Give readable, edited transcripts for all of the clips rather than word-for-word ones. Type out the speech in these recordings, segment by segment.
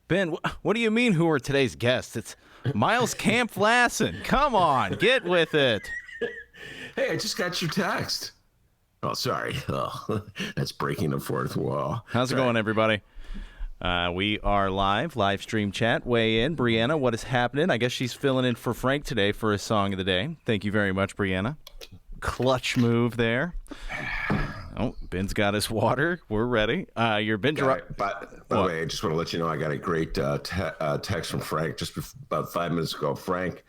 Ben, what do you mean who are today's guests? It's Miles Kampf-Lassin. Come on, get with it. Hey, I just got your text. Oh, sorry. Oh, that's breaking the fourth wall. How's it going, everybody? We are live stream chat. Weigh in. Brianna, what is happening? I guess she's filling in for Frank today for his song of the day. Thank you very much, Brianna. Clutch move there. Oh, Ben's got his water. We're ready. Your Ben. By the way, I just want to let you know I got a great text from Frank just about 5 minutes ago. Frank,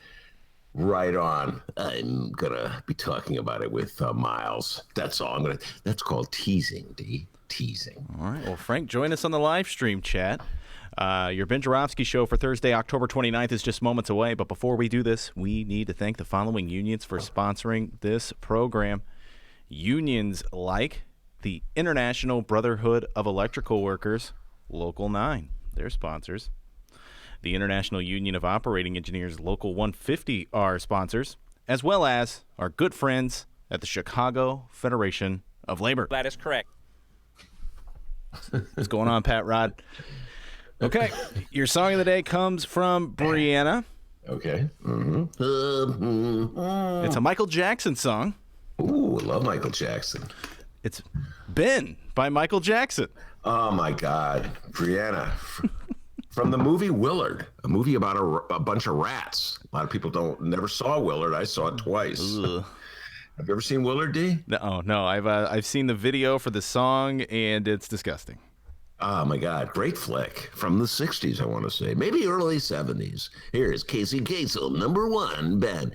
right on. I'm gonna be talking about it with Miles. That's all. That's called teasing, D. Teasing. All right. Well, Frank, join us on the live stream chat. Your Ben Joravsky show for Thursday, October 29th is just moments away. But before we do this, we need to thank the following unions for sponsoring this program. Unions like the International Brotherhood of Electrical Workers, Local 9. They're sponsors. The International Union of Operating Engineers, Local 150, are sponsors, as well as our good friends at the Chicago Federation of Labor. That is correct. What's going on, Pat Rod? Okay, your song of the day comes from Brianna. Okay. It's a Michael Jackson song. Ooh, I love Michael Jackson. It's Ben by Michael Jackson. Oh, my God. Brianna. From the movie Willard, a movie about a bunch of rats. A lot of people never saw Willard. I saw it twice. Ugh. Have you ever seen Willard, D? No. I've seen the video for the song, and it's disgusting. Oh, my God. Great flick. From the 60s, I want to say. Maybe early 70s. Here's Casey Kasem, number one, Ben.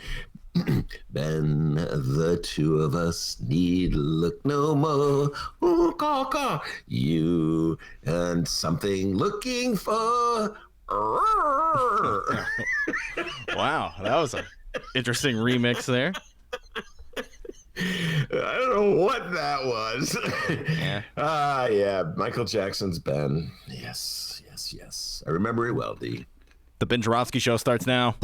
Ben, the two of us need look no more. Ooh, caw. You and something looking for. Wow, that was an interesting remix there. I don't know what that was. Yeah. Yeah. Michael Jackson's Ben. Yes. I remember it well, D. The Ben Joravsky Show starts now.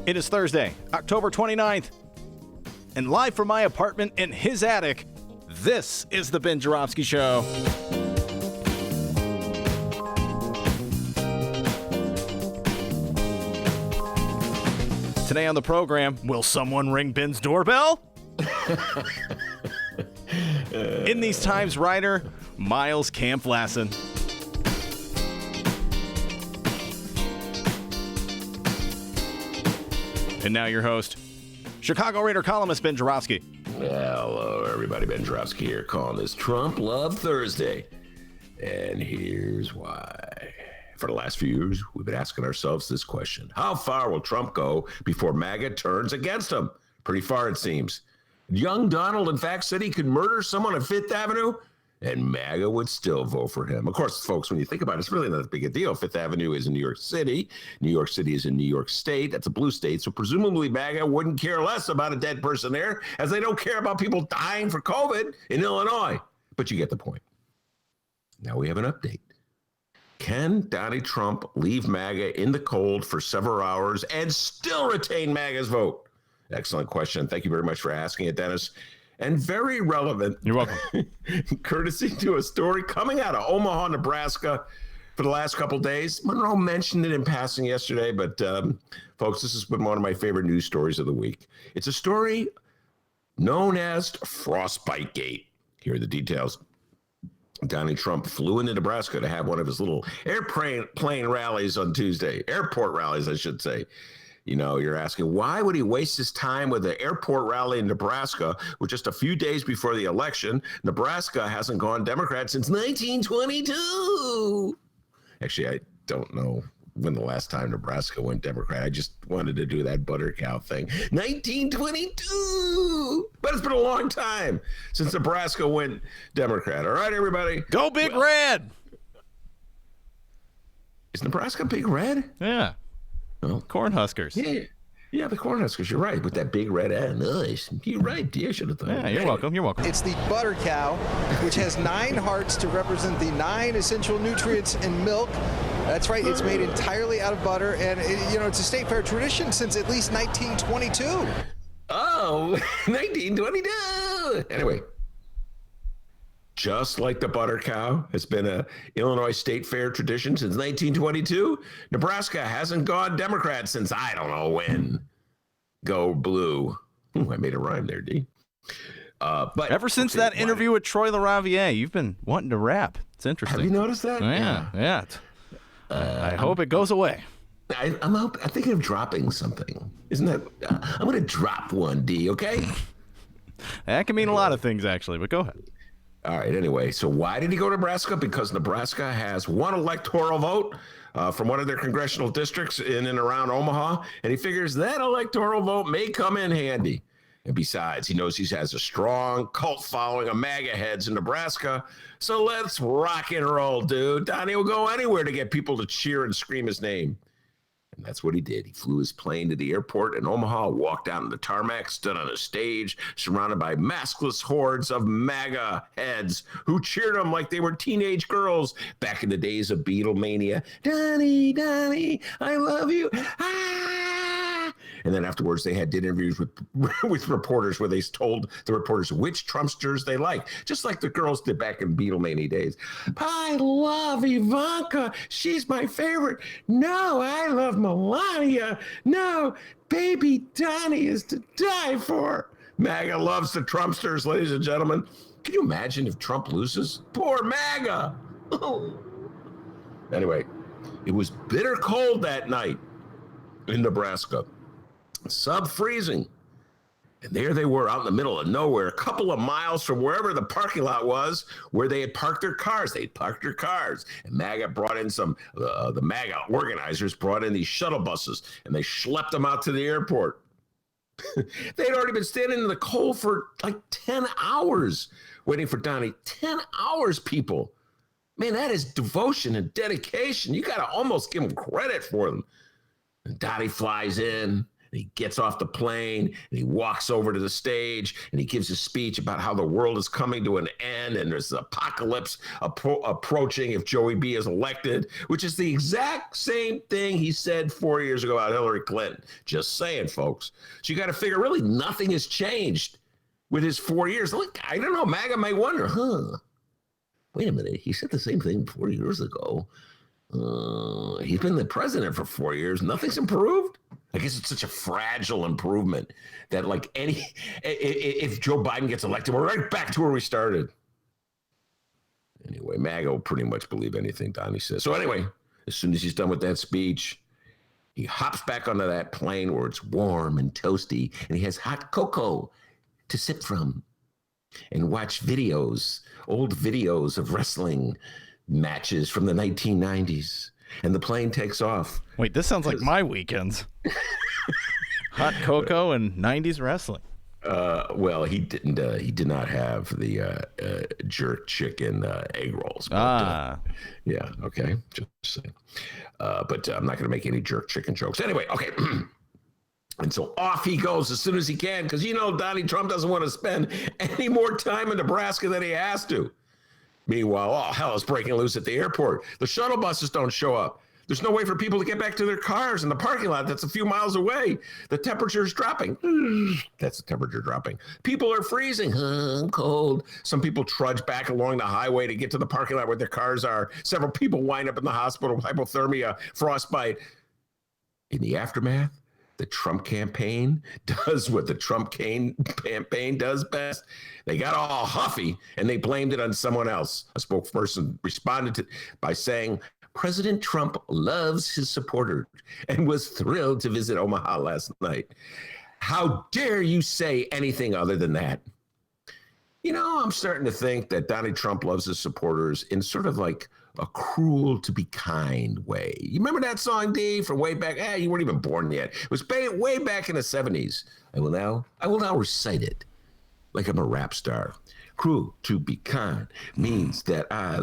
It is Thursday, October 29th, and live from my apartment in his attic, this is the Ben Joravsky Show. Today on the program, will someone ring Ben's doorbell? In these times, writer Miles Kampf-Lassin. And now your host, Chicago Reader columnist Ben Joravsky. Hello, everybody. Ben Joravsky here, calling this Trump Love Thursday. And here's why. For the last few years, we've been asking ourselves this question. How far will Trump go before MAGA turns against him? Pretty far, it seems. Young Donald, in fact, said he could murder someone on Fifth Avenue, and MAGA would still vote for him. Of course, folks, when you think about it, it's really not that big a deal. Fifth Avenue is in New York City. New York City is in New York State. That's a blue state. So presumably MAGA wouldn't care less about a dead person there, as they don't care about people dying for COVID in Illinois. But you get the point. Now we have an update. Can Donald Trump leave MAGA in the cold for several hours and still retain MAGA's vote? Excellent question. Thank you very much for asking it, Dennis. And very relevant. You're welcome. Courtesy to a story coming out of Omaha, Nebraska for the last couple of days. Monroe mentioned it in passing yesterday, but folks, this has been one of my favorite news stories of the week. It's a story known as Frostbite Gate. Here are the details. Donald Trump flew into Nebraska to have one of his little airplane rallies on Tuesday. Airport rallies, I should say. You know, you're asking, why would he waste his time with an airport rally in Nebraska with just a few days before the election? Nebraska hasn't gone Democrat since 1922. Actually, I don't know when the last time Nebraska went Democrat. I just wanted to do that butter cow thing. 1922. But it's been a long time since Nebraska went Democrat. All right, everybody. Go Big Red. Is Nebraska Big Red? Yeah. Well, Cornhuskers. Yeah, the Cornhuskers. You're right. With that big red ad. Nice. You're right. I should have thought. Yeah, you're welcome. It's the butter cow, which has 9 hearts to represent the 9 essential nutrients in milk. That's right. It's made entirely out of butter, and it's a state fair tradition since at least 1922. Oh, 1922. Anyway, just like the butter cow has been a Illinois state fair tradition since 1922, Nebraska hasn't gone Democrat since I don't know when. Go blue. Ooh, I made a rhyme there, D. But ever since that interview with Troy LaRaviere, you've been wanting to rap. It's interesting. Have you noticed that? Yeah. I hope it goes away. I'm thinking of dropping something. Isn't that? I'm going to drop one, D, okay? That can mean a lot of things, actually, but go ahead. All right, anyway, so why did he go to Nebraska? Because Nebraska has one electoral vote from one of their congressional districts in and around Omaha, and he figures that electoral vote may come in handy. And besides, he knows he has a strong cult following of MAGA heads in Nebraska, so let's rock and roll, dude. Donnie will go anywhere to get people to cheer and scream his name. And that's what he did. He flew his plane to the airport in Omaha, walked out on the tarmac, stood on a stage surrounded by maskless hordes of MAGA heads who cheered him like they were teenage girls back in the days of Beatlemania. Donnie, Donnie, I love you. Ah! And then afterwards, they had interviews with reporters where they told the reporters which Trumpsters they like, just like the girls did back in Beatlemania days. I love Ivanka. She's my favorite. No, I love Melania. No, baby Donnie is to die for. MAGA loves the Trumpsters, ladies and gentlemen. Can you imagine if Trump loses? Poor MAGA. Anyway, it was bitter cold that night in Nebraska. Sub-freezing. And there they were out in the middle of nowhere, a couple of miles from wherever the parking lot was where they had parked their cars. They'd parked their cars. And MAGA brought in the MAGA organizers brought in these shuttle buses, and they schlepped them out to the airport. They'd already been standing in the cold for like 10 hours waiting for Donnie. 10 hours, people. Man, that is devotion and dedication. You got to almost give them credit for them. And Donnie flies in. And he gets off the plane and he walks over to the stage and he gives a speech about how the world is coming to an end and there's an apocalypse approaching if Joey B is elected, which is the exact same thing he said 4 years ago about Hillary Clinton. Just saying, folks. So you got to figure really nothing has changed with his 4 years. Look, I don't know. MAGA may wonder, wait a minute. He said the same thing 4 years ago. He's been the president for 4 years. Nothing's improved. I guess it's such a fragile improvement that if Joe Biden gets elected, we're right back to where we started. Anyway, MAGA will pretty much believe anything Donnie says. So anyway, as soon as he's done with that speech, he hops back onto that plane where it's warm and toasty, and he has hot cocoa to sip from and watch old videos of wrestling matches from the 1990s. And the plane takes off. Wait, this sounds like my weekends. Hot cocoa and 90s wrestling. Well, he did not have the jerk chicken egg rolls. But, yeah, okay, just saying. But I'm not going to make any jerk chicken jokes. Anyway, okay. And so off he goes as soon as he can, because Donnie Trump doesn't want to spend any more time in Nebraska than he has to. Meanwhile, all hell is breaking loose at the airport. The shuttle buses don't show up. There's no way for people to get back to their cars in the parking lot that's a few miles away. The temperature's dropping. That's the temperature dropping. People are freezing. I'm cold. Some people trudge back along the highway to get to the parking lot where their cars are. Several people wind up in the hospital with hypothermia, frostbite. In the aftermath, the Trump campaign does what the Trump campaign does best. They got all huffy and they blamed it on someone else. A spokesperson responded by saying, President Trump loves his supporters and was thrilled to visit Omaha last night. How dare you say anything other than that? I'm starting to think that Donald Trump loves his supporters in sort of like a cruel to be kind way. You remember that song, D, from way back? You weren't even born yet. It was way back in the 70s. I will now recite it like I'm a rap star. Cruel to be kind means that I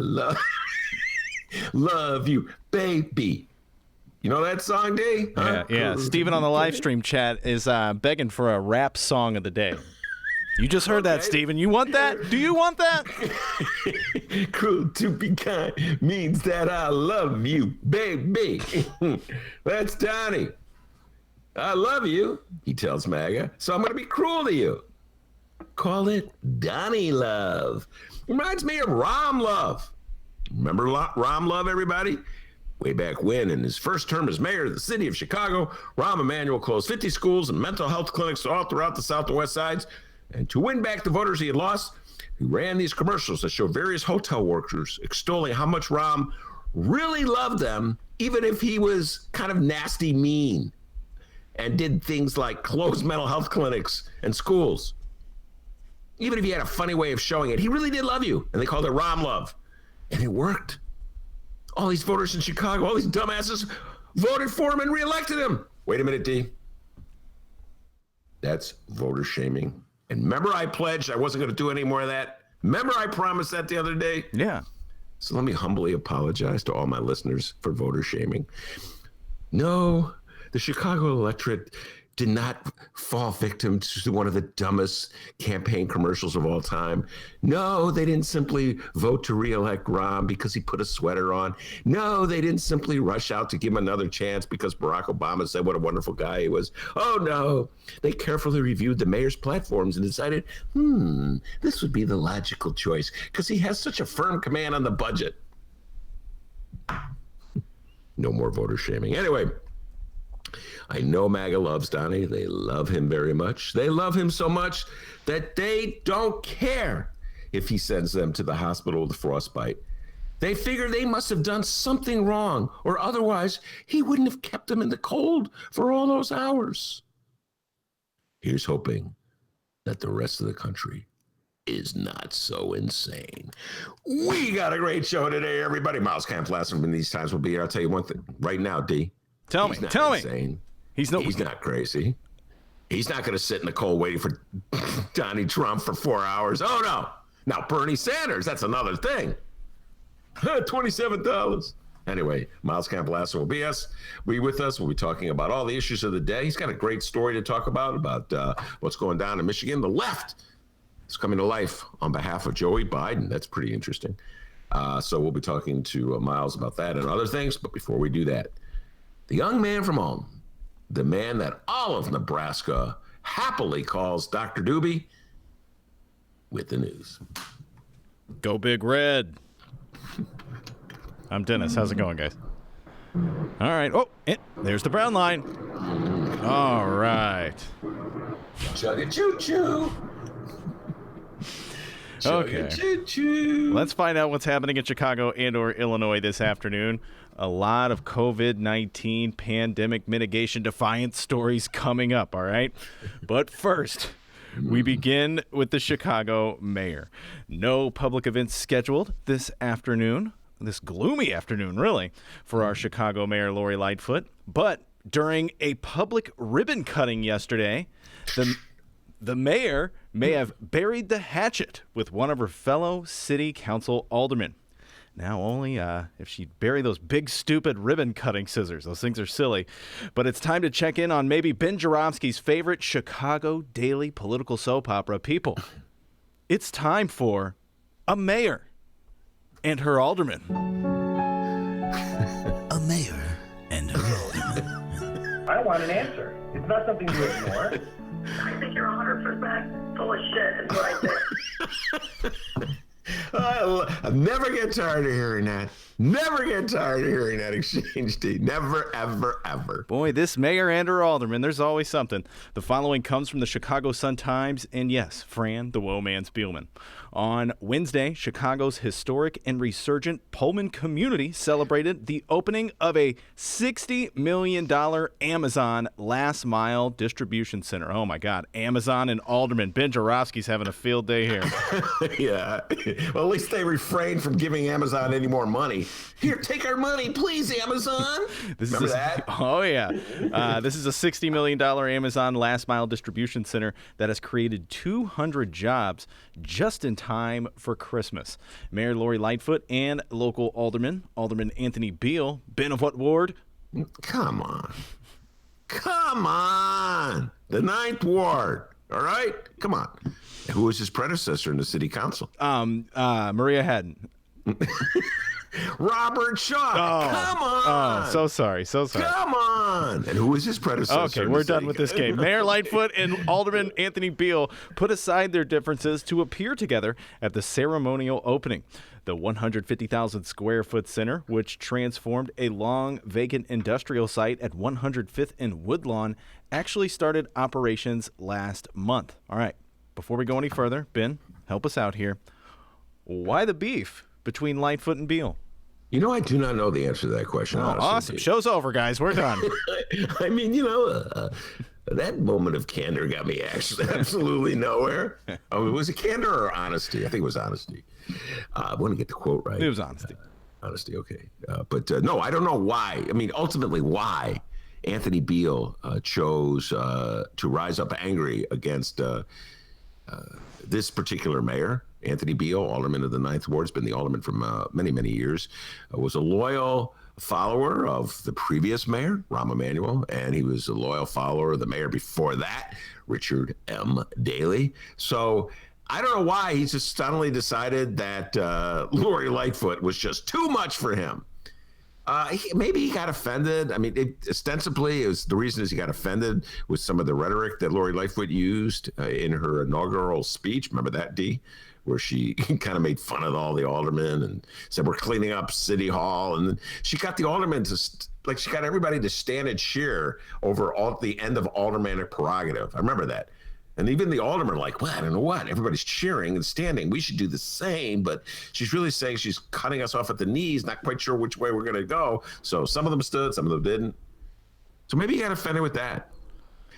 love you, baby. You know that song, D? Huh? Yeah. Steven on the live stream chat is begging for a rap song of the day. You just heard that, Steven. You want that? Do you want that? Cruel to be kind means that I love you, baby. That's Donnie. I love you, he tells MAGA, so I'm going to be cruel to you. Call it Donnie Love. Reminds me of Rom Love. Remember Rom Love, everybody? Way back when, in his first term as mayor of the city of Chicago, Rahm Emanuel closed 50 schools and mental health clinics all throughout the South and West Sides. And to win back the voters he had lost, he ran these commercials that show various hotel workers extolling how much Rahm really loved them, even if he was kind of nasty mean and did things like close mental health clinics and schools. Even if he had a funny way of showing it, he really did love you. And they called it Rahm Love. And it worked. All these voters in Chicago, all these dumbasses voted for him and reelected him. Wait a minute, D. That's voter shaming. And remember I pledged I wasn't going to do any more of that? Remember I promised that the other day? Yeah. So let me humbly apologize to all my listeners for voter shaming. No, the Chicago electorate did not fall victim to one of the dumbest campaign commercials of all time. No, they didn't simply vote to reelect Rahm because he put a sweater on. No, they didn't simply rush out to give him another chance because Barack Obama said what a wonderful guy he was. Oh no, they carefully reviewed the mayor's platforms and decided, this would be the logical choice because he has such a firm command on the budget. No more voter shaming. Anyway, I know MAGA loves Donnie. They love him very much. They love him so much that they don't care if he sends them to the hospital with frostbite. They figure they must have done something wrong, or otherwise he wouldn't have kept them in the cold for all those hours. Here's hoping that the rest of the country is not so insane. We got a great show today, everybody. Miles Kampf-Lassin from These Times will be here. I'll tell you one thing right now, D. Tell me. He's not crazy. He's not going to sit in the cold waiting for Donald Trump for 4 hours. Oh, no. Now, Bernie Sanders, that's another thing. $27. Anyway, Miles Kampf-Lassin will be with us. We'll be talking about all the issues of the day. He's got a great story to talk about what's going down in Michigan. The left is coming to life on behalf of Joey Biden. That's pretty interesting. So we'll be talking to Miles about that and other things. But before we do that, the young man from Ulm, the man that all of Nebraska happily calls Dr. Doobie, with the news. Go Big Red. I'm Dennis. How's it going, guys? All right. Oh, there's the brown line. All right. Chugga choo-choo. Okay. Choo-choo. Let's find out what's happening in Chicago and or Illinois this afternoon. A lot of COVID-19 pandemic mitigation defiance stories coming up, all right? But first, we begin with the Chicago mayor. No public events scheduled this afternoon, this gloomy afternoon, really, for our Chicago mayor, Lori Lightfoot. But during a public ribbon cutting yesterday, the mayor may have buried the hatchet with one of her fellow city council aldermen. Now, only if she'd bury those big, stupid ribbon-cutting scissors. Those things are silly. But it's time to check in on maybe Ben Joravsky's favorite Chicago daily political soap opera, People. It's time for a mayor and her alderman. A mayor and her alderman. I want an answer. It's not something to ignore. I think you're 100% full of shit, is what I think. I never get tired of hearing that. Never get tired of hearing that exchange, D. Never, ever, ever. Boy, this mayor and her alderman, there's always something. The following comes from the Chicago Sun-Times, and yes, Fran the Woe-Man Spielman. On Wednesday, Chicago's historic and resurgent Pullman community celebrated the opening of a $60 million Amazon last-mile distribution center. Oh, my God. Amazon and alderman. Ben Joravsky's having a field day here. Yeah. Well, at least they refrained from giving Amazon any more money. Here, take our money, please, Amazon. Remember that? Oh, yeah. This is a $60 million Amazon last-mile distribution center that has created 200 jobs just in time for Christmas. Mayor Lori Lightfoot and local Alderman Anthony Beal, Ben of what ward? Come on. The 9th Ward. All right? Come on. Who was his predecessor in the city council? Maria Haddon. Robert Shaw. Come on. Oh, so sorry. Come on. And who was his predecessor? Okay, we're done with this game. Mayor Lightfoot and Alderman Anthony Beale put aside their differences to appear together at the ceremonial opening. The 150,000 square foot center, which transformed a long vacant industrial site at 105th and Woodlawn, actually started operations last month. All right, before we go any further, Ben, help us out here. Why the beef between Lightfoot and Beale? You know, I do not know the answer to that question. Oh, awesome. Show's over, guys. We're done. I mean, that moment of candor got me absolutely nowhere. Oh, was it candor or honesty? I think it was honesty. I want to get the quote right. It was honesty. Honesty, okay. But no, I don't know why. I mean, ultimately, why Anthony Beale chose to rise up angry against this particular mayor. Anthony Beale, alderman of the 9th Ward, has been the alderman for many, many years, was a loyal follower of the previous mayor, Rahm Emanuel, and he was a loyal follower of the mayor before that, Richard M. Daley. So I don't know why he just suddenly decided that Lori Lightfoot was just too much for him. Maybe he got offended. I mean, ostensibly, the reason is he got offended with some of the rhetoric that Lori Lightfoot used in her inaugural speech. Remember that, Dee? Where she kind of made fun of all the aldermen and said, we're cleaning up City Hall. And then she got the aldermen she got everybody to stand and cheer over the end of aldermanic prerogative. I remember that. And even the aldermen are like, well, I don't know what. Everybody's cheering and standing. We should do the same. But she's really saying she's cutting us off at the knees, not quite sure which way we're going to go. So some of them stood, some of them didn't. So maybe he got offended with that.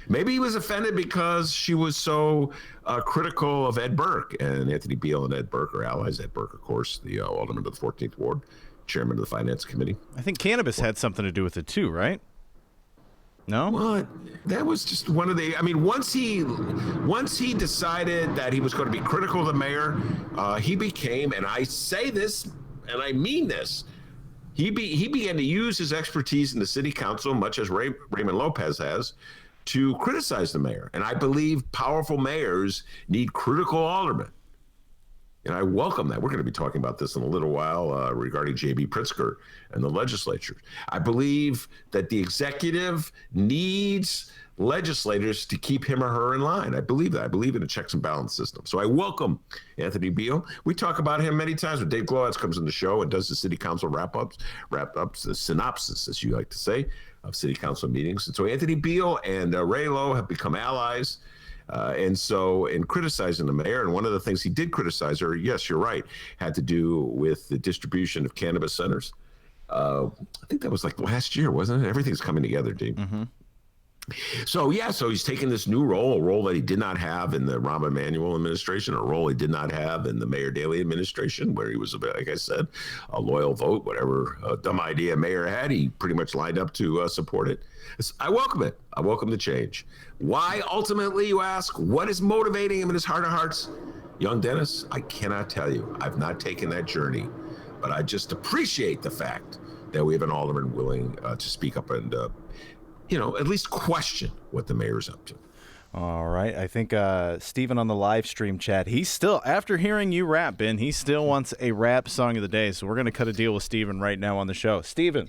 Maybe he was offended because she was so critical of Ed Burke. And Anthony Beale and Ed Burke are allies. Ed Burke, of course, the alderman of the 14th Ward, chairman of the Finance Committee. I think cannabis had something to do with it too, right? No? Well, that was just one of the. I mean, once he decided that he was going to be critical of the mayor, he became, and I say this, and I mean this, he began to use his expertise in the city council, much as Raymond Lopez has, to criticize the mayor. And I believe powerful mayors need critical aldermen. And I welcome that. We're going to be talking about this in a little while regarding J.B. Pritzker and the legislature. I believe that the executive needs legislators to keep him or her in line. I believe that. I believe in a checks and balance system. So I welcome Anthony Beale. We talk about him many times when Dave Glowacz comes on the show and does the city council wrap-ups, the synopsis, as you like to say, of city council meetings. And so Anthony Beale and Ray Lowe have become allies. And so in criticizing the mayor, and one of the things he did criticize her, yes, you're right, had to do with the distribution of cannabis centers. I think that was like last year, wasn't it? Everything's coming together, Dave. Mm-hmm. So he's taking this new role, a role that he did not have in the Rahm Emanuel administration, a role he did not have in the Mayor Daley administration, where he was, like I said, a loyal vote, whatever dumb idea mayor had, he pretty much lined up to support it. I welcome it. I welcome the change. Why, ultimately, you ask? What is motivating him in his heart of hearts? Young Dennis, I cannot tell you. I've not taken that journey, but I just appreciate the fact that we have an alderman willing to speak up and at least question what the mayor's up to. All right. I think Stephen on the live stream chat, he's still, after hearing you rap, Ben, he still wants a rap song of the day. So we're going to cut a deal with Stephen right now on the show. Stephen,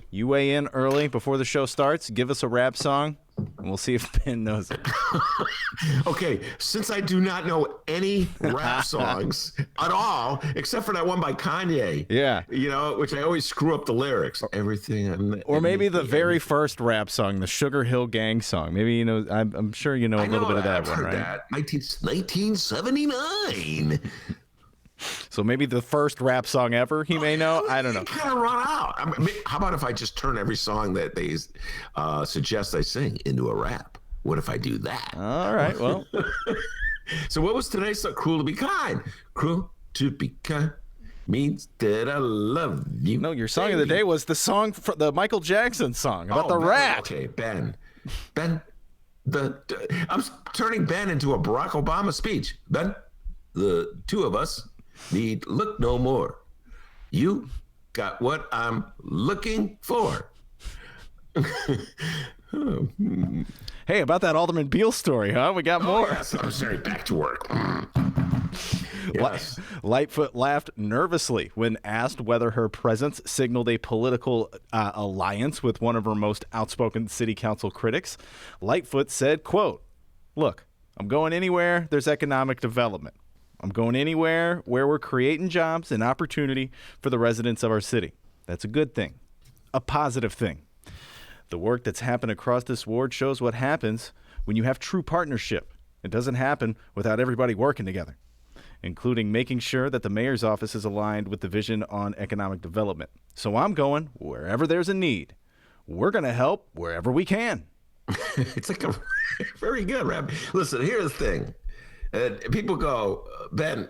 you weigh in early before the show starts. Give us a rap song, and we'll see if Ben knows it. Okay, since I do not know any rap songs at all, except for that one by Kanye. Yeah. Which I always screw up the lyrics. Everything. Or maybe the very first rap song, the Sugar Hill Gang song. Maybe, I'm sure you know a little bit of that one, right? That. 1979. So maybe the first rap song ever he may know. I don't know. Kind of run out. I mean, how about if I just turn every song that they suggest I sing into a rap? What if I do that? All right. Well. So what was today's song? Cruel to be kind. Cruel to be kind means that I love you. No, your song of the day was the song, the Michael Jackson song about the rat. Okay, Ben. I'm turning Ben into a Barack Obama speech. Ben, the two of us need look no more. You got what I'm looking for. Hey, about that Alderman Beale story, huh? We got more. Yes, I'm sorry. Back to work. Yes. Lightfoot laughed nervously when asked whether her presence signaled a political alliance with one of her most outspoken city council critics. Lightfoot said, quote, "Look, I'm going anywhere there's economic development. I'm going anywhere where we're creating jobs and opportunity for the residents of our city. That's a good thing, a positive thing. The work that's happened across this ward shows what happens when you have true partnership. It doesn't happen without everybody working together, including making sure that the mayor's office is aligned with the vision on economic development. So I'm going wherever there's a need. We're going to help wherever we can." It's like a very good rap. Listen, here's the thing. People go, Ben,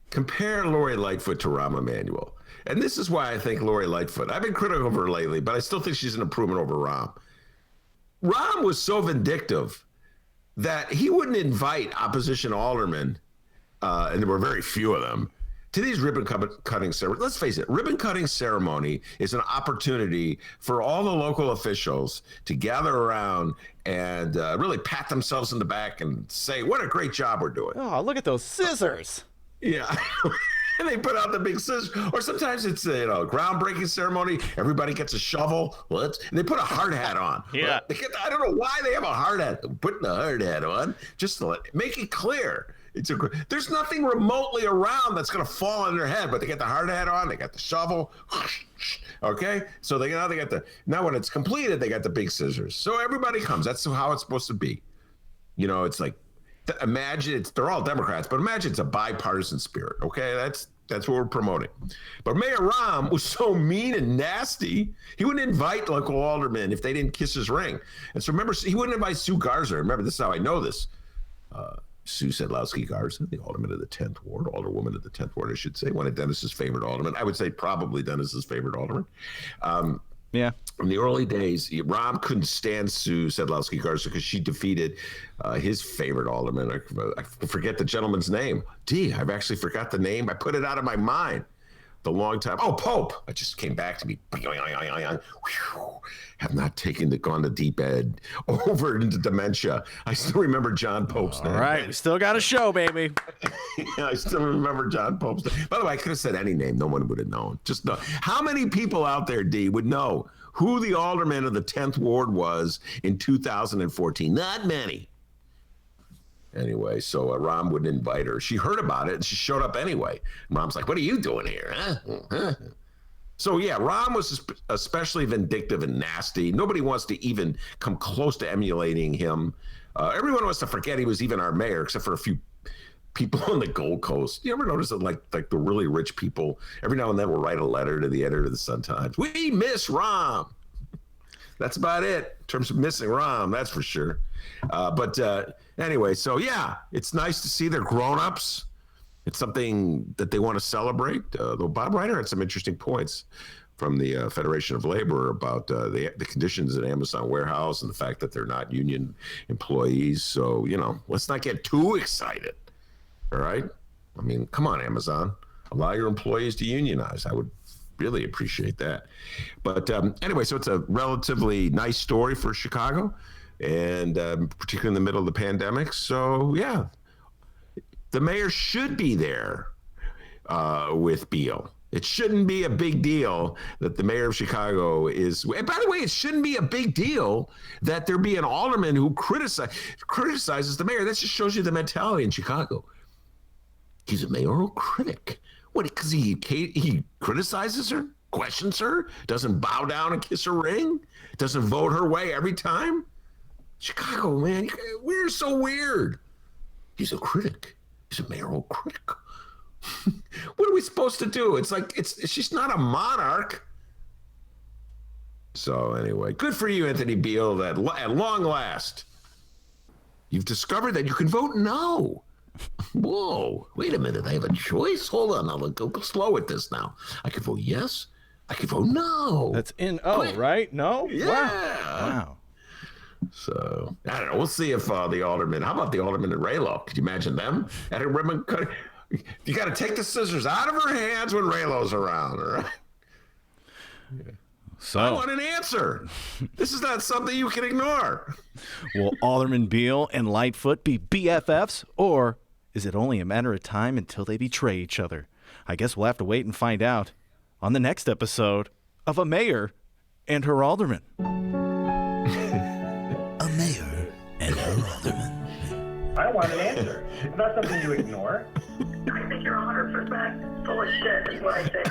compare Lori Lightfoot to Rahm Emanuel. And this is why I think Lori Lightfoot, I've been critical of her lately, but I still think she's an improvement over Rahm. Rahm was so vindictive that he wouldn't invite opposition aldermen, and there were very few of them, to these ribbon cutting ceremonies. Let's face it, ribbon cutting ceremony is an opportunity for all the local officials to gather around and really pat themselves in the back and say, what a great job we're doing. Oh, look at those scissors. Yeah. And they put out the big scissors. Or sometimes it's a groundbreaking ceremony. Everybody gets a shovel. And they put a hard hat on. Yeah. I don't know why they have a hard hat. Putting a hard hat on just to make it clear. There's nothing remotely around that's going to fall on their head, but they get the hard hat on. They got the shovel. Okay. So now when it's completed, they got the big scissors. So everybody comes. That's how it's supposed to be. It's like, imagine they're all Democrats, but imagine it's a bipartisan spirit. Okay, that's what we're promoting. But Mayor Rahm was so mean and nasty, he wouldn't invite local aldermen if they didn't kiss his ring. And so remember, he wouldn't invite Sue Garza. Remember, this is how I know this. Sue Sedlowski Garza, the alderman of the 10th ward, alderwoman of the 10th ward, I should say, one of Dennis's favorite aldermen. I would say probably Dennis's favorite alderman. Yeah. In the early days, Rahm couldn't stand Sue Sedlowski Garza because she defeated his favorite alderman. I forget the gentleman's name. I've actually forgot the name. I put it out of my mind the long time. Oh, Pope. It just came back to me. Have not gone to deep ed over into dementia. I still remember John Pope's name. All right. We still got a show, baby. Yeah, I still remember John Pope's name. By the way, I could have said any name. No one would have known. Just know. How many people out there, D, would know who the alderman of the 10th ward was in 2014? Not many. Anyway, so Rahm wouldn't invite her. She heard about it and she showed up anyway. And Rahm's like, what are you doing here? Huh? So, yeah, Rahm was especially vindictive and nasty. Nobody wants to even come close to emulating him. Everyone wants to forget he was even our mayor, except for a few people on the Gold Coast. You ever notice that, like the really rich people, every now and then will write a letter to the editor of the Sun-Times. We miss Rahm. That's about it in terms of missing Rahm, that's for sure. But anyway, so, yeah, it's nice to see they're grown-ups. It's something that they want to celebrate. Though Bob Reiner had some interesting points from the Federation of Labor about the conditions at Amazon warehouse and the fact that they're not union employees. So, let's not get too excited. All right? I mean, come on, Amazon. Allow your employees to unionize. I would really appreciate that. But anyway, so it's a relatively nice story for Chicago, and particularly in the middle of the pandemic. So, yeah. The mayor should be there with Beal. It shouldn't be a big deal that the mayor of Chicago is. And by the way, it shouldn't be a big deal that there be an alderman who criticizes the mayor. That just shows you the mentality in Chicago. He's a mayoral critic. What? Because he criticizes her, questions her, doesn't bow down and kiss her ring, doesn't vote her way every time. Chicago, man, we're so weird. He's a critic. He's a mayoral critic. What are we supposed to do? It's like she's not a monarch. So anyway, good for you, Anthony Beal, that at long last you've discovered that you can vote no. Whoa, wait a minute. I have a choice. Hold on. I'll go slow with this now. I can vote yes. I can vote no. That's N-O, right? No? Yeah. Wow. So, I don't know. We'll see if the alderman, how about the alderman at Raylo? Could you imagine them at a ribbon cutting? You got to take the scissors out of her hands when Raylo's around, all right? Yeah. So, I want an answer. This is not something you can ignore. will Alderman Beal and Lightfoot be BFFs or Is it only a matter of time until they betray each other? I guess we'll have to wait and find out on the next episode of A Mayor and Her Alderman. A mayor and her alderman. I want an answer. It's not something you ignore. I think you're 100% full of shit, is what I think.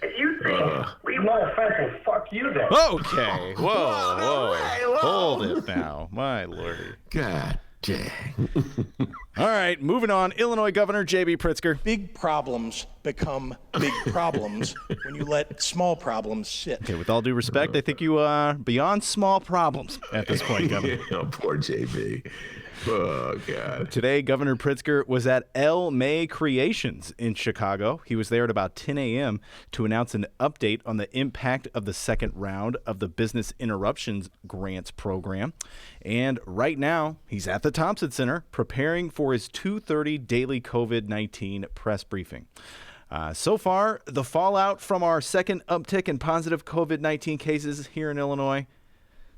If you think we No offense, well, fuck you then. Okay. Whoa. whoa. Hold it now. My lordy. God dang. All right, moving on. Illinois Governor J.B. Pritzker. Big problems become big problems when you let small problems sit. Okay, with all due respect, I think you are beyond small problems at this point, Governor. Oh, poor JB. Oh, God. Today, Governor Pritzker was at El May Creations in Chicago. He was there at about 10 a.m. to announce an update on the impact of the second round of the Business Interruptions Grants Program. And right now, he's at the Thompson Center preparing for his 2:30 daily COVID-19 press briefing. So far, the fallout from our second uptick in positive COVID-19 cases here in Illinois,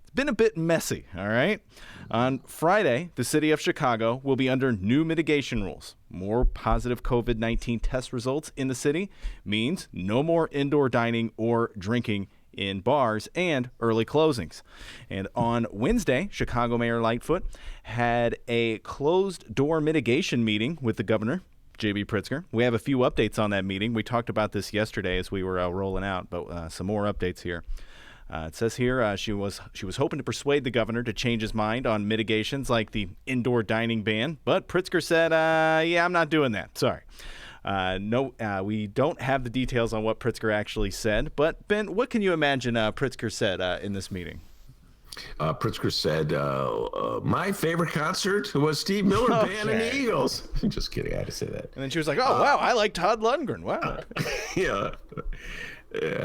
it's been a bit messy, all right? On Friday, the city of Chicago will be under new mitigation rules. More positive COVID-19 test results in the city means no more indoor dining or drinking in bars and early closings. And on Wednesday, Chicago Mayor Lightfoot had a closed-door mitigation meeting with the governor, J.B. Pritzker. We have a few updates on that meeting. We talked about this yesterday as we were rolling out, but some more updates here. It says here she was hoping to persuade the governor to change his mind on mitigations like the indoor dining ban, but Pritzker said, yeah, I'm not doing that. Sorry. No, we don't have the details on what Pritzker actually said, but Ben, what can you imagine Pritzker said in this meeting? Pritzker said, my favorite concert was Steve Miller Band and the Eagles. Just kidding. I had to say that. And then she was like, oh, wow, I like Todd Lundgren. Wow. Yeah.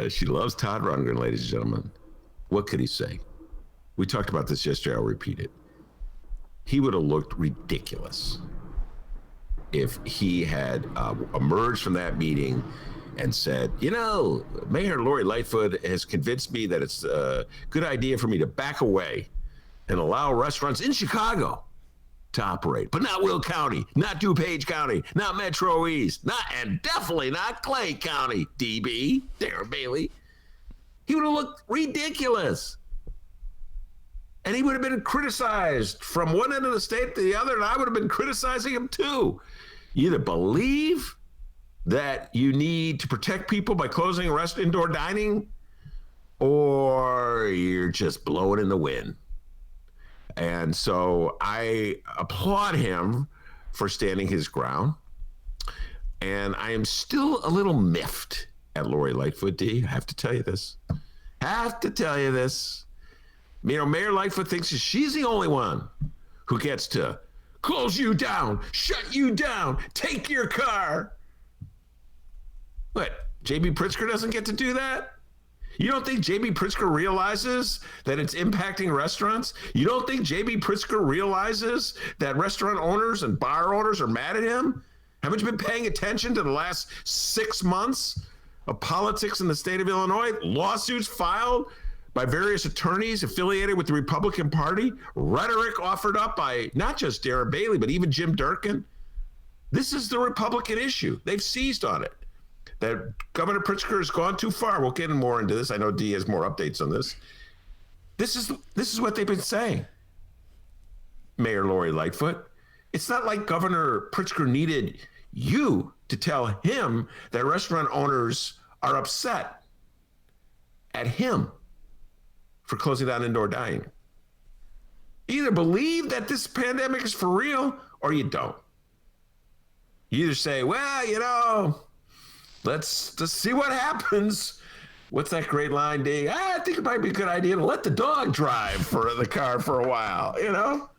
She loves Todd Rundgren, ladies and gentlemen. What could he say? We talked about this yesterday. I'll repeat it. He would have looked ridiculous if he had emerged from that meeting and said, you know, Mayor Lori Lightfoot has convinced me that it's a good idea for me to back away and allow restaurants in Chicago to operate, but not Will County, not DuPage County, not Metro East, and definitely not Clay County, DB, Darren Bailey. He would have looked ridiculous. And he would have been criticized from one end of the state to the other, and I would have been criticizing him too. You either believe that you need to protect people by closing indoor dining, or you're just blowing in the wind. And so I applaud him for standing his ground. And I am still a little miffed at Lori Lightfoot, D. I have to tell you this. You know, Mayor Lightfoot thinks she's the only one who gets to close you down, shut you down, take your car. What, J.B. Pritzker doesn't get to do that? You don't think J.B. Pritzker realizes that it's impacting restaurants? You don't think J.B. Pritzker realizes that restaurant owners and bar owners are mad at him? Haven't you been paying attention to the last 6 months of politics in the state of Illinois? Lawsuits filed by various attorneys affiliated with the Republican Party, rhetoric offered up by not just Darren Bailey, but even Jim Durkin. This is the Republican issue. They've seized on it. That Governor Pritzker has gone too far. We'll get more into this. I know Dee has more updates on this. This is what they've been saying. Mayor Lori Lightfoot. It's not like Governor Pritzker needed you to tell him that restaurant owners are upset at him for closing down indoor dining. You either believe that this pandemic is for real or you don't. You either say, well, you know, let's just see what happens. What's that great line, D? I think it might be a good idea to let the dog drive for the car for a while, you know?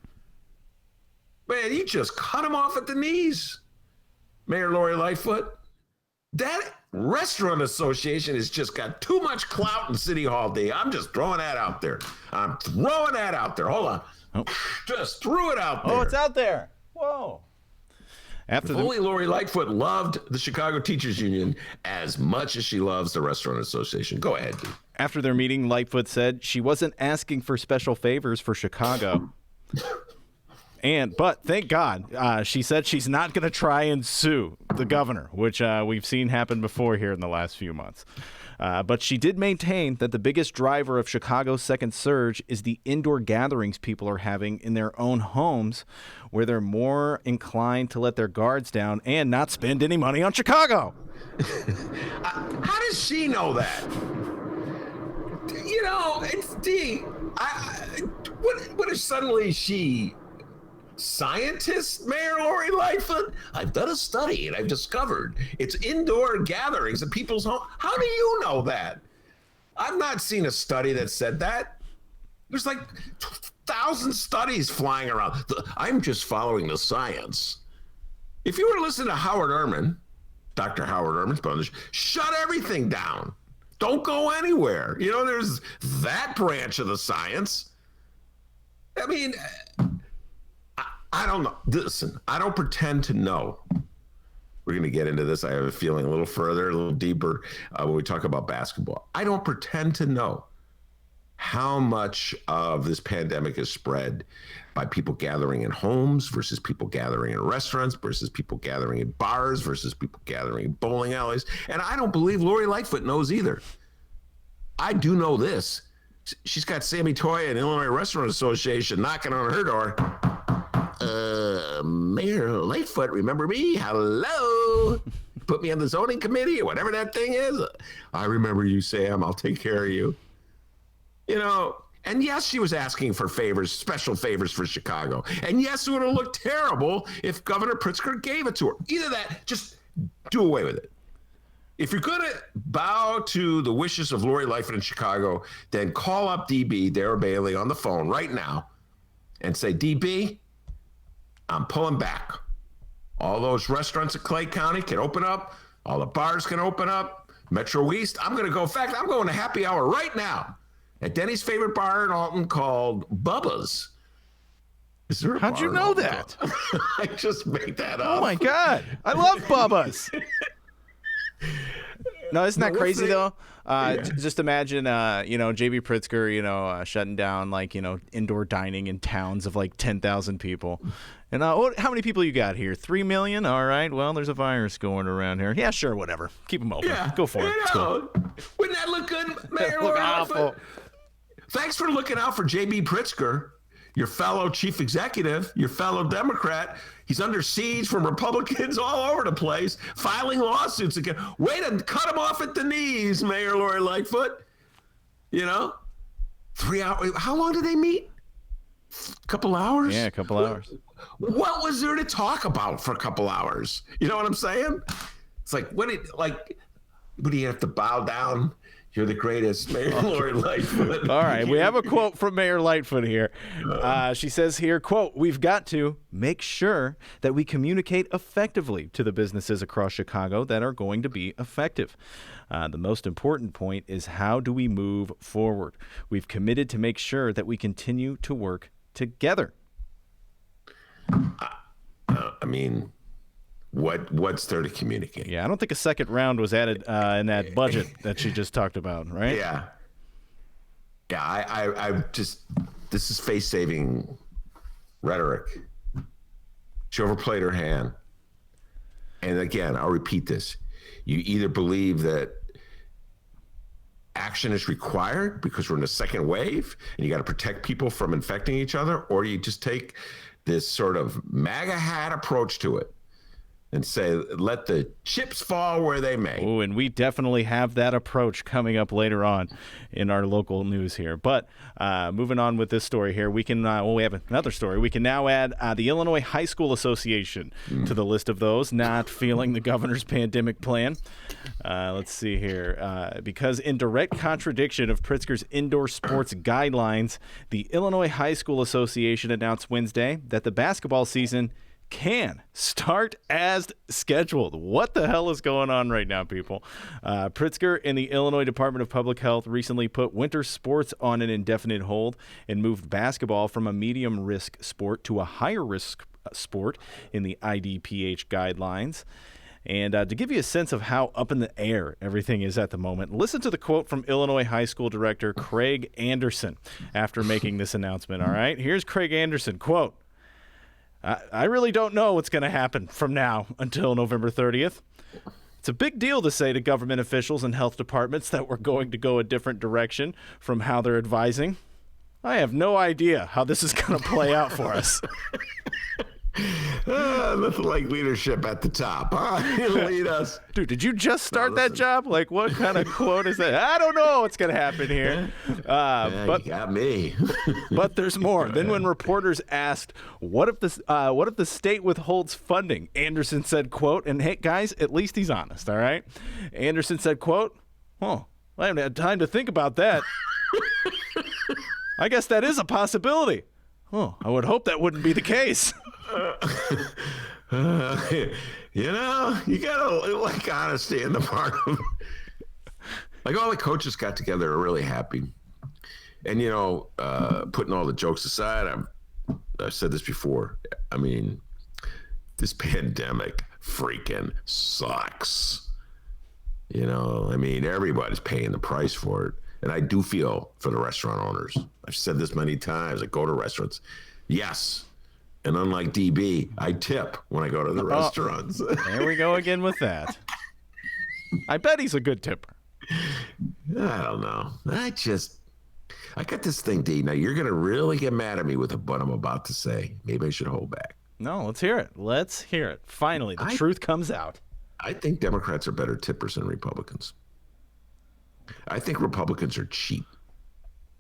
Man, you just cut him off at the knees, Mayor Lori Lightfoot. That restaurant association has just got too much clout in City Hall, D. I'm just throwing that out there. Hold on. Oh. Just threw it out there. Oh, it's out there. Whoa. If only Lori Lightfoot loved the Chicago Teachers Union as much as she loves the Restaurant Association. Go ahead, D. After their meeting, Lightfoot said she wasn't asking for special favors for Chicago. But thank God, she said she's not going to try and sue the governor, which we've seen happen before here in the last few months. But she did maintain that the biggest driver of Chicago's second surge is the indoor gatherings people are having in their own homes, where they're more inclined to let their guards down and not spend any money on Chicago. How does she know that? You know, it's D. What if suddenly she... Scientist, Mayor Lori Lightfoot? I've done a study and I've discovered it's indoor gatherings at people's home. How do you know that? I've not seen a study that said that. There's like 1,000 studies flying around. I'm just following the science. If you were to listen to Howard Ehrman, Dr. Howard Ehrman's brother, shut everything down. Don't go anywhere. You know, there's that branch of the science. I mean... I don't know. Listen, I don't pretend to know. We're going to get into this. I have a feeling a little further, a little deeper when we talk about basketball. I don't pretend to know how much of this pandemic is spread by people gathering in homes versus people gathering in restaurants versus people gathering in bars versus people gathering in bowling alleys. And I don't believe Lori Lightfoot knows either. I do know this. She's got Sammy Toya and Illinois Restaurant Association knocking on her door. Mayor Lightfoot, remember me? Hello. Put me on the zoning committee or whatever that thing is. I remember you, Sam. I'll take care of you. You know, and yes, she was asking for favors, special favors for Chicago. And yes, it would have looked terrible if Governor Pritzker gave it to her. Either that, just do away with it. If you're going to bow to the wishes of Lori Lightfoot in Chicago, then call up DB, Dara Bailey, on the phone right now and say, DB, I'm pulling back. All those restaurants in Clay County can open up. All the bars can open up. Metro East, I'm going to go. In fact, I'm going to happy hour right now at Denny's favorite bar in Alton called Bubba's. Is there a How'd bar you in know Alton that? called- I just made that up. Oh, my God. I love Bubba's. No, isn't that crazy, though? Just imagine, J.B. Pritzker, shutting down, indoor dining in towns of, 10,000 people. And how many people you got here? 3 million? All right. Well, there's a virus going around here. Yeah, sure, whatever. Keep them open. Yeah, Go for it. It's cool. Wouldn't that look good, Mayor Look Lori awful. Lightfoot? Thanks for looking out for J.B. Pritzker, your fellow chief executive, your fellow Democrat. He's under siege from Republicans all over the place, filing lawsuits again. Way to cut him off at the knees, Mayor Lori Lightfoot. 3 hours. How long did they meet? A couple hours? Yeah, a couple hours. What was there to talk about for a couple hours? You know what I'm saying? It's like, what do you have to bow down? You're the greatest, Mayor Lori Lightfoot. All right, we have a quote from Mayor Lightfoot here. She says here, quote, "We've got to make sure that we communicate effectively to the businesses across Chicago that are going to be effective. The most important point is how do we move forward? We've committed to make sure that we continue to work together." What's there to communicate? Yeah, I don't think a second round was added in that budget that she just talked about, right? Yeah. I just, this is face-saving rhetoric. She overplayed her hand. And again, I'll repeat this. You either believe that action is required because we're in a second wave and you got to protect people from infecting each other, or you just take this sort of MAGA hat approach to it and say, let the chips fall where they may. Oh, and we definitely have that approach coming up later on in our local news here. But moving on with this story here, we can we have another story. We can now add the Illinois High School Association to the list of those not feeling the governor's pandemic plan. Let's see here. Because in direct contradiction of Pritzker's indoor sports guidelines, the Illinois High School Association announced Wednesday that the basketball season can start as scheduled. What the hell is going on right now, people? Pritzker and the Illinois Department of Public Health recently put winter sports on an indefinite hold and moved basketball from a medium-risk sport to a higher-risk sport in the IDPH guidelines. And to give you a sense of how up in the air everything is at the moment, listen to the quote from Illinois High School Director Craig Anderson after making this announcement, all right? Here's Craig Anderson, quote, I really don't know what's going to happen from now until November 30th. It's a big deal to say to government officials and health departments that we're going to go a different direction from how they're advising. I have no idea how this is going to play out for us. Nothing like leadership at the top, huh? He'll lead us. Dude, did you just start that job? Like, what kind of quote is that? I don't know what's going to happen here. But you got me. But there's more. Then when reporters asked, what if the state withholds funding? Anderson said, quote, and hey, guys, at least he's honest, all right? Anderson said, quote, oh, I haven't had time to think about that. I guess that is a possibility. Oh, I would hope that wouldn't be the case. You know, you gotta like honesty in the part of like all the coaches got together are really happy. And you know, putting all the jokes aside, I've said this before. I mean, this pandemic freaking sucks. You know, I mean, everybody's paying the price for it. And I do feel for the restaurant owners. I've said this many times. I go to restaurants. Yes. And unlike DB, I tip when I go to the restaurants. There we go again with that. I bet he's a good tipper. I don't know. I got this thing, D. Now, you're going to really get mad at me with what I'm about to say. Maybe I should hold back. No, let's hear it. Let's hear it. Finally, the truth comes out. I think Democrats are better tippers than Republicans. I think Republicans are cheap.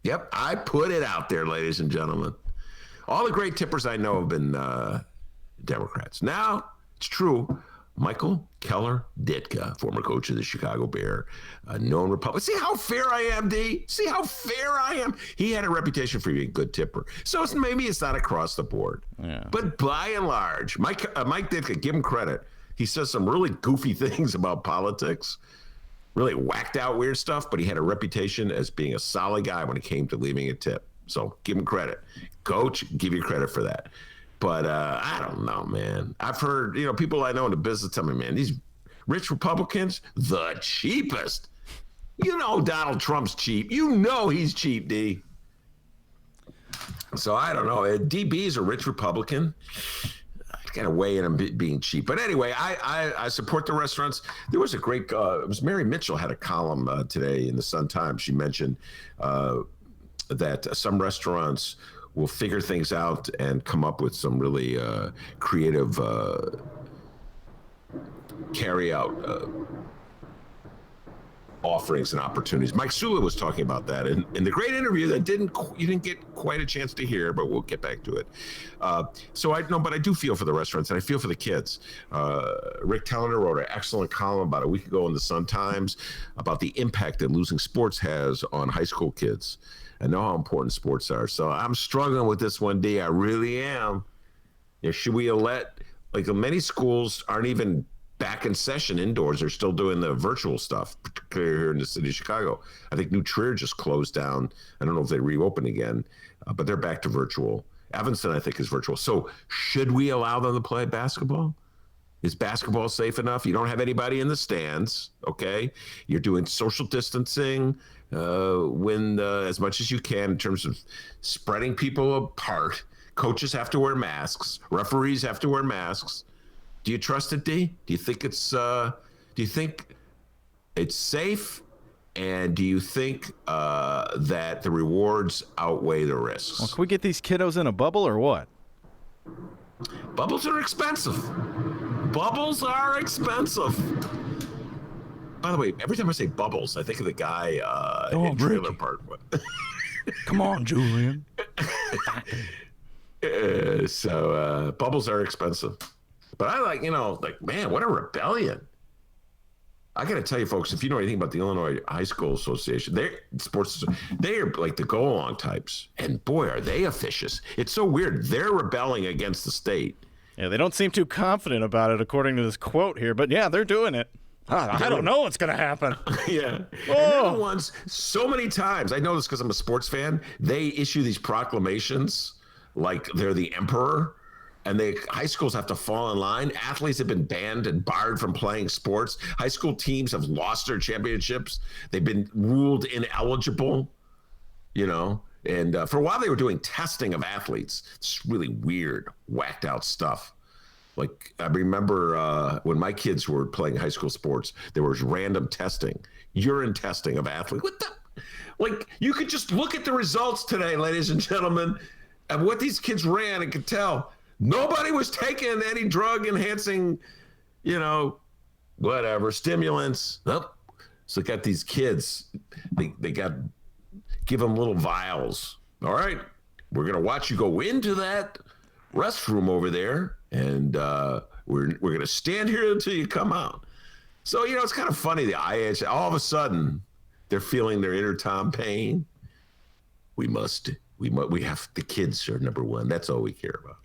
Yep, I put it out there, ladies and gentlemen. All the great tippers I know have been Democrats. Now, it's true. Michael Keller Ditka, former coach of the Chicago Bears, a known Republican. See how fair I am, D? See how fair I am? He had a reputation for being a good tipper. So maybe it's not across the board. Yeah. But by and large, Mike Ditka, give him credit. He says some really goofy things about politics, really whacked out weird stuff, but he had a reputation as being a solid guy when it came to leaving a tip. So give him credit. Coach, give you credit for that. But I don't know, man. I've heard, people I know in the business tell me, man, these rich Republicans, the cheapest. Donald Trump's cheap. He's cheap, D. So I don't know. DB's a rich Republican. I got to weigh in on being cheap. But anyway, I support the restaurants. There was a great, it was Mary Mitchell had a column today in the Sun-Times. She mentioned that some restaurants will figure things out and come up with some really creative carry-out offerings and opportunities. Mike Sula was talking about that in the great interview that you didn't get quite a chance to hear, but we'll get back to it. But I do feel for the restaurants and I feel for the kids. Rick Tellender wrote an excellent column about a week ago in the Sun-Times about the impact that losing sports has on high school kids. I know how important sports are. So I'm struggling with this one, D. I really am. Should we let, many schools aren't even back in session indoors. They're still doing the virtual stuff, particularly here in the city of Chicago. I think New Trier just closed down. I don't know if they reopen again, but they're back to virtual. Evanston, I think, is virtual. So should we allow them to play basketball? Is basketball safe enough? You don't have anybody in the stands, okay? You're doing social distancing as much as you can in terms of spreading people apart. Coaches have to wear masks. Referees have to wear masks. Do you trust it, D? Do you think it's safe? And do you think that the rewards outweigh the risks? Well, can we get these kiddos in a bubble or what? Bubbles are expensive. Bubbles are expensive. By the way, every time I say bubbles, I think of the guy in Trailer Park. Come on, Julian. So bubbles are expensive. But I man, what a rebellion. I got to tell you, folks, if you know anything about the Illinois High School Association, they are like the go-along types. And boy, are they officious. It's so weird. They're rebelling against the state. Yeah, they don't seem too confident about it, according to this quote here. But yeah, they're doing it. I don't know what's going to happen. Yeah. Oh. And they're the ones, so many times, I know this because I'm a sports fan, they issue these proclamations like they're the emperor. And high schools have to fall in line. Athletes have been banned and barred from playing sports. High school teams have lost their championships. They've been ruled ineligible. And for a while, they were doing testing of athletes. It's really weird, whacked out stuff. Like, I remember when my kids were playing high school sports, there was random testing, urine testing of athletes. What the? Like, you could just look at the results today, ladies and gentlemen, of what these kids ran and could tell. Nobody was taking any drug enhancing, whatever, stimulants. Nope. So they got these kids, they got, give them little vials. All right, we're going to watch you go into that restroom over there, and we're going to stand here until you come out. So, it's kind of funny. The IH, all of a sudden, they're feeling their inner Tom Paine. We have, the kids are number one. That's all we care about.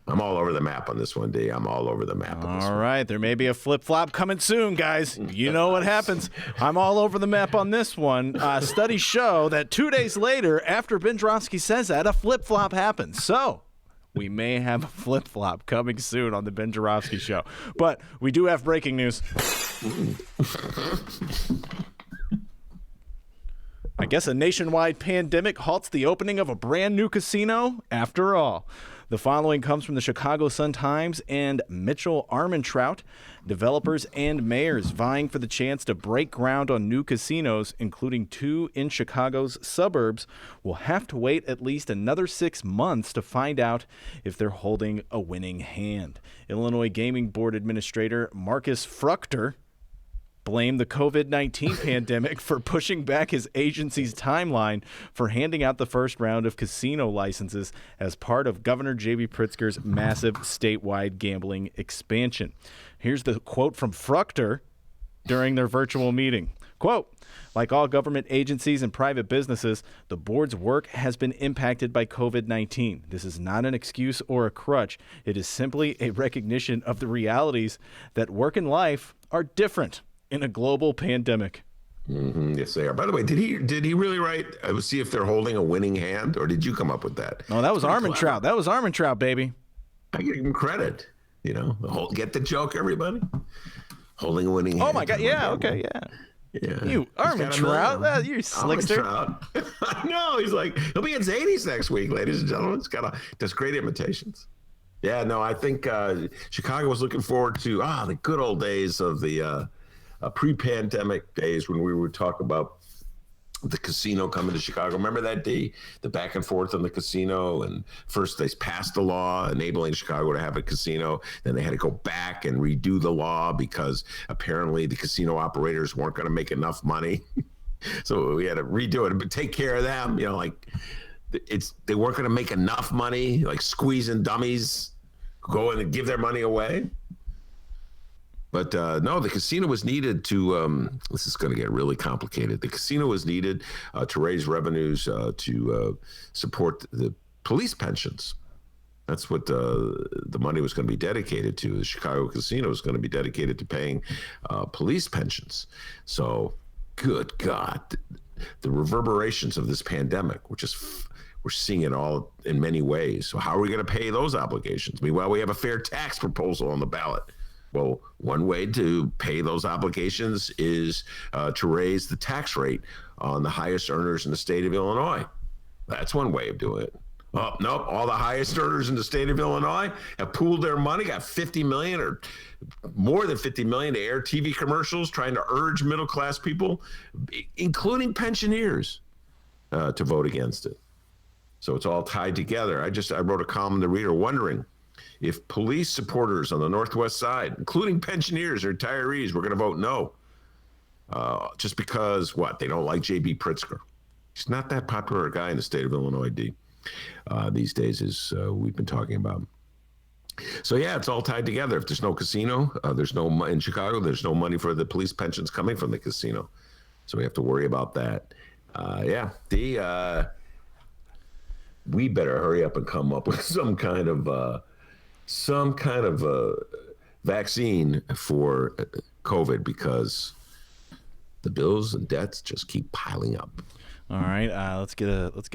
I'm all over the map on this one, D. I'm all over the map on this one. All right, there may be a flip-flop coming soon, guys. You know what happens. I'm all over the map on this one. Studies show that 2 days later, after Ben Joravsky says that, a flip-flop happens. So we may have a flip-flop coming soon on the Ben Joravsky Show. But we do have breaking news. I guess a nationwide pandemic halts the opening of a brand new casino after all. The following comes from the Chicago Sun-Times and Mitchell Armentrout. Developers and mayors vying for the chance to break ground on new casinos, including 2 in Chicago's suburbs, will have to wait at least another 6 months to find out if they're holding a winning hand. Illinois Gaming Board Administrator Marcus Fruchter blamed the COVID-19 pandemic for pushing back his agency's timeline for handing out the first round of casino licenses as part of Governor J.B. Pritzker's massive statewide gambling expansion. Here's the quote from Fruchter during their virtual meeting. Quote, "Like all government agencies and private businesses, the board's work has been impacted by COVID-19. This is not an excuse or a crutch. It is simply a recognition of the realities that work and life are different in a global pandemic." Mm-hmm. Yes, they are. By the way, did he really write? Let's see if they're holding a winning hand, or did you come up with that? No, that was Armentrout. That was Armentrout, baby. I give him credit. Get the joke, everybody. Holding a winning hand. Oh my God! Yeah. Okay. Yeah. Yeah. You Armentrout. You slickster. I know. He's like, he'll be in Zanies next week, ladies and gentlemen. Does great imitations. Yeah. No, I think Chicago was looking forward to the good old days of the pre-pandemic days when we would talk about the casino coming to Chicago. Remember that day, the back and forth on the casino, and first they passed a law enabling Chicago to have a casino. Then they had to go back and redo the law because apparently the casino operators weren't going to make enough money. So we had to redo it, but take care of them. They weren't going to make enough money, like squeezing dummies, go in and give their money away. But no, the casino was needed to, this is going to get really complicated. The casino was needed to raise revenues to support the police pensions. That's what the money was going to be dedicated to. The Chicago casino was going to be dedicated to paying police pensions. So, good God, the reverberations of this pandemic, we're seeing it all in many ways. So how are we going to pay those obligations? Meanwhile, we have a fair tax proposal on the ballot. Well, one way to pay those obligations is to raise the tax rate on the highest earners in the state of Illinois. That's one way of doing it. Oh, nope. All the highest earners in the state of Illinois have pooled their money, got $50 million or more than $50 million to air TV commercials trying to urge middle-class people, including pensioners, to vote against it. So it's all tied together. I wrote a column in the Reader wondering if police supporters on the Northwest side, including pensioners or retirees, were going to vote no. Just because, they don't like J.B. Pritzker. He's not that popular a guy in the state of Illinois, D, these days, as we've been talking about. So, yeah, it's all tied together. If there's no casino, in Chicago, there's no money for the police pensions coming from the casino. So we have to worry about that. We better hurry up and come up with some kind of vaccine for COVID, because the bills and debts just keep piling up. All right, let's get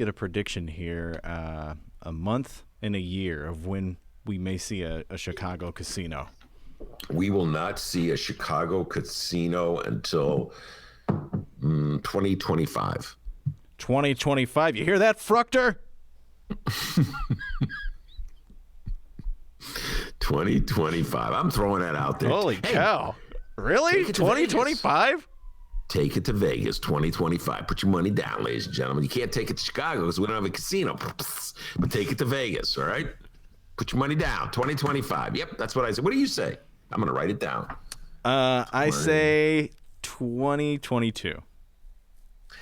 a prediction here. A month and a year of when we may see a Chicago casino. We will not see a Chicago casino until 2025. 2025. You hear that, Fruchter? 2025. I'm throwing that out there. Holy Hey, cow. Really? take it to 2025? Take it to Vegas, 2025. Put your money down, ladies and gentlemen. You can't take it to Chicago because we don't have a casino. But take it to Vegas, all right? Put your money down, 2025. Yep, that's what I said. What do you say? I'm going to write it down. I say 2022.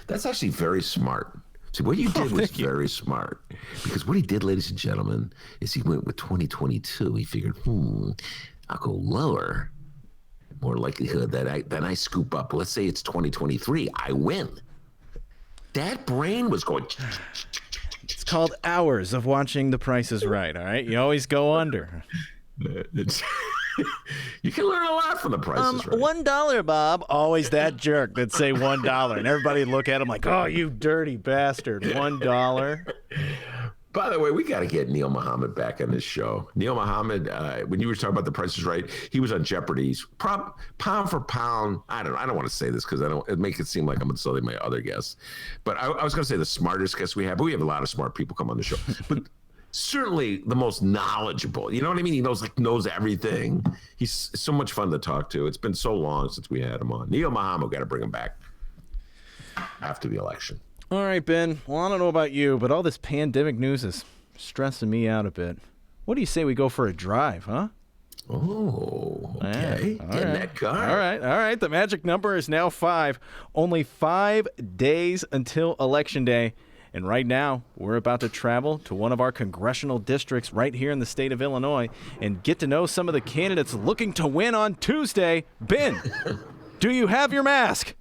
That's actually very smart. See, what you did was very smart. Because what he did, ladies and gentlemen, is he went with 2022. He figured, I'll go lower. More likelihood that I scoop up. Let's say it's 2023. I win. That brain was going. It's called hours of watching The Price is Right, all right? You always go under. You can learn a lot from The Price is Right. $1, Bob. Always that jerk that'd say $1. And everybody look at him like, oh, you dirty bastard. $1. By the way, we got to get Neil Muhammad back on this show. Neil Muhammad, when you were talking about The Price is Right, he was on Jeopardy's pound for pound. I don't want to say this because it make it seem like I'm insulting my other guests. But I was going to say the smartest guest we have, but we have a lot of smart people come on the show. But certainly the most knowledgeable. You know what I mean? He knows everything. He's so much fun to talk to. It's been so long since we had him on. Neil Muhammad, got to bring him back after the election. All right, Ben. Well, I don't know about you, but all this pandemic news is stressing me out a bit. What do you say we go for a drive, huh? Oh, okay. Yeah, Get in that car. All right. The magic number is now 5. Only 5 days until Election Day. And right now, we're about to travel to one of our congressional districts right here in the state of Illinois and get to know some of the candidates looking to win on Tuesday. Ben, do you have your mask?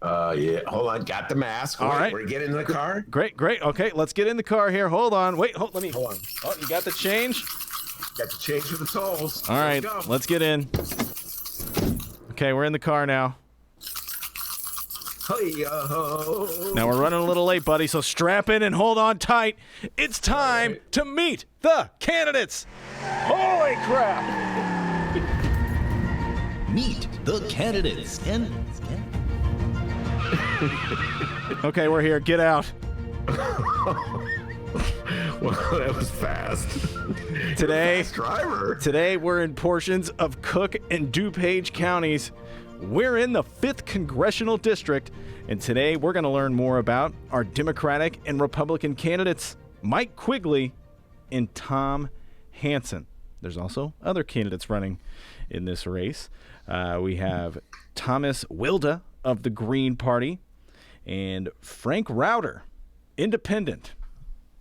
Yeah. Hold on. Got the mask. All right. We're getting in the car. Great. Okay, let's get in the car here. Hold on. Wait, let me. Hold on. Oh, you got the change? Got to change for the tolls. All right, let's get in. Okay, we're in the car now. Hey-yo. Now we're running a little late, buddy, so strap in and hold on tight. It's time to meet the candidates. Holy crap! Meet the candidates. Okay, we're here. Get out. Well, that was fast. Today, Fast driver. Today we're in portions of Cook and DuPage counties. We're in the 5th Congressional District, and today we're going to learn more about our Democratic and Republican candidates, Mike Quigley and Tom Hansen. There's also other candidates running in this race. We have Thomas Wilda of the Green Party and Frank Rauter, Independent.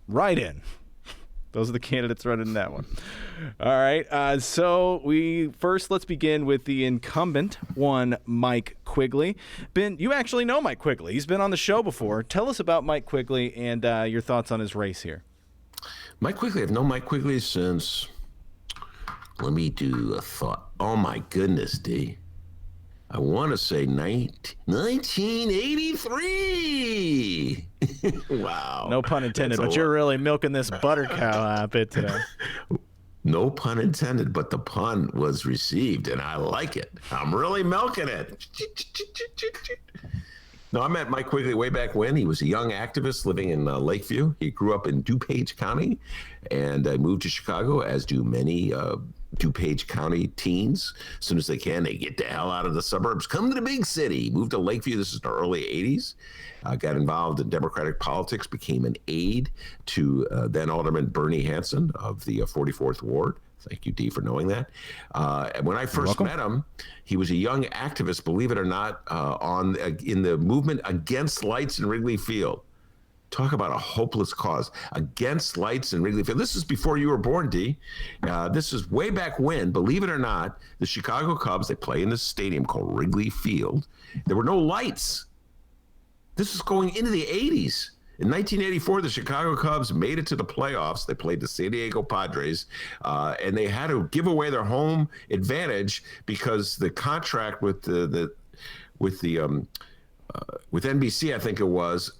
Write-in. Those are the candidates running in that one. All right. So let's begin with the incumbent one, Mike Quigley. Ben, you actually know Mike Quigley. He's been on the show before. Tell us about Mike Quigley and your thoughts on his race here. Mike Quigley. I've known Mike Quigley since, let me do a thought. Oh, my goodness, D. I want to say 1983. Wow. No pun intended, but you're really milking this butter cow a bit today. No pun intended, but the pun was received, and I like it. I'm really milking it. No, I met Mike Quigley way back when. He was a young activist living in Lakeview. He grew up in DuPage County and moved to Chicago, as do many DuPage County teens. As soon as they can, they get the hell out of the suburbs, come to the big city. Moved to Lakeview. This is the early 80s. Got involved in Democratic politics, became an aide to then Alderman Bernie Hansen of the 44th Ward. Thank you, Dee, for knowing that. And when I first met him, he was a young activist, believe it or not, in the movement against lights in Wrigley Field. Talk about a hopeless cause. Against lights in Wrigley Field. This is before you were born, Dee. This is way back when, believe it or not, the Chicago Cubs, they play in this stadium called Wrigley Field. There were no lights. This is going into the 80s. In 1984, the Chicago Cubs made it to the playoffs. They played the San Diego Padres, and they had to give away their home advantage because the contract with NBC, I think it was,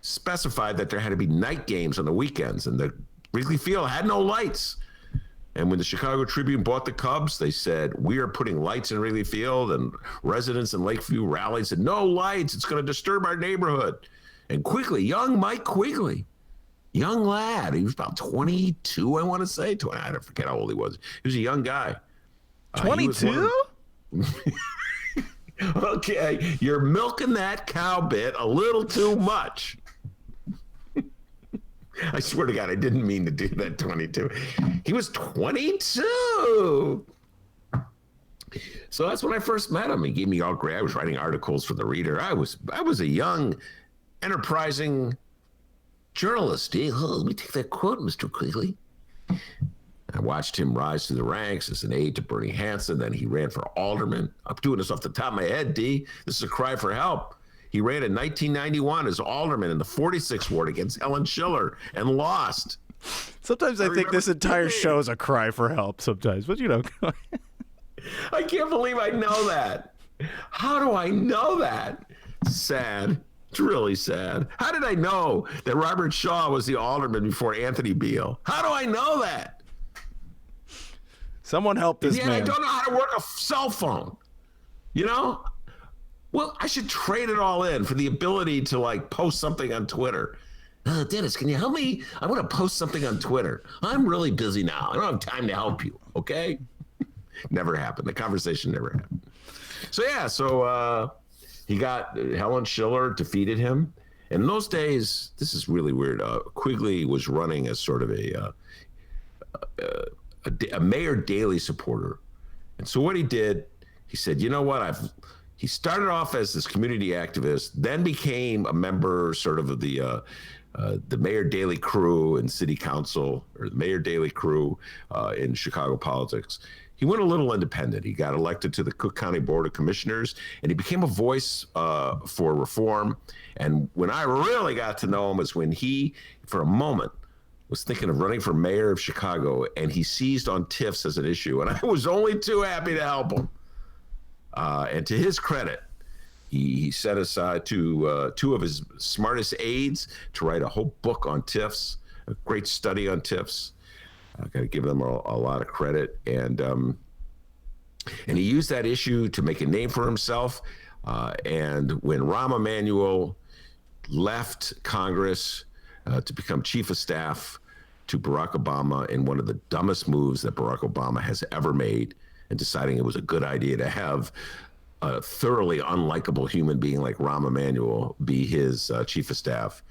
specified that there had to be night games on the weekends, and the Wrigley Field had no lights. And when the Chicago Tribune bought the Cubs, they said, we are putting lights in Wrigley Field, and residents in Lakeview rallied, said, no lights, it's going to disturb our neighborhood. And Quigley, young Mike Quigley, young lad. He was about 22, I want to say. I don't forget how old he was. He was a young guy. 22? Okay, you're milking that cow bit a little too much. I swear to God, I didn't mean to do that. 22. He was 22. So that's when I first met him. He gave me all great. I was writing articles for the Reader. I was a young, enterprising journalist. Let me take that quote, Mr. Quigley. I watched him rise through the ranks as an aide to Bernie Hansen. Then he ran for alderman. I'm doing this off the top of my head, D. This is a cry for help. He ran in 1991 as alderman in the 46th ward against Helen Schiller and lost. Sometimes I think this entire show is a cry for help sometimes, but I can't believe I know that. How do I know that? Sad. It's really sad. How did I know that Robert Shaw was the alderman before Anthony Beale? How do I know that? Someone help this man. man. I don't know how to work a cell phone. You know? Well, I should trade it all in for the ability to post something on Twitter. Dennis, can you help me? I want to post something on Twitter. I'm really busy now. I don't have time to help you. Okay? Never happened. The conversation never happened. So he got Helen Schiller defeated him. And in those days, this is really weird. Quigley was running as sort of a Mayor Daley supporter. And so what he did, he said, you know what? He started off as this community activist, then became a member sort of the Mayor Daley crew in city council, or the Mayor Daley crew in Chicago politics. He went a little independent. He got elected to the Cook County Board of Commissioners, and he became a voice for reform. And when I really got to know him is when he, for a moment, was thinking of running for mayor of Chicago, and he seized on TIFs as an issue. And I was only too happy to help him. And to his credit, he set aside two of his smartest aides to write a whole book on TIFs, a great study on TIFs. I got to give them a lot of credit. And he used that issue to make a name for himself. And when Rahm Emanuel left Congress to become chief of staff to Barack Obama in one of the dumbest moves that Barack Obama has ever made, and deciding it was a good idea to have a thoroughly unlikable human being like Rahm Emanuel be his chief of staff,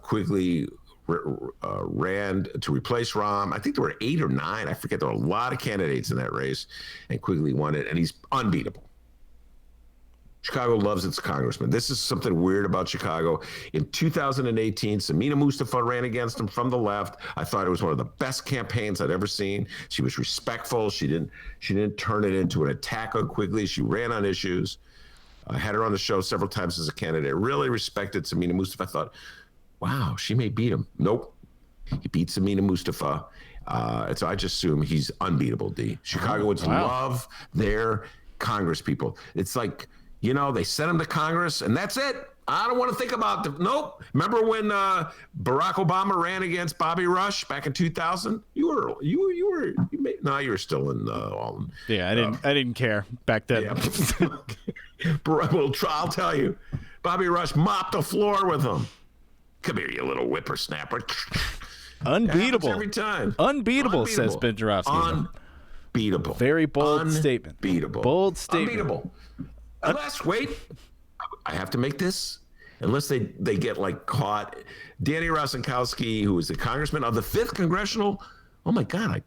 Quigley ran to replace Rahm. I think there were 8 or 9. I forget. There were a lot of candidates in that race, and Quigley won it, and he's unbeatable. Chicago loves its congressman. This is something weird about Chicago. In 2018, Samina Mustafa ran against him from the left. I thought it was one of the best campaigns I'd ever seen. She was respectful. She didn't turn it into an attack on Quigley. She ran on issues. I had her on the show several times as a candidate. I really respected Samina Mustafa. I thought, wow, she may beat him. Nope. He beat Samina Mustafa. And so I just assume he's unbeatable, D. Chicagoans love their Congress people. It's like, they sent him to Congress, and that's it. I don't want to think about nope. Remember when Barack Obama ran against Bobby Rush back in 2000? You were still in all. Yeah, I didn't care back then. Yeah. Well, I'll tell you, Bobby Rush mopped the floor with him. Come here, you little whippersnapper. Unbeatable every time. Unbeatable, says Ben Joravsky. Unbeatable. Very bold statement. Unbeatable. Bold statement. Unbeatable. Unless, wait, I have to make this. Unless they get caught. Danny Rostenkowski, who was the congressman of the 5th Congressional, oh my God,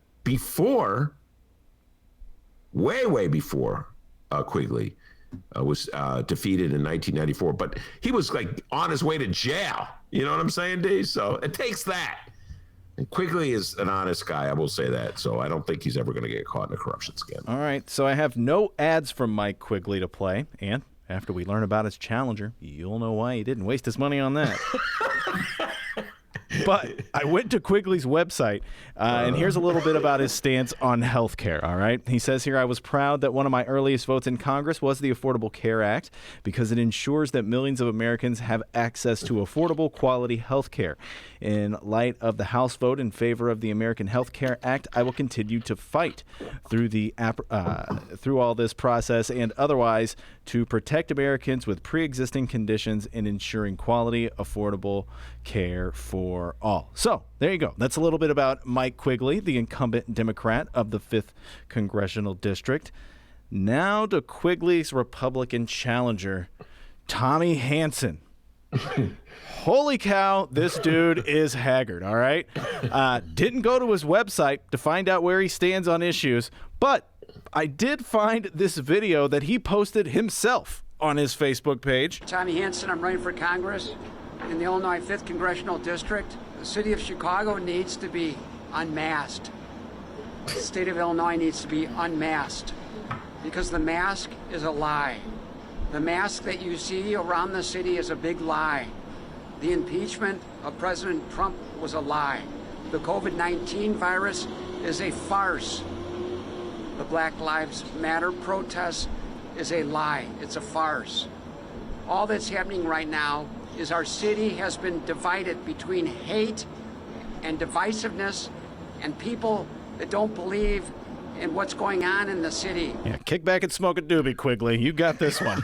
way before Quigley was defeated in 1994. But he was on his way to jail. You know what I'm saying, D? So it takes that. And Quigley is an honest guy, I will say that. So I don't think he's ever going to get caught in a corruption scandal. All right, so I have no ads from Mike Quigley to play. And after we learn about his challenger, you'll know why he didn't waste his money on that. But I went to Quigley's website, and here's a little bit about his stance on health care, all right? He says here, I was proud that one of my earliest votes in Congress was the Affordable Care Act because it ensures that millions of Americans have access to affordable, quality health care. In light of the House vote in favor of the American Health Care Act, I will continue to fight through all this process and otherwise to protect Americans with pre-existing conditions and ensuring quality, affordable care for all. So there you go. That's a little bit about Mike Quigley, the incumbent Democrat of the 5th Congressional District. Now to Quigley's Republican challenger, Tommy Hansen. Holy cow, this dude is haggard, all right? Didn't go to his website to find out where he stands on issues, but I did find this video that he posted himself on his Facebook page. Tommy Hansen, I'm running for Congress in the Illinois 5th Congressional District. The city of Chicago needs to be unmasked. The state of Illinois needs to be unmasked because the mask is a lie. The mask that you see around the city is a big lie. The impeachment of President Trump was a lie. The COVID-19 virus is a farce. The Black Lives Matter protest is a lie. It's a farce. All that's happening right now is our city has been divided between hate and divisiveness and people that don't believe in what's going on in the city. Yeah, kick back and smoke a doobie, Quigley. You got this one.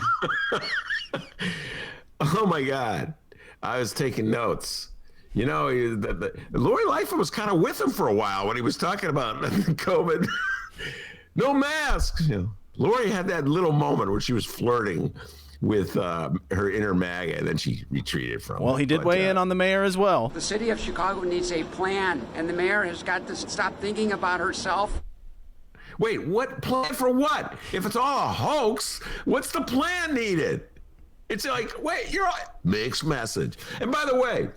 Oh, my God. I was taking notes. You know, Lori Lightfoot was kind of with him for a while when he was talking about COVID. No masks. You know, Lori had that little moment where she was flirting with her inner MAGA, and then she retreated from it. Well, he did weigh in on the mayor as well. The city of Chicago needs a plan, and the mayor has got to stop thinking about herself. Wait, what plan for what? If it's all a hoax, what's the plan needed? It's like, wait, you're on mixed message. And by the way,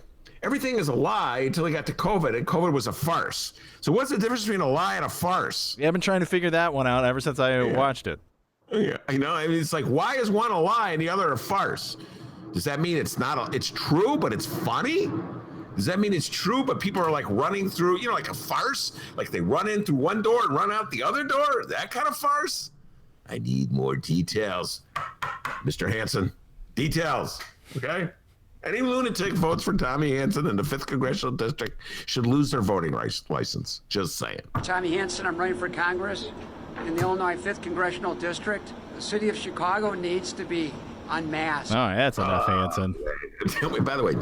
everything is a lie until they got to COVID, and COVID was a farce. So what's the difference between a lie and a farce? Yeah, I've been trying to figure that one out ever since I watched it. Yeah, I know. I mean, it's like, why is one a lie and the other a farce? Does that mean it's not? It's true, but it's funny? Does that mean it's true, but people are like running through, you know, like a farce? Like they run in through one door and run out the other door? That kind of farce? I need more details, Mr. Hansen. Details, okay? Any lunatic votes for Tommy Hansen in the 5th Congressional District should lose their voting license. Just saying. Tommy Hansen, I'm running for Congress in the Illinois 5th Congressional District. The city of Chicago needs to be unmasked. All right, that's enough, Hansen. Tell me, by the way,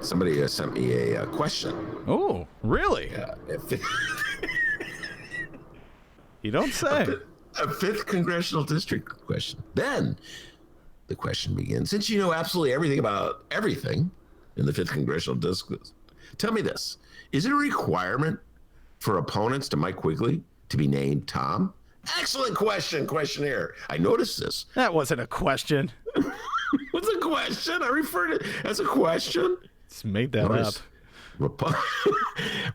somebody sent me a question. Oh, really? Yeah. You don't say. A 5th Congressional District question. Then the question begins. Since you know absolutely everything about everything in the 5th Congressional District, tell me this. Is it a requirement for opponents to Mike Quigley to be named Tom? Excellent question, questionnaire. I noticed this. That wasn't a question. What's a question? I referred to it as a question. Just made that up.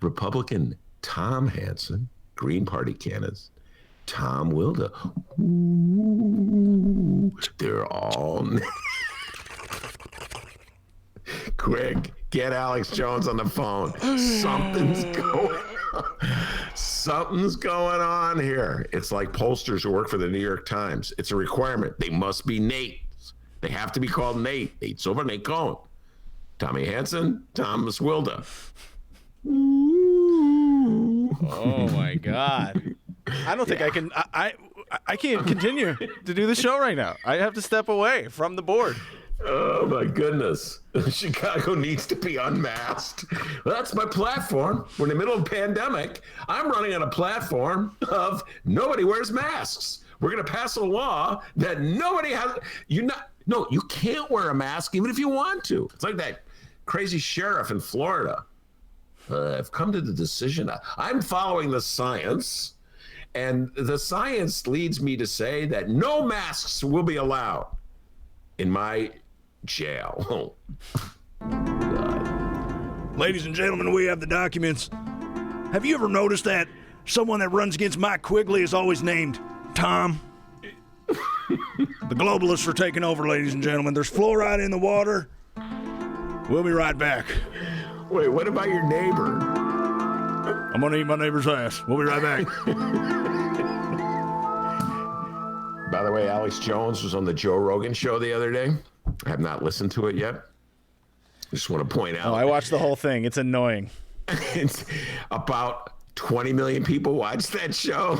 Republican Tom Hansen, Green Party candidate Tom Wilda. Ooh, they're all. Quick, get Alex Jones on the phone. Something's going on here. It's like pollsters who work for the New York Times. It's a requirement. They must be Nate. They have to be called Nate. Nate Silver, Nate Cohen. Tommy Hansen, Thomas Wilda. Oh my God. I don't think I can. I can't continue to do the show right now. I have to step away from the board. Oh my goodness. Chicago needs to be unmasked. Well, that's my platform. We're in the middle of a pandemic. I'm running on a platform of nobody wears masks. We're going to pass a law that nobody has. You can't wear a mask even if you want to. It's like that crazy sheriff in Florida. I've come to the decision. I'm following the science. And the science leads me to say that no masks will be allowed in my jail. God. Ladies and gentlemen, we have the documents. Have you ever noticed that someone that runs against Mike Quigley is always named Tom? The globalists are taking over, ladies and gentlemen. There's fluoride in the water. We'll be right back. Wait, what about your neighbor? I'm going to eat my neighbor's ass. We'll be right back. By the way, Alex Jones was on the Joe Rogan show the other day. I have not listened to it yet. Just want to point out. Oh, I watched the whole thing. It's annoying. It's about 20 million people watched that show.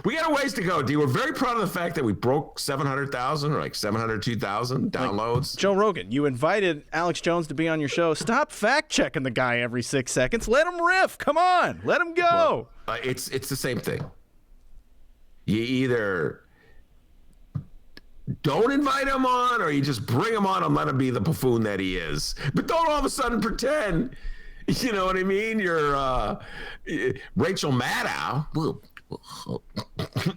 We got a ways to go, D. We're very proud of the fact that we broke 700,000 or like 702,000 downloads. Like, Joe Rogan, you invited Alex Jones to be on your show. Stop fact-checking the guy every 6 seconds. Let him riff. Come on. Let him go. Well, it's the same thing. You either don't invite him on or you just bring him on and let him be the buffoon that he is. But don't all of a sudden pretend, you know what I mean? You're Rachel Maddow.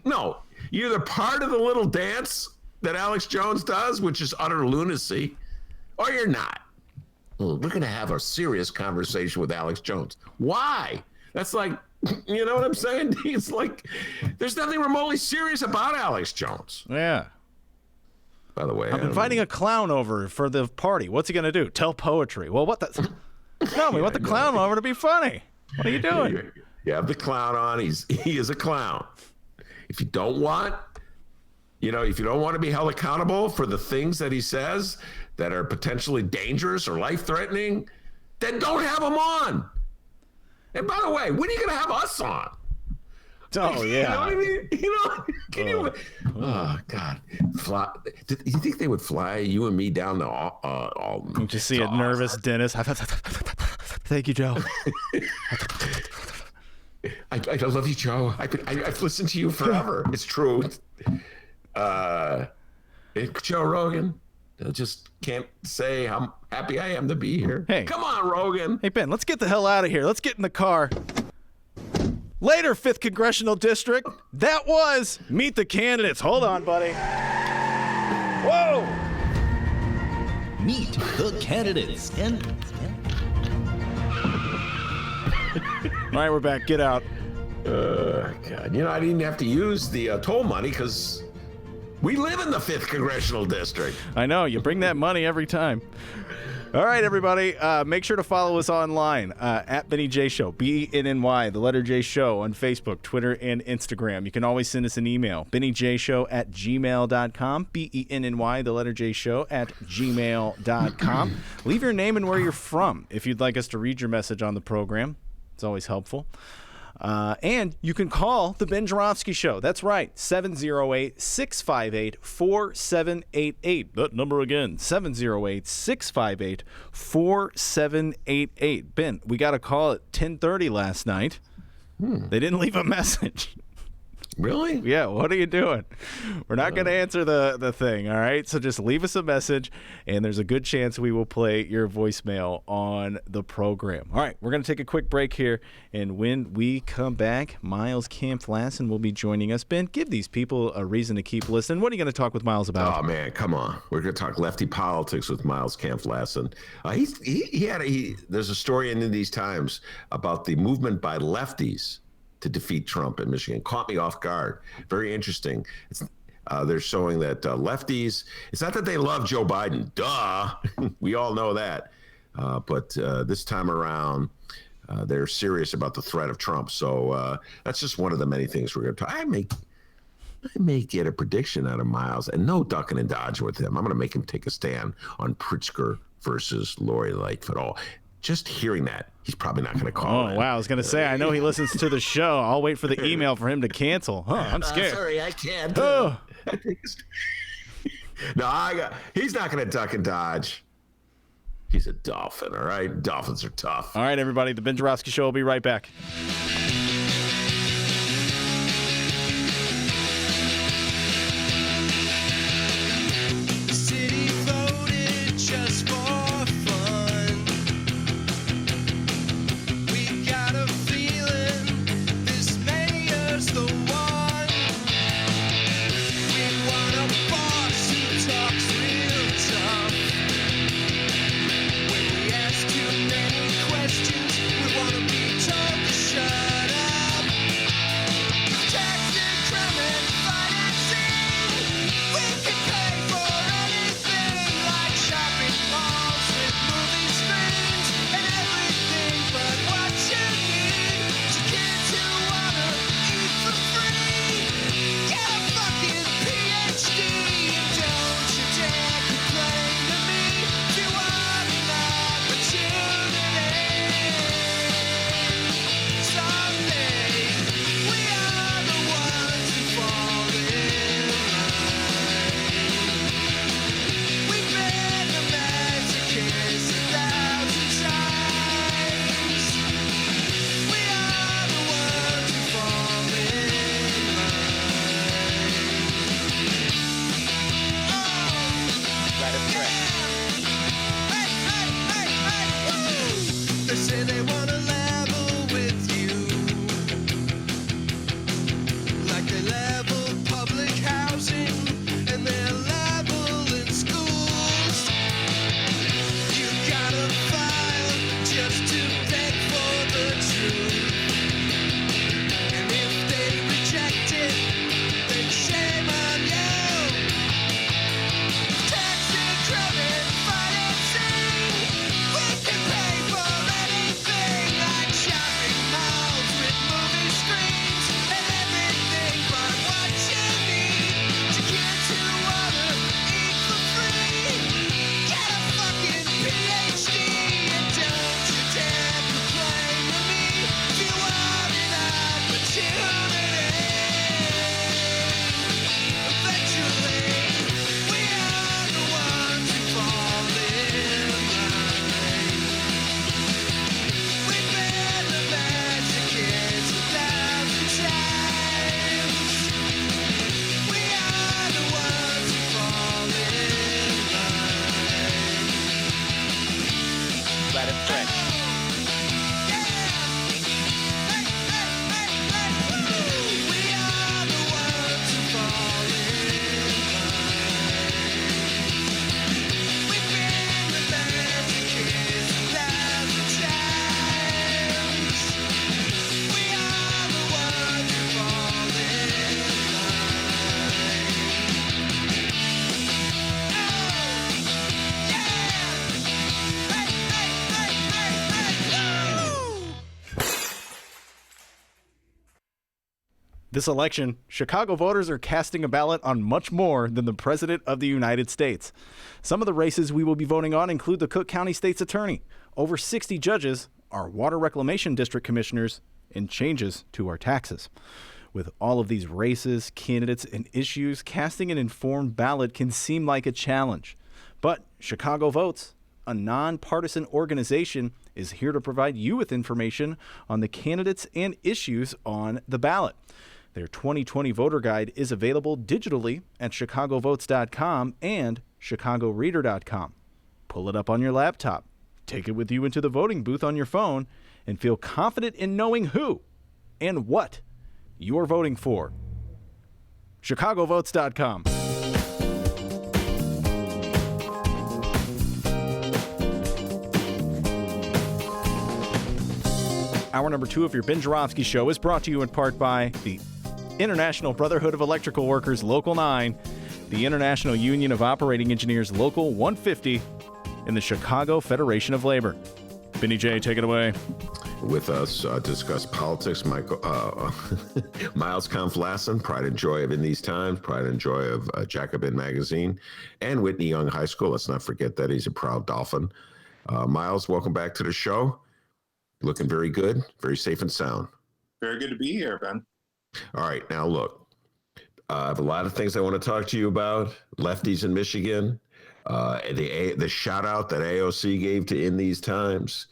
No, you're either part of the little dance that Alex Jones does, which is utter lunacy, or you're not. We're going to have a serious conversation with Alex Jones. Why? That's like, you know what I'm saying? It's like, there's nothing remotely serious about Alex Jones. Yeah. By the way, I'm inviting a clown over for the party. What's he going to do? Tell poetry. Well, what the... No, we want the clown over to be funny. What are you doing? You have the clown on. He is a clown. If you don't want, if you don't want to be held accountable for the things that he says that are potentially dangerous or life-threatening, then don't have him on. And by the way, when are you going to have us on? Oh, yeah. You know what I mean? Can you? Oh, God. Do you think they would fly you and me down to You just see a nervous dentist. Thank you, Joe. I love you, Joe. I've listened to you forever. It's true. Joe Rogan. I just can't say how happy I am to be here. Hey. Come on, Rogan. Hey, Ben, let's get the hell out of here. Let's get in the car. Later, 5th Congressional District. That was Meet the Candidates. Hold on, buddy. Whoa! Meet the candidates. All right, we're back. Get out. God. I didn't have to use the toll money because we live in the 5th Congressional District. I know. You bring that money every time. All right, everybody. Make sure to follow us online at Benny J Show, BENNY, the letter J Show on Facebook, Twitter, and Instagram. You can always send us an email, bennyjshow@gmail.com, BENNY, the letter J Show @gmail.com. Leave your name and where you're from if you'd like us to read your message on the program. It's always helpful. And you can call the Ben Joravsky Show. That's right, 708-658-4788. That number again, 708-658-4788. Ben, we got a call at 10:30 last night. They didn't leave a message. Really? Yeah, what are you doing? We're not going to answer the thing, all right? So just leave us a message, and there's a good chance we will play your voicemail on the program. All right, we're going to take a quick break here, and when we come back, Miles Kampf-Lassin will be joining us. Ben, give these people a reason to keep listening. What are you going to talk with Miles about? Oh, man, come on. We're going to talk lefty politics with Miles Kampf-Lassin. There's a story in these times about the movement by lefties to defeat Trump in Michigan. Caught me off guard. Very interesting. They're showing that lefties, it's not that they love Joe Biden. Duh. We all know that. But this time around, they're serious about the threat of Trump. So that's just one of the many things we're going to talk. I may get a prediction out of Miles, and no ducking and dodging with him. I'm going to make him take a stand on Pritzker versus Lori Lightfoot. Just hearing that, he's probably not going to call in. Oh, wow. I was going to say, I know he listens to the show. I'll wait for the email for him to cancel. I'm scared. Sorry, I can't. Oh. No, he's not going to duck and dodge. He's a dolphin, all right? Dolphins are tough. All right, everybody. The Ben Joravsky Show will be right back. Questions, we wanna be told to shut up. This election, Chicago voters are casting a ballot on much more than the President of the United States. Some of the races we will be voting on include the Cook County State's Attorney, over 60 judges, our Water Reclamation District Commissioners, and changes to our taxes. With all of these races, candidates, and issues, casting an informed ballot can seem like a challenge. But Chicago Votes, a nonpartisan organization, is here to provide you with information on the candidates and issues on the ballot. Their 2020 voter guide is available digitally at chicagovotes.com and chicagoreader.com. Pull it up on your laptop, take it with you into the voting booth on your phone, and feel confident in knowing who and what you're voting for. chicagovotes.com. Hour number 2 of your Ben Joravsky Show is brought to you in part by the International Brotherhood of Electrical Workers Local 9, the International Union of Operating Engineers Local 150, and the Chicago Federation of Labor. Benny J, take it away. With us to discuss politics, Miles Kampf-Lassin, Pride and Joy of In These Times, Pride and Joy of Jacobin Magazine, and Whitney Young High School. Let's not forget that. He's a proud Dolphin. Miles, welcome back to the show. Looking very good, very safe and sound. Very good to be here, Ben. All right, now look, I have a lot of things I want to talk to you about. Lefties in Michigan, the shout out that AOC gave to In These Times,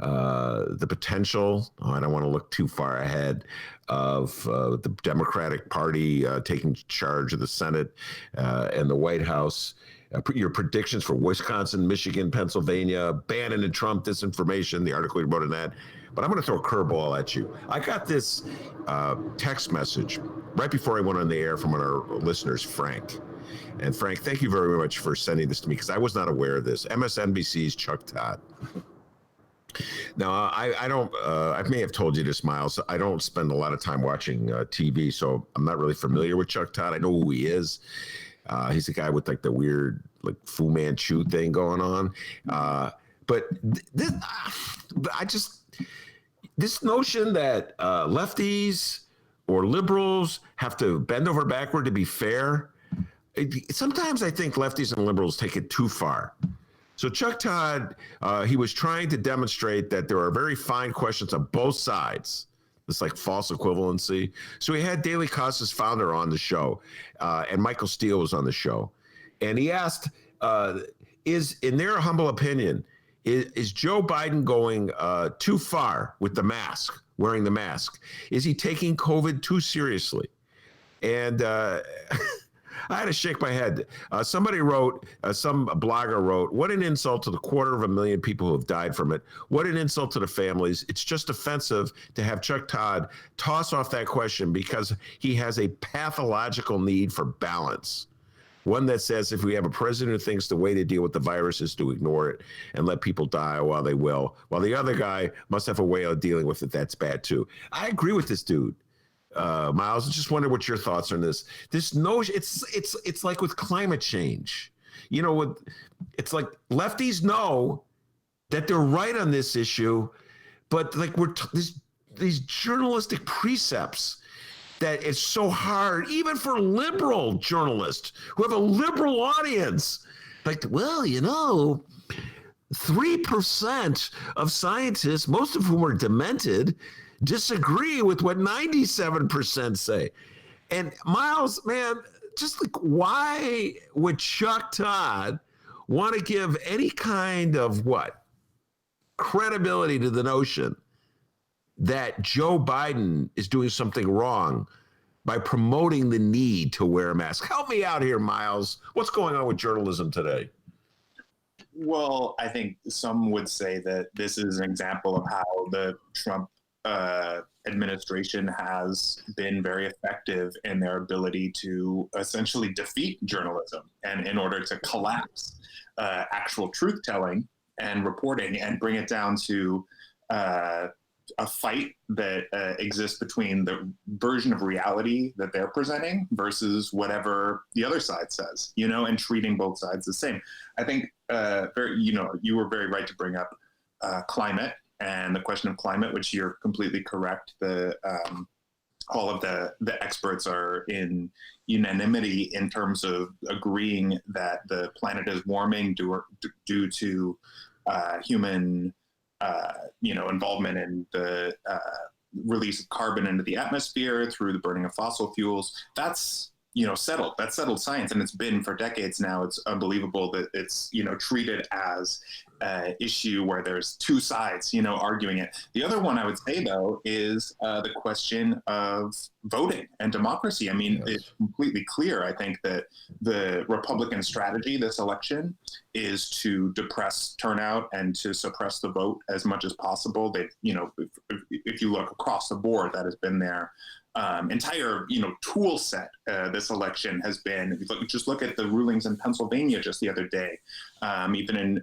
the potential, I don't want to look too far ahead, of the Democratic Party taking charge of the Senate and the White House. Your predictions for Wisconsin, Michigan, Pennsylvania, Bannon and Trump disinformation, the article you wrote in that. But I'm going to throw a curveball at you. I got this text message right before I went on the air from one of our listeners, Frank. And Frank, thank you very much for sending this to me because I was not aware of this. MSNBC's Chuck Todd. Now, I don't, I may have told you this, Miles. I don't spend a lot of time watching TV, so I'm not really familiar with Chuck Todd. I know who he is. He's a guy with like the weird like Fu Manchu thing going on. But this notion that lefties or liberals have to bend over backward to be fair. Sometimes I think lefties and liberals take it too far. So Chuck Todd, he was trying to demonstrate that there are very fine questions on both sides. It's like false equivalency. So he had Daily Kos's founder on the show, and Michael Steele was on the show. And he asked, is, in their humble opinion, is Joe Biden going too far with the mask, wearing the mask? Is he taking COVID too seriously? And I had to shake my head. Somebody wrote, some blogger wrote, what an insult to the 250,000 people who have died from it. What an insult to the families. It's just offensive to have Chuck Todd toss off that question because he has a pathological need for balance. One that says if we have a president who thinks the way to deal with the virus is to ignore it and let people die while they will, while the other guy must have a way of dealing with it, that's bad too. I agree with this dude. Miles, I just wonder what your thoughts are on this. This notion, it's like with climate change. You know, it's like lefties know that they're right on this issue, but like these journalistic precepts that it's so hard, even for liberal journalists who have a liberal audience. Like, well, you know, 3% of scientists, most of whom are demented, disagree with what 97% say. And Miles, man, just like, why would Chuck Todd want to give any kind of credibility to the notion that Joe Biden is doing something wrong by promoting the need to wear a mask? Help me out here, Miles. What's going on with journalism today? Well, I think some would say that this is an example of how the Trump administration has been very effective in their ability to essentially defeat journalism, and in order to collapse actual truth-telling and reporting and bring it down to a fight that exists between the version of reality that they're presenting versus whatever the other side says, you know, and treating both sides the same. I think, you were very right to bring up climate and the question of climate, which you're completely correct. all of the experts are in unanimity in terms of agreeing that the planet is warming due to human, involvement in the release of carbon into the atmosphere through the burning of fossil fuels. That's settled. That's settled science, and it's been for decades now. It's unbelievable that it's treated as an issue where there's two sides arguing it. The other one I would say though is the question of voting and democracy. I mean, it's completely clear, I think, that the Republican strategy this election is to depress turnout and to suppress the vote as much as possible. They've if you look across the board, that has been their entire tool set. This election has been, just look at the rulings in Pennsylvania just the other day. Even in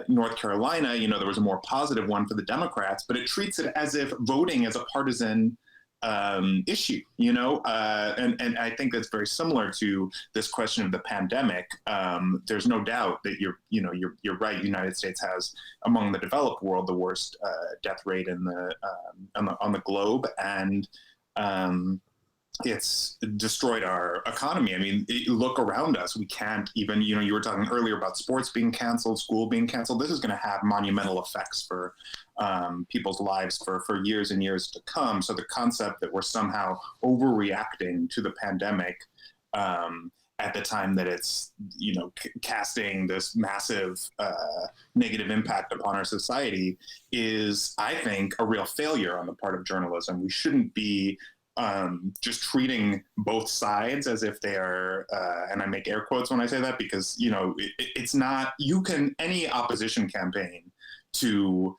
North Carolina, there was a more positive one for the Democrats, but it treats it as if voting is a partisan issue, and I think that's very similar to this question of the pandemic. There's no doubt that you're right. The United States has, among the developed world, the worst death rate in on the globe, and it's destroyed our economy. I mean, look around us. We can't even, you were talking earlier about sports being canceled, school being canceled. This is going to have monumental effects for people's lives for years and years to come. So the concept that we're somehow overreacting to the pandemic at the time that it's, casting this massive negative impact upon our society is, I think, a real failure on the part of journalism. We shouldn't be just treating both sides as if they are, and I make air quotes when I say that because, it's not, any opposition campaign to,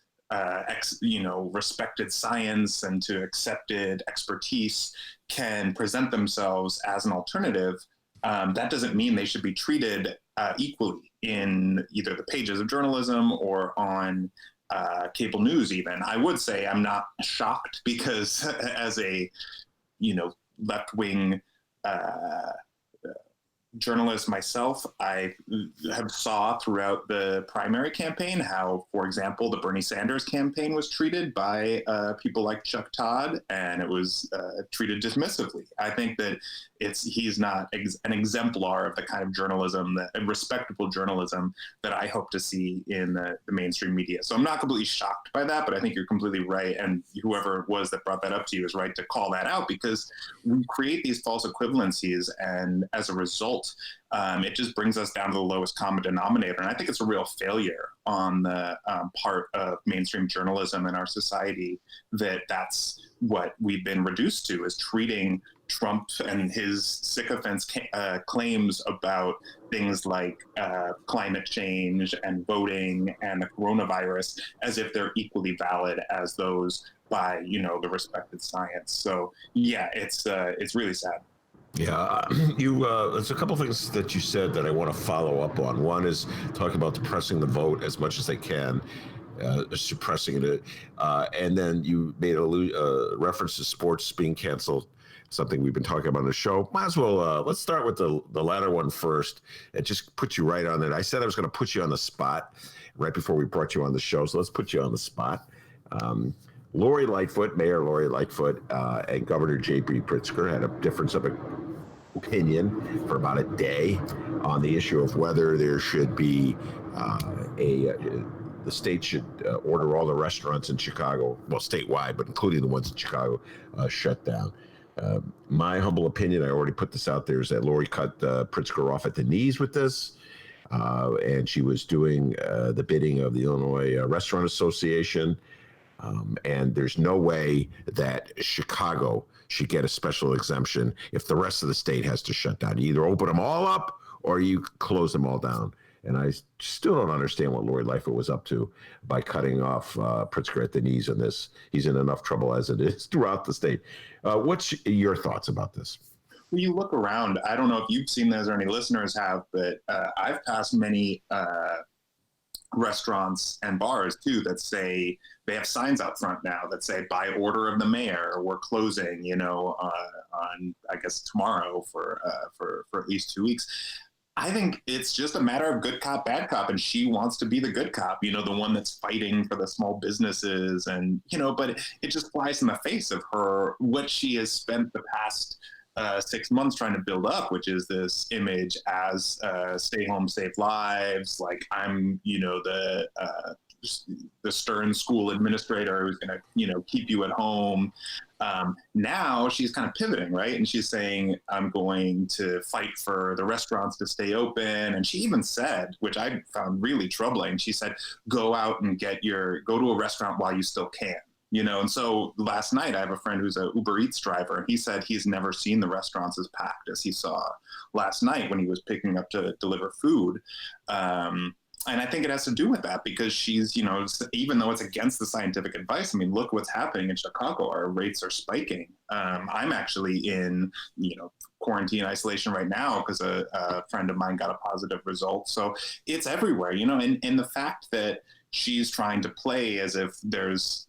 respected science and to accepted expertise can present themselves as an alternative. That doesn't mean they should be treated equally in either the pages of journalism or on cable news even. I would say I'm not shocked because as a, left-wing journalist myself, I have saw throughout the primary campaign how, for example, the Bernie Sanders campaign was treated by people like Chuck Todd, and it was treated dismissively. I think that he's not an exemplar of the kind of journalism, respectable journalism that I hope to see in the mainstream media. So I'm not completely shocked by that, but I think you're completely right. And whoever it was that brought that up to you is right to call that out, because we create these false equivalencies, and as a result, it just brings us down to the lowest common denominator. And I think it's a real failure on the part of mainstream journalism in our society that's what we've been reduced to, is treating Trump and his sycophants claims about things like climate change and voting and the coronavirus as if they're equally valid as those by, the respected science. So yeah, it's really sad. Yeah, there's a couple things that you said that I want to follow up on. One is talking about depressing the vote as much as they can, suppressing it. And then you made a reference to sports being canceled, something we've been talking about on the show. Might as well, let's start with the latter one first and just put you right on it. I said I was going to put you on the spot right before we brought you on the show, so let's put you on the spot. Lori Lightfoot, Mayor Lori Lightfoot, and Governor J.B. Pritzker had a difference of opinion for about a day on the issue of whether there should be the state should order all the restaurants in Chicago, well, statewide, but including the ones in Chicago, shut down. My humble opinion, I already put this out there, is that Lori cut Pritzker off at the knees with this, and she was doing the bidding of the Illinois Restaurant Association. And there's no way that Chicago should get a special exemption if the rest of the state has to shut down. You either open them all up or you close them all down. And I still don't understand what Lori Lightfoot was up to by cutting off Pritzker at the knees on this. He's in enough trouble as it is throughout the state. What's your thoughts about this? When you look around, I don't know if you've seen this or any listeners have, but I've passed many restaurants and bars too that say, they have signs out front now that say by order of the mayor, we're closing, on I guess tomorrow for at least 2 weeks. I think it's just a matter of good cop, bad cop, and she wants to be the good cop, the one that's fighting for the small businesses, and but it just flies in the face of her what she has spent the past 6 months trying to build up, which is this image as stay home, save lives. Like I'm, the stern school administrator who's going to, keep you at home. Now she's kind of pivoting, right? And she's saying, I'm going to fight for the restaurants to stay open. And she even said, which I found really troubling, she said, go out and go to a restaurant while you still can. And so last night I have a friend who's a Uber Eats driver, and he said he's never seen the restaurants as packed as he saw last night when he was picking up to deliver food. And I think it has to do with that because she's, even though it's against the scientific advice, I mean, look what's happening in Chicago. Our rates are spiking. I'm actually in, quarantine isolation right now because a friend of mine got a positive result. So it's everywhere, and the fact that she's trying to play as if there's,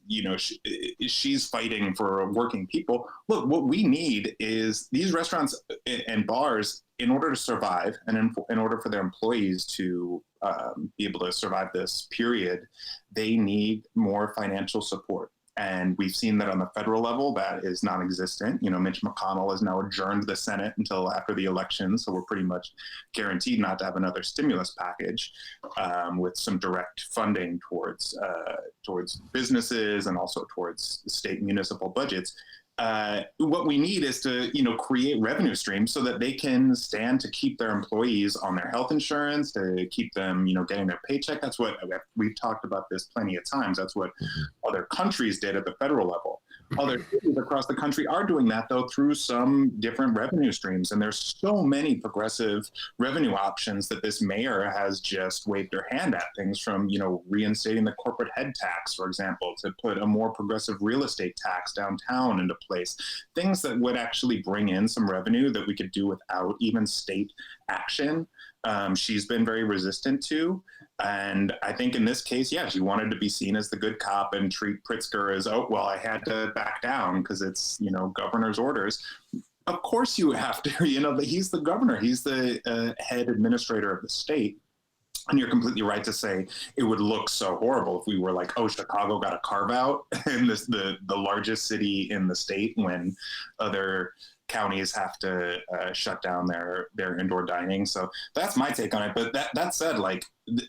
she's fighting for working people. Look, what we need is these restaurants and bars, in order to survive and in order for their employees to be able to survive this period, they need more financial support. And we've seen that on the federal level, that is non-existent. Mitch McConnell has now adjourned the Senate until after the election. So we're pretty much guaranteed not to have another stimulus package with some direct funding towards businesses and also towards state and municipal budgets. What we need is to, create revenue streams so that they can stand to keep their employees on their health insurance, to keep them, getting their paycheck. That's what we've talked about this plenty of times. That's what other countries did at the federal level. Other cities across the country are doing that, though, through some different revenue streams. And there's so many progressive revenue options that this mayor has just waved her hand at, things from, reinstating the corporate head tax, for example, to put a more progressive real estate tax downtown into place, things that would actually bring in some revenue that we could do without even state action. She's been very resistant to. And I think in this case, she wanted to be seen as the good cop and treat Pritzker as, oh, well, I had to back down because it's, governor's orders. Of course you have to, but he's the governor. He's the head administrator of the state. And you're completely right to say it would look so horrible if we were like, oh, Chicago got a carve out in the largest city in the state when other counties have to shut down their indoor dining. So that's my take on it. But that said, like the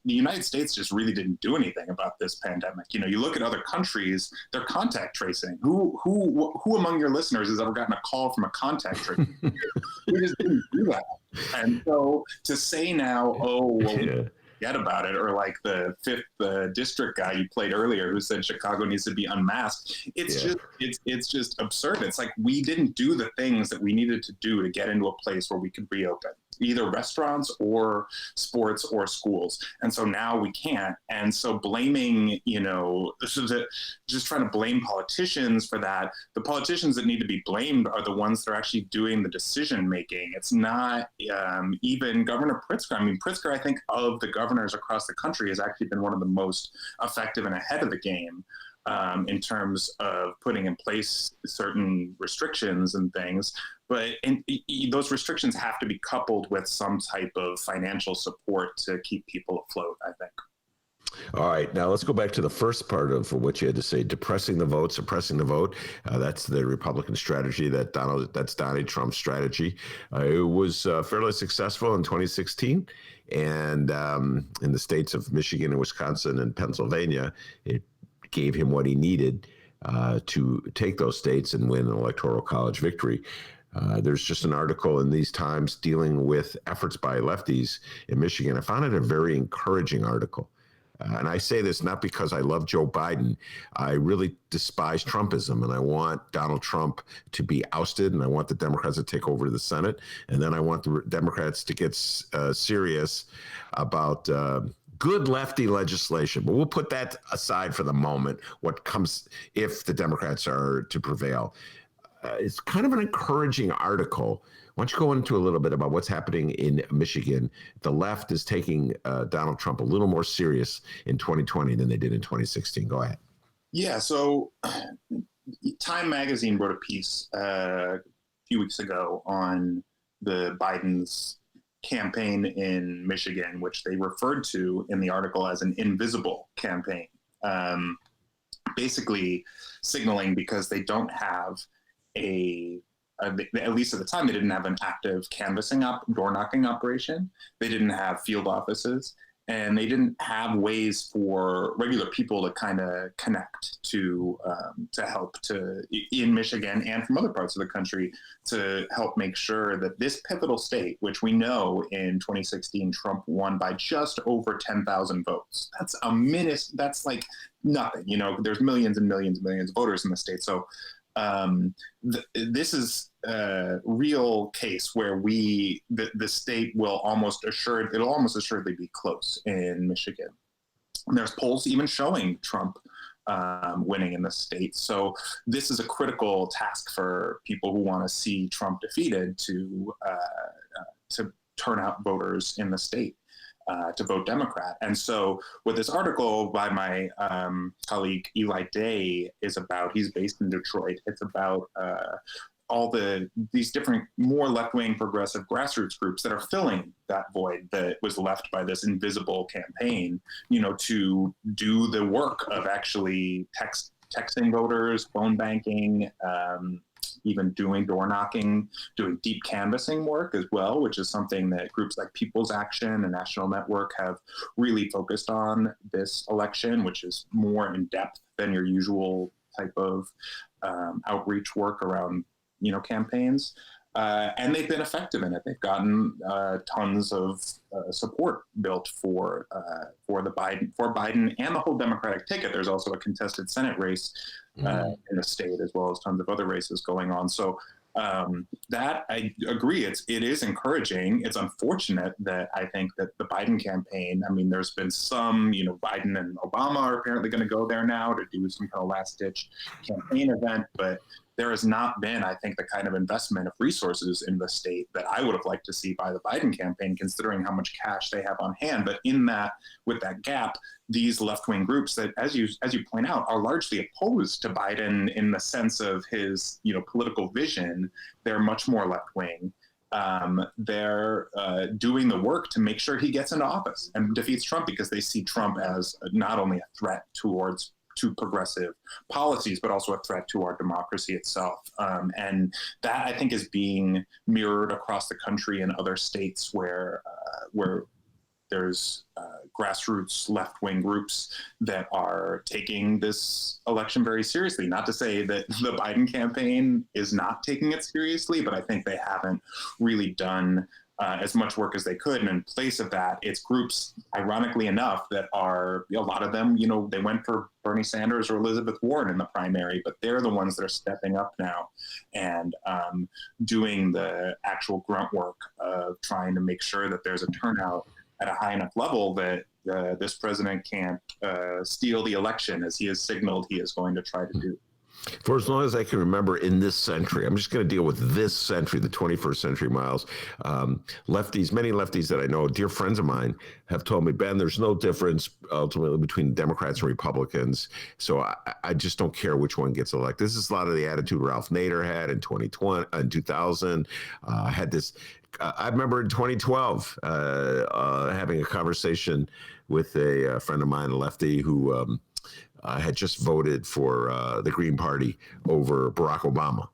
United States just really didn't do anything about this pandemic. You look at other countries, they're contact tracing. Who among your listeners has ever gotten a call from a contact tracing? We just didn't do that. And so to say now, oh, well, forget about it, or like the 5th district guy you played earlier who said Chicago needs to be unmasked. It's just absurd. It's like we didn't do the things that we needed to do to get into a place where we could reopen either restaurants or sports or schools. And so now we can't. And so blaming, just trying to blame politicians for that. The politicians that need to be blamed are the ones that are actually doing the decision making. It's not even Governor Pritzker. I mean, Pritzker, I think of the governors across the country has actually been one of the most effective and ahead of the game. In terms of putting in place certain restrictions and things. But those restrictions have to be coupled with some type of financial support to keep people afloat, I think. All right, now let's go back to the first part of what you had to say, depressing the vote, suppressing the vote. That's the Republican strategy, that's Donald Trump's strategy. It was fairly successful in 2016. And in the states of Michigan and Wisconsin and Pennsylvania, it gave him what he needed to take those states and win an electoral college victory. There's just an article in these times dealing with efforts by lefties in Michigan. I found it a very encouraging article. And I say this not because I love Joe Biden. I really despise Trumpism, and I want Donald Trump to be ousted, and I want the Democrats to take over the Senate. And then I want the Democrats to get serious about good lefty legislation. But we'll put that aside for the moment, what comes if the Democrats are to prevail. It's kind of an encouraging article. Why don't you go into a little bit about what's happening in Michigan? The left is taking Donald Trump a little more serious in 2020 than they did in 2016. Go ahead. Yeah, so Time Magazine wrote a piece a few weeks ago on the Biden's campaign in Michigan, which they referred to in the article as an invisible campaign, basically signaling because they don't have at least at the time, they didn't have an active canvassing door knocking operation. They didn't have field offices, and they didn't have ways for regular people to kind of connect to help in Michigan and from other parts of the country to help make sure that this pivotal state, which we know in 2016 Trump won by just over 10,000 votes. That's like nothing. There's millions and millions and millions of voters in the state. So this is a real case where the state will almost assuredly be close in Michigan. And there's polls even showing Trump winning in the state. So this is a critical task for people who want to see Trump defeated to turn out voters in the state to vote Democrat. And so what this article by my colleague Eli Day is about, he's based in Detroit, it's about all these different more left-wing progressive grassroots groups that are filling that void that was left by this invisible campaign, to do the work of actually texting voters, phone banking, even doing door knocking, doing deep canvassing work as well, which is something that groups like People's Action and National Network have really focused on this election, which is more in depth than your usual type of outreach work around, campaigns. And they've been effective in it. They've gotten tons of support built for Biden and the whole Democratic ticket. There's also a contested Senate race in the state, as well as tons of other races going on. So that I agree. It is encouraging. It's unfortunate that I think that the Biden campaign, there's been some, Biden and Obama are apparently going to go there now to do some kind of last ditch campaign event, but there has not been, I think, the kind of investment of resources in the state that I would have liked to see by the Biden campaign, considering how much cash they have on hand. But with that gap, these left-wing groups that, as you point out, are largely opposed to Biden in the sense of his, political vision, they're much more left-wing. They're doing the work to make sure he gets into office and defeats Trump, because they see Trump as not only a threat to progressive policies, but also a threat to our democracy itself. And that, I think, is being mirrored across the country in other states where there's grassroots left-wing groups that are taking this election very seriously. Not to say that the Biden campaign is not taking it seriously, but I think they haven't really done as much work as they could. And in place of that, it's groups, ironically enough, that are, a lot of them, they went for Bernie Sanders or Elizabeth Warren in the primary, but they're the ones that are stepping up now and doing the actual grunt work of trying to make sure that there's a turnout at a high enough level that this president can't steal the election, as he has signaled he is going to try to do. For as long as I can remember in this century, I'm just going to deal with this century, the 21st century, Miles. Many lefties that I know, dear friends of mine, have told me, Ben, there's no difference ultimately between Democrats and Republicans. So I just don't care which one gets elected. This is a lot of the attitude Ralph Nader had in 2000. Had this. I remember in 2012 having a conversation with a friend of mine, a lefty, who had just voted for the Green Party over Barack Obama.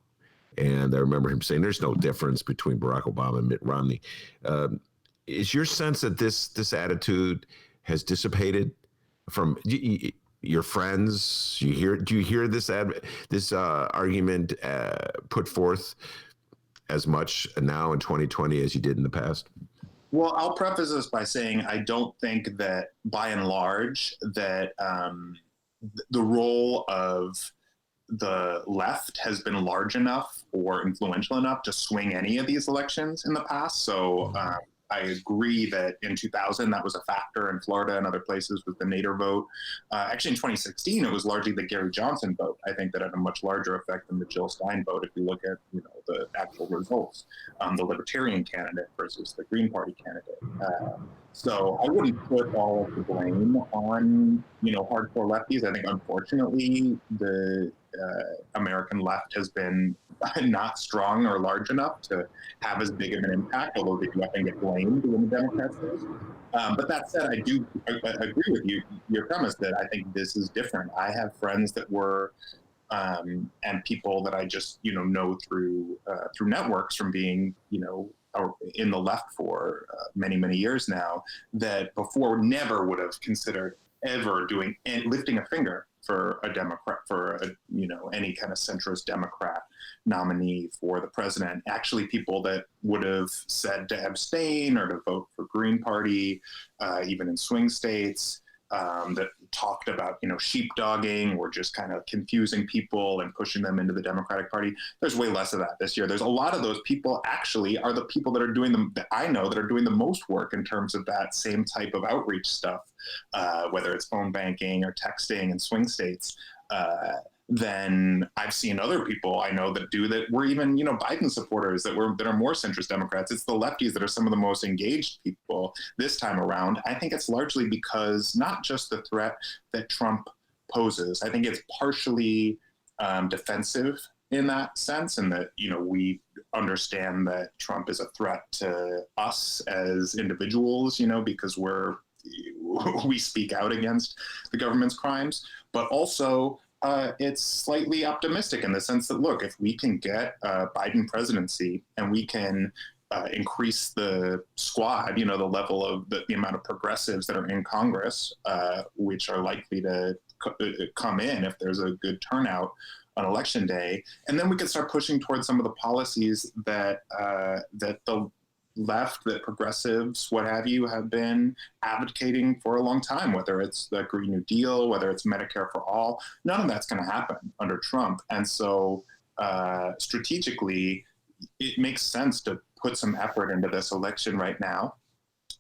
And I remember him saying, there's no difference between Barack Obama and Mitt Romney. Is your sense that this attitude has dissipated from your friends? Do you hear this argument put forth as much now in 2020 as you did in the past? Well, I'll preface this by saying I don't think that, by and large, that the role of the left has been large enough or influential enough to swing any of these elections in the past. So I agree that in 2000, that was a factor in Florida and other places with the Nader vote. Actually, in 2016, it was largely the Gary Johnson vote, I think, that had a much larger effect than the Jill Stein vote, if you look at the actual results, the Libertarian candidate versus the Green Party candidate. So I wouldn't put all of the blame on, hardcore lefties. I think, unfortunately, the American left has been not strong or large enough to have as big of an impact, although they do often get blamed when the Democrats lose. But that said, I do agree with your premise that I think this is different. I have friends that were and people that I just know through networks from being in the left for many years now, that before never would have considered ever doing and lifting a finger for a Democrat, for any kind of centrist Democrat nominee for the president. Actually, people that would have said to abstain or to vote for Green Party, even in swing states, that talked about sheepdogging or just kind of confusing people and pushing them into the Democratic Party. There's way less of that this year. There's a lot of those people actually are the people that are doing that I know that are doing the most work in terms of that same type of outreach stuff, whether it's phone banking or texting in swing states. Then I've seen other people I know that do that were even, Biden supporters that are more centrist Democrats. It's the lefties that are some of the most engaged people this time around. I think it's largely because not just the threat that Trump poses. I think it's partially defensive in that sense, and that, we understand that Trump is a threat to us as individuals, because we speak out against the government's crimes, but also it's slightly optimistic in the sense that, look, if we can get a Biden presidency and we can increase the squad, the level of the amount of progressives that are in Congress, which are likely to come in if there's a good turnout on election day, and then we can start pushing towards some of the policies that the left, that progressives, what have you, have been advocating for a long time, whether it's the Green New Deal, whether it's Medicare for all. None of that's going to happen under Trump. And so strategically, it makes sense to put some effort into this election right now,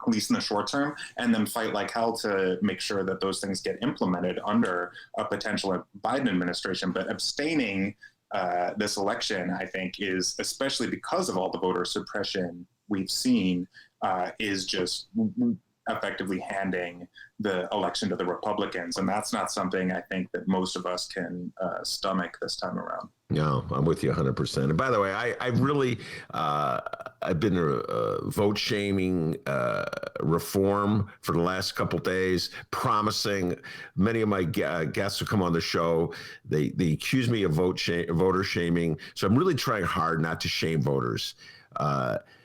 at least in the short term, and then fight like hell to make sure that those things get implemented under a potential Biden administration. But abstaining this election, I think, is, especially because of all the voter suppression we've seen, is just effectively handing the election to the Republicans. And that's not something I think that most of us can stomach this time around. No, I'm with you 100%. And by the way, I really, I've been vote shaming reform for the last couple of days, promising many of my guests who come on the show, they accuse me of voter shaming. So I'm really trying hard not to shame voters.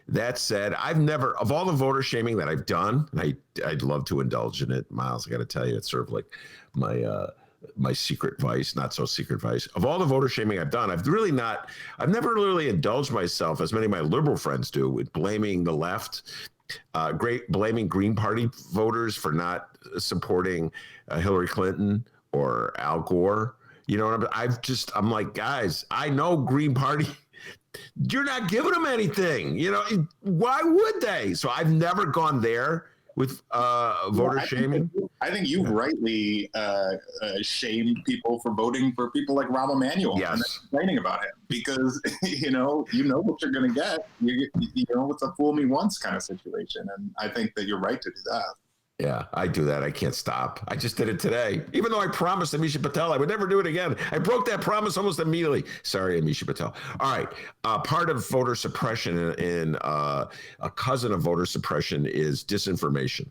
That said, I've never, of all the voter shaming that I've done, and I'd love to indulge in it, Miles, I got to tell you, it's sort of like my secret vice, not so secret vice. Of all the voter shaming I've done, I've never really indulged myself, as many of my liberal friends do, with blaming the left, blaming Green Party voters for not supporting Hillary Clinton or Al Gore. You know what I'm like, guys, I know Green Party, you're not giving them anything. Why would they? So I've never gone there with voter shaming. I think you rightly shamed people for voting for people like Rahm Emanuel and complaining about him, because you know what you're going to get. You know, it's a fool me once kind of situation, and I think that you're right to do that. Yeah, I do that. I can't stop. I just did it today. Even though I promised Amisha Patel I would never do it again. I broke that promise almost immediately. Sorry, Amisha Patel. All right. Part of voter suppression and a cousin of voter suppression is disinformation.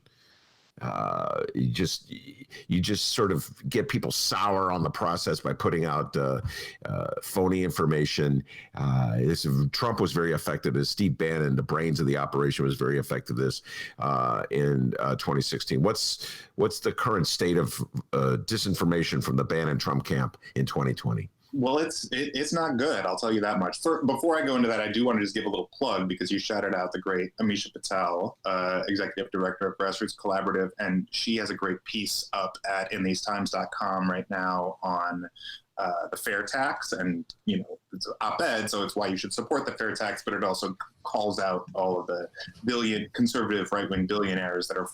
You just sort of get people sour on the process by putting out phony information. Trump was very effective. Steve Bannon, the brains of the operation, was very effective in 2016. What's the current state of disinformation from the Bannon-Trump camp in 2020? Well, it's not good. I'll tell you that much. Before I go into that, I do want to just give a little plug, because you shouted out the great Amisha Patel, executive director of Grassroots Collaborative, and she has a great piece up at inthesetimes.com right now on the fair tax, and it's an op-ed, so it's why you should support the fair tax. But it also calls out all of the conservative right-wing billionaires that are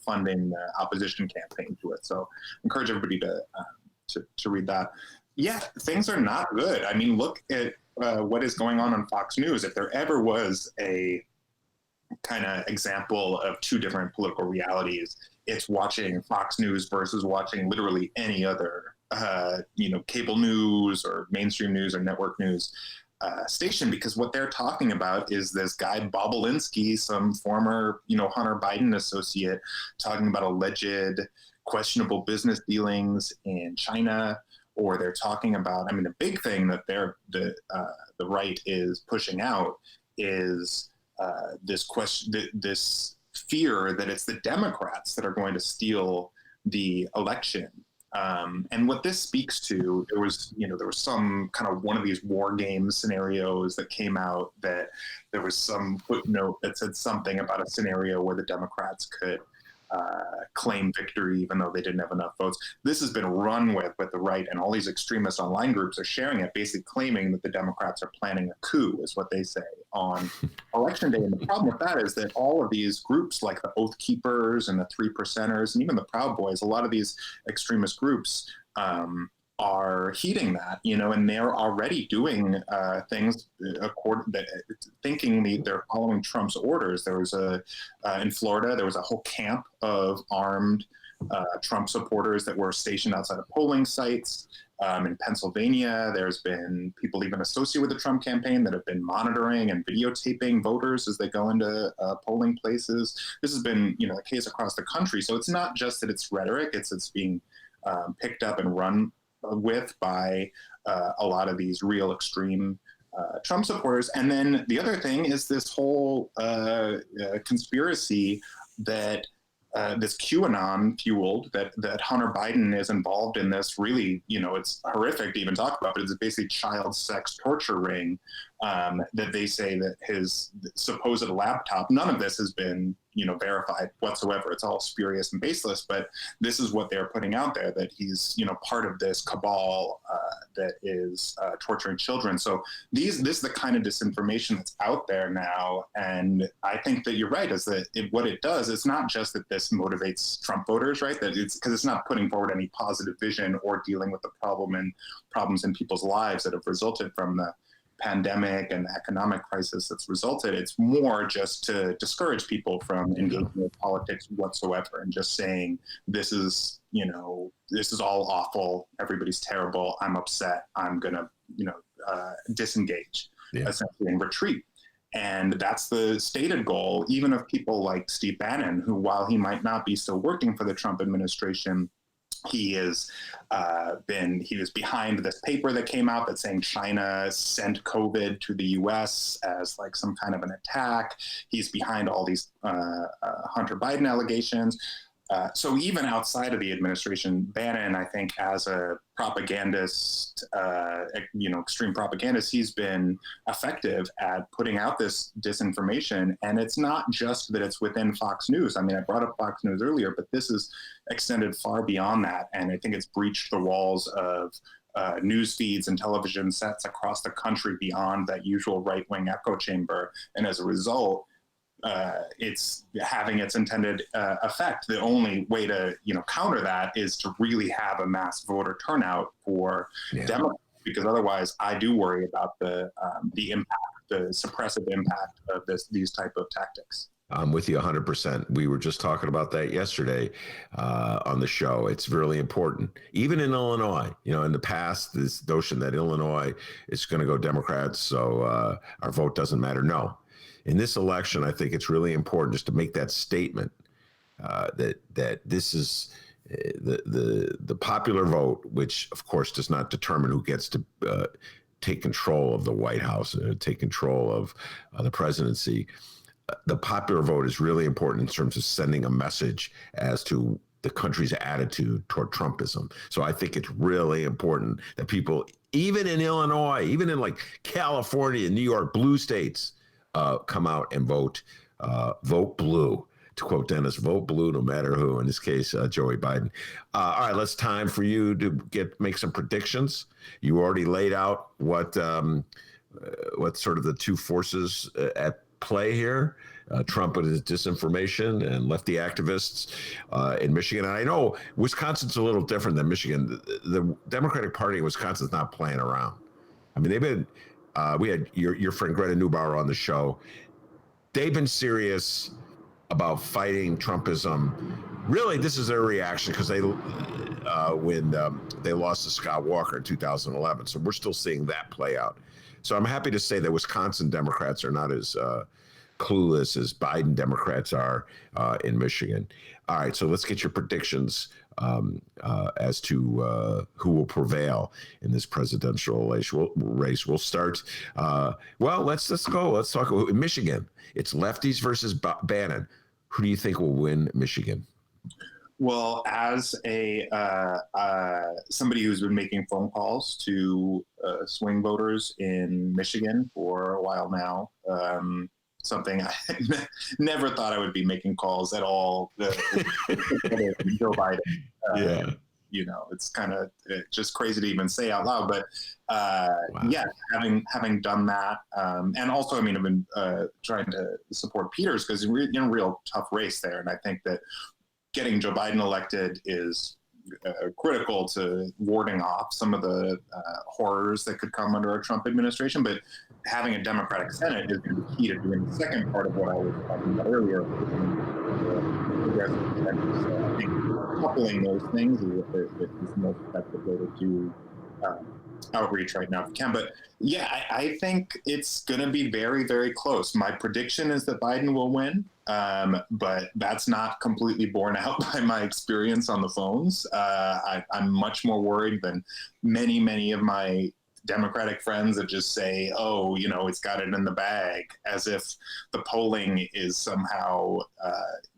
funding the opposition campaign to it. So I encourage everybody to read that. Yeah, things are not good. I mean, look at what is going on Fox News. If there ever was a kind of example of two different political realities, it's watching Fox News versus watching literally any other, cable news or mainstream news or network news. station, because what they're talking about is this guy Bobulinski, some former, Hunter Biden associate, talking about alleged questionable business dealings in China. Or they're talking about, the big thing that the right is pushing out is this fear that it's the Democrats that are going to steal the election. And what this speaks to, there was some kind of one of these war game scenarios that came out, that there was some footnote that said something about a scenario where the Democrats could claim victory even though they didn't have enough votes. This has been run with the right, and all these extremist online groups are sharing it, basically claiming that the Democrats are planning a coup, is what they say, on election day. And the problem with that is that all of these groups, like the Oath Keepers and the Three Percenters and even the Proud Boys, a lot of these extremist groups are heeding that, and they're already doing things thinking they're following Trump's orders. There was in Florida, there was a whole camp of armed Trump supporters that were stationed outside of polling sites. In Pennsylvania, there's been people even associated with the Trump campaign that have been monitoring and videotaping voters as they go into polling places. This has been, the case across the country. So it's not just that it's rhetoric; it's being picked up and run with by a lot of these real extreme Trump supporters. And then the other thing is this whole conspiracy that this QAnon fueled, that Hunter Biden is involved in this really, it's horrific to even talk about, but it's basically child sex torture ring that they say that his supposed laptop, none of this has been, verified whatsoever. It's all spurious and baseless, but this is what they're putting out there, that he's, part of this cabal that is torturing children. So this is the kind of disinformation that's out there now. And I think that you're right, is that what it does, it's not just that this motivates Trump voters, right? That it's because it's not putting forward any positive vision or dealing with the problems in people's lives that have resulted from the pandemic and the economic crisis that's resulted. It's more just to discourage people from engaging with politics whatsoever and just saying, this is all awful. Everybody's terrible. I'm upset. I'm going to, disengage, essentially, and retreat. And that's the stated goal, even of people like Steve Bannon, who, while he might not be still working for the Trump administration, he was behind this paper that came out that's saying China sent COVID to the U.S. as like some kind of an attack. He's behind all these Hunter Biden allegations. So even outside of the administration, Bannon, I think, as a propagandist, extreme propagandist, he's been effective at putting out this disinformation. And it's not just that it's within Fox News. I mean, I brought up Fox News earlier, but this is extended far beyond that. And I think it's breached the walls of news feeds and television sets across the country beyond that usual right-wing echo chamber. And as a result, it's having its intended effect. The only way to counter that is to really have a mass voter turnout for Democrats, because otherwise I do worry about the impact, the suppressive impact of these type of tactics. I'm with you 100%. We were just talking about that yesterday on the show. It's really important. Even in Illinois, in the past, this notion that Illinois is going to go Democrats, so our vote doesn't matter. No. In this election, I think it's really important just to make that statement that this is the popular vote, which of course does not determine who gets to take control of the White House, take control of the presidency. The popular vote is really important in terms of sending a message as to the country's attitude toward Trumpism. So I think it's really important that people, even in Illinois, even in like California, New York, blue states, come out and vote blue. To quote Dennis, vote blue no matter who, in this case, Joey Biden. All right, let's time for you to make some predictions. You already laid out what sort of the two forces at play here. Trump and his disinformation and lefty activists in Michigan. And I know Wisconsin's a little different than Michigan. The Democratic Party in Wisconsin's not playing around. I mean, they've been, we had your friend Greta Neubauer on the show. They've been serious about fighting Trumpism. Really, this is their reaction because when they lost to Scott Walker in 2011. So we're still seeing that play out. So I'm happy to say that Wisconsin Democrats are not as clueless as Biden Democrats are in Michigan. All right, so let's get your predictions as to who will prevail in this presidential race. We'll start. Let's go. Let's talk about Michigan. It's lefties versus Bannon. Who do you think will win Michigan? Well, as a somebody who's been making phone calls to swing voters in Michigan for a while now, something I never thought I would be making calls at all. Joe Biden. Yeah. It's kind of just crazy to even say out loud. But Wow. yeah, having done that, and also, I've been trying to support Peters because we're in a real tough race there, and I think that getting Joe Biden elected is critical to warding off some of the horrors that could come under a Trump administration. But having a Democratic Senate is going to be key to doing the second part of what I was talking about earlier. So I think coupling those things is the most effective way to do outreach right now if you can. But yeah, I think it's going to be very, very close. My prediction is that Biden will win, but that's not completely borne out by my experience on the phones. I'm much more worried than many of my Democratic friends that just say, oh, it's got it in the bag, as if the polling is somehow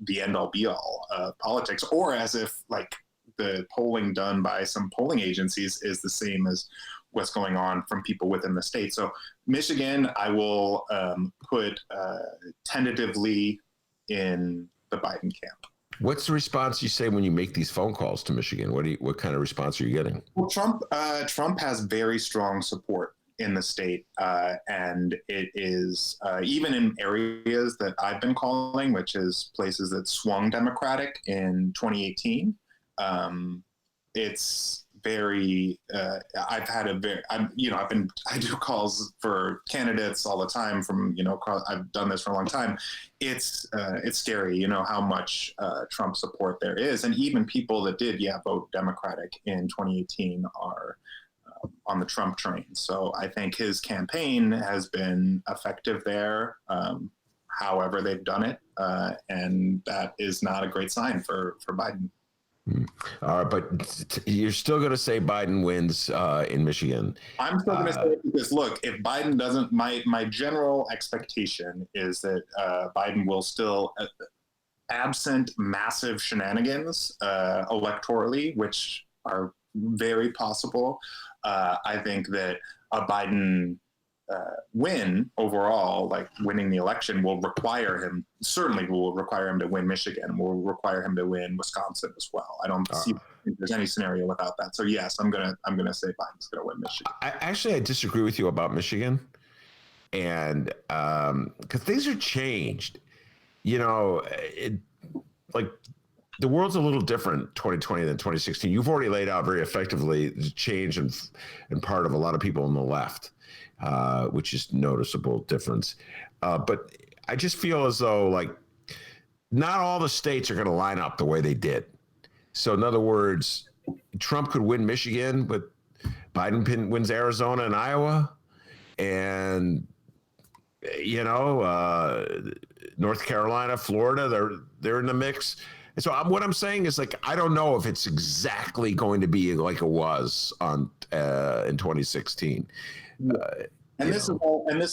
the end all be all of politics, or as if like the polling done by some polling agencies is the same as what's going on from people within the state. So Michigan, I will put tentatively in the Biden camp. What's the response you say when you make these phone calls to Michigan? What kind of response are you getting? Well, Trump has very strong support in the state, and it is even in areas that I've been calling, which is places that swung Democratic in 2018. It's very. I do calls for candidates all the time. I've done this for a long time. It's scary, how much Trump support there is, and even people that did vote Democratic in 2018 are on the Trump train. So I think his campaign has been effective there. However they've done it, and that is not a great sign for Biden. All right, but you're still going to say Biden wins in Michigan. I'm still going to say it because, look, if Biden doesn't, my general expectation is that Biden will still, absent massive shenanigans electorally, which are very possible, I think that a Biden win overall, like winning the election, will require him to win Michigan, will require him to win Wisconsin as well. I don't see if there's any scenario without that. So yes, I'm gonna say Biden's gonna win Michigan. I disagree with you about Michigan, and because things are changed, like the world's a little different 2020 than 2016. You've already laid out very effectively the change in part of a lot of people on the left. Which is noticeable difference. But I just feel as though like not all the states are going to line up the way they did. So in other words, Trump could win Michigan, but Biden wins Arizona and Iowa, and North Carolina, Florida, they're in the mix. And so what I'm saying is, like, I don't know if it's exactly going to be like it was in 2016. This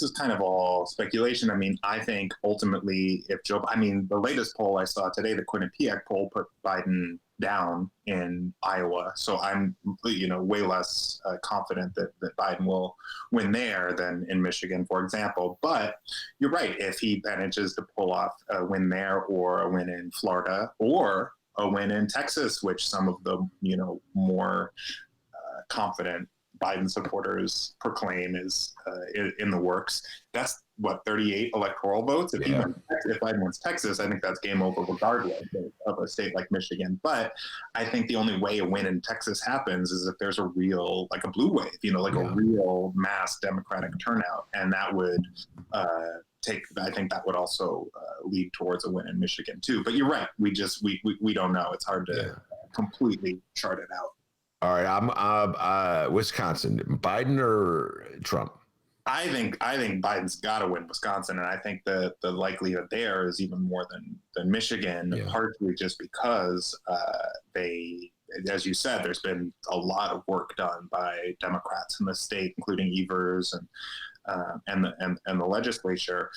is kind of all speculation. I think ultimately, the latest poll I saw today, the Quinnipiac poll, put Biden down in Iowa. So I'm, way less confident that Biden will win there than in Michigan, for example. But you're right. If he manages to pull off a win there, or a win in Florida, or a win in Texas, which some of the, more confident Biden supporters proclaim is in the works. That's 38 electoral votes. If Biden wins Texas, I think that's game over regardless of a state like Michigan. But I think the only way a win in Texas happens is if there's a real, like a blue wave, a real mass Democratic turnout. And that would I think that would also lead towards a win in Michigan too. But you're right. We don't know. It's hard to completely chart it out. All right, I'm Wisconsin. Biden or Trump? I think Biden's got to win Wisconsin, and I think the likelihood there is even more than Michigan, partially just because they, as you said, there's been a lot of work done by Democrats in the state, including Evers and the legislature.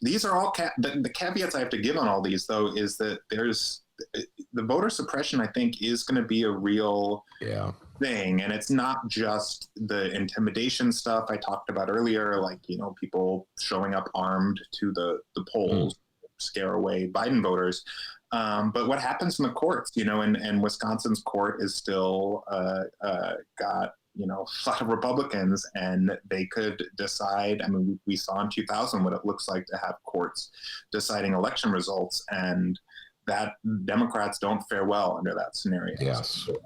These are all the caveats I have to give on all these, though, is that there's the voter suppression, I think, is going to be a real thing. And it's not just the intimidation stuff I talked about earlier, like, people showing up armed to the polls, scare away Biden voters. But what happens in the courts, and Wisconsin's court is still got, a lot of Republicans, and they could decide. I mean, we saw in 2000 what it looks like to have courts deciding election results, and that Democrats don't fare well under that scenario. Yes. So,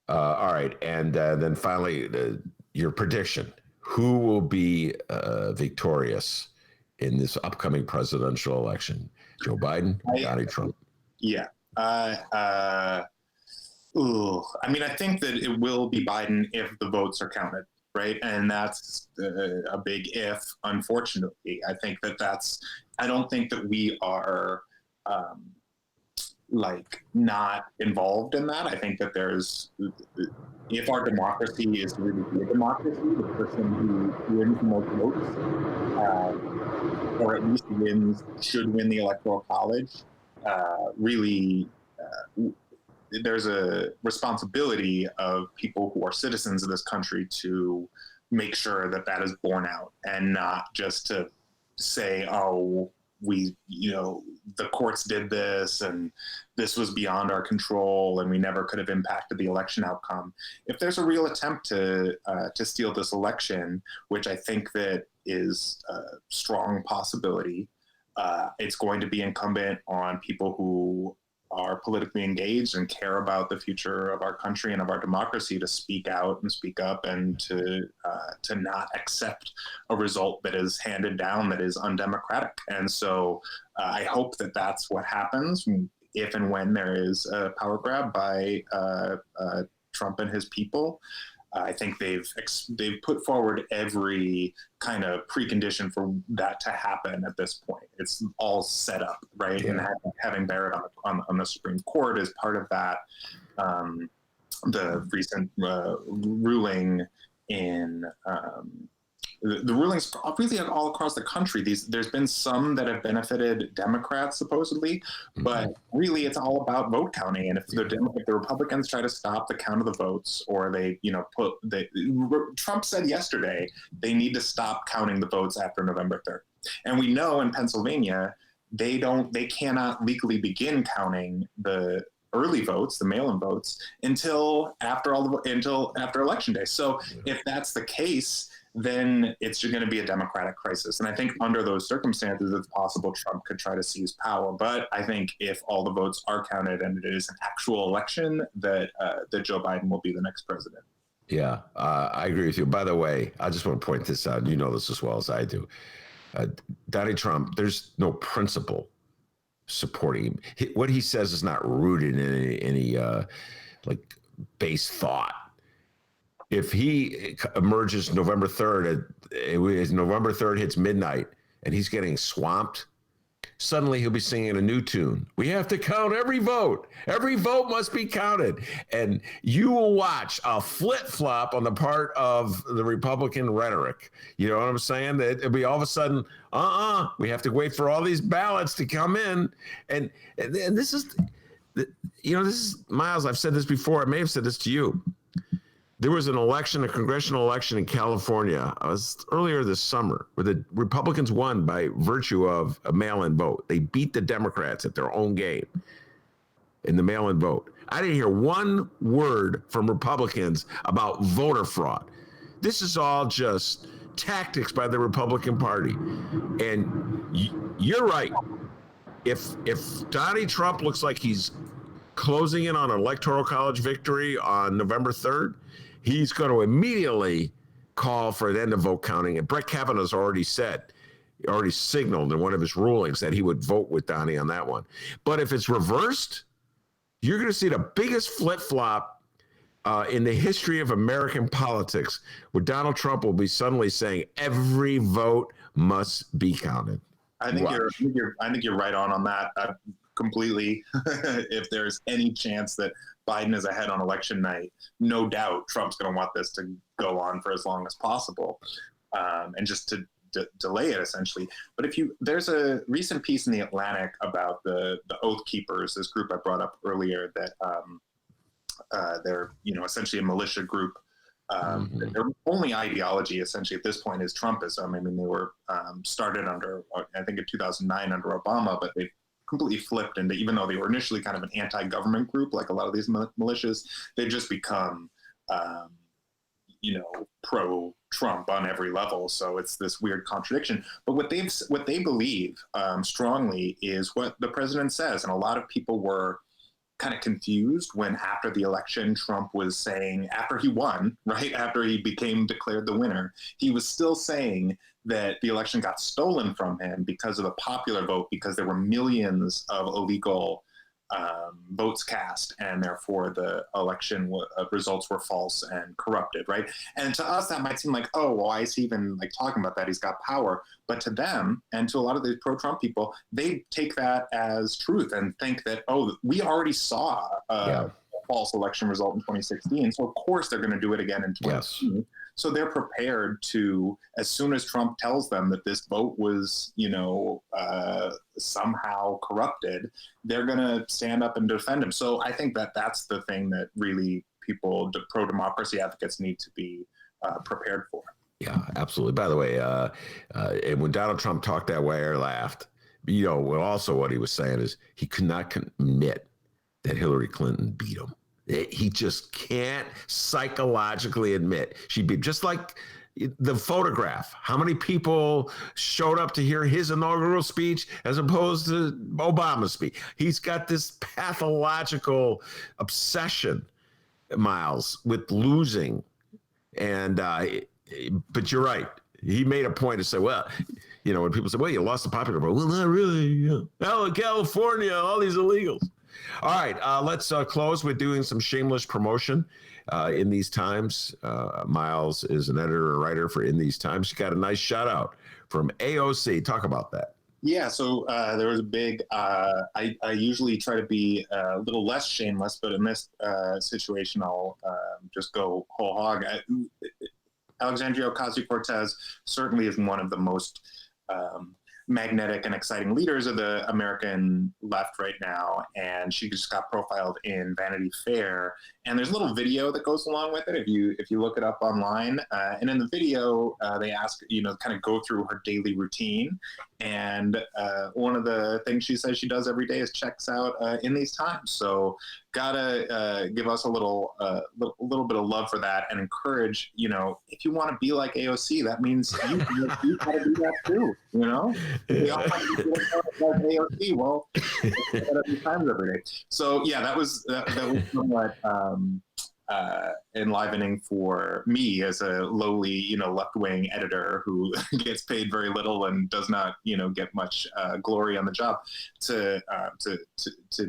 all right. And then finally, your prediction. Who will be victorious in this upcoming presidential election? Joe Biden, Donald Trump? Yeah. I think that it will be Biden if the votes are counted, right? And that's a big if, unfortunately. I think I don't think that we are not involved in that. I think that if our democracy is really a democracy, the person who wins the most votes, or at least should win the Electoral College, there's a responsibility of people who are citizens of this country to make sure that is borne out, and not just to say, oh, the courts did this and this was beyond our control and we never could have impacted the election outcome. If there's a real attempt to steal this election, which I think that is a strong possibility, it's going to be incumbent on people who are politically engaged and care about the future of our country and of our democracy to speak out and speak up, and to not accept a result that is handed down that is undemocratic. And so I hope that that's what happens if and when there is a power grab by Trump and his people. I think they've put forward every kind of precondition for that to happen at this point. It's all set up, right? Yeah. And having Barrett on the Supreme Court is part of that. The recent ruling in the rulings really all across the country. There's been some that have benefited Democrats supposedly, but really it's all about vote counting. And if the Republicans try to stop the count of the votes, or Trump said yesterday they need to stop counting the votes after November 3rd. And we know in Pennsylvania they cannot legally begin counting the early votes, the mail-in votes, until after Election Day. So if that's the case, then it's going to be a democratic crisis. And I think under those circumstances, it's possible Trump could try to seize power. But I think if all the votes are counted and it is an actual election, that Joe Biden will be the next president. Yeah, I agree with you. By the way, I just want to point this out. You know this as well as I do. Donald Trump, there's no principle supporting him. What he says is not rooted in any base thought. If he emerges November 3rd, November 3rd hits midnight and he's getting swamped, suddenly he'll be singing a new tune. We have to count every vote. Every vote must be counted. And you will watch a flip-flop on the part of the Republican rhetoric. You know what I'm saying? That it'll be all of a sudden, we have to wait for all these ballots to come in. And this is, this is, Miles, I've said this before. I may have said this to you. There was a congressional election in California earlier this summer, where the Republicans won by virtue of a mail-in vote. They beat the Democrats at their own game in the mail-in vote. I didn't hear one word from Republicans about voter fraud. This is all just tactics by the Republican Party. And you're right. If Donald Trump looks like he's closing in on an Electoral College victory on November 3rd, he's going to immediately call for an end of vote counting. And Brett Kavanaugh's already signaled in one of his rulings that he would vote with Donnie on that one. But if it's reversed, you're going to see the biggest flip-flop in the history of American politics where Donald Trump will be suddenly saying every vote must be counted. I think you're right on that completely. If there's any chance that Biden is ahead on election night, no doubt Trump's going to want this to go on for as long as possible, and just to delay it essentially. But there's a recent piece in the Atlantic about the Oath Keepers, this group I brought up earlier, that they're essentially a militia group. Their only ideology essentially at this point is Trumpism. I mean, they were started under, I think in 2009 under Obama, but they completely flipped into, even though they were initially kind of an anti-government group, like a lot of these militias, they've just become, pro-Trump on every level. So it's this weird contradiction. But what they believe strongly is what the president says. And a lot of people were kind of confused when after the election, Trump was saying, after he won, right, after he became declared the winner, he was still saying that the election got stolen from him because of the popular vote, because there were millions of illegal votes cast, and therefore the election results were false and corrupted, right? And to us, that might seem like, oh, well, why is he even like talking about that? He's got power. But to them, and to a lot of these pro-Trump people, they take that as truth and think that, oh, we already saw a false election result in 2016, so of course they're going to do it again in 2016. Yes. So they're prepared to, as soon as Trump tells them that this vote was, somehow corrupted, they're going to stand up and defend him. So I think that that's the thing that really people, pro-democracy advocates, need to be prepared for. Yeah, absolutely. By the way, and when Donald Trump talked that way or laughed, also what he was saying is he could not admit that Hillary Clinton beat him. He just can't psychologically admit she beat, just like the photograph. How many people showed up to hear his inaugural speech as opposed to Obama's speech? He's got this pathological obsession, Miles, with losing. And but you're right. He made a point to say, well, when people say, well, you lost the popular vote. Well, not really. California, all these illegals. All right, let's close with doing some shameless promotion in these times. Miles is an editor and writer for In These Times. He got a nice shout out from AOC. Talk about that. Yeah, so there was a big, I usually try to be a little less shameless, but in this situation, I'll just go whole hog. Alexandria Ocasio-Cortez certainly is one of the most magnetic and exciting leaders of the American left right now, and she just got profiled in Vanity Fair. And there's a little video that goes along with it if you look it up online. And in the video, they ask, kind of go through her daily routine. And one of the things she says she does every day is checks out In These Times. So gotta give us a little bit of love for that and encourage, if you want to be like AOC, that means you gotta do that too, We all want to be like AOC. Well, In These Times every day. So yeah, that was somewhat enlivening for me as a lowly, left-wing editor who gets paid very little and does not, get much glory on the job to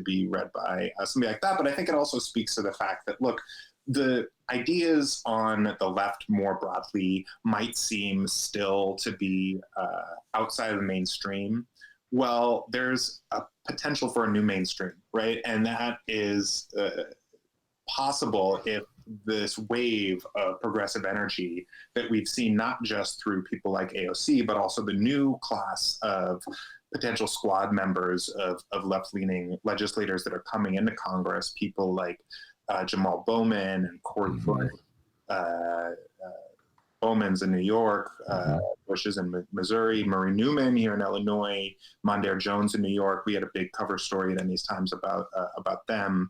be read by somebody like that. But I think it also speaks to the fact that, look, the ideas on the left more broadly might seem still to be outside of the mainstream. Well, there's a potential for a new mainstream, right? And that is possible if this wave of progressive energy that we've seen, not just through people like AOC, but also the new class of potential squad members of left-leaning legislators that are coming into Congress, people like Jamal Bowman and Cory Bowman's in New York, Bush is in Missouri, Marie Newman here in Illinois, Mondaire Jones in New York. We had a big cover story in these times about them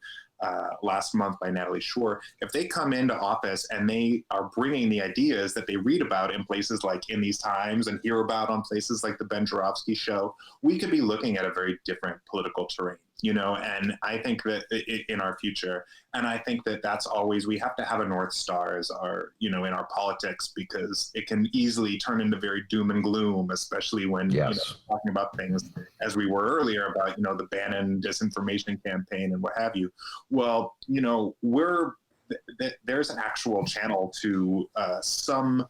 last month by Natalie Shore. If they come into office and they are bringing the ideas that they read about in places like In These Times and hear about on places like the Ben Joravsky Show, we could be looking at a very different political terrain. And I think that in our future, and I think that that's always, we have to have a North Star as our, in our politics, because it can easily turn into very doom and gloom, especially when, talking about things as we were earlier about, the Bannon disinformation campaign and what have you. Well, there's an actual channel to some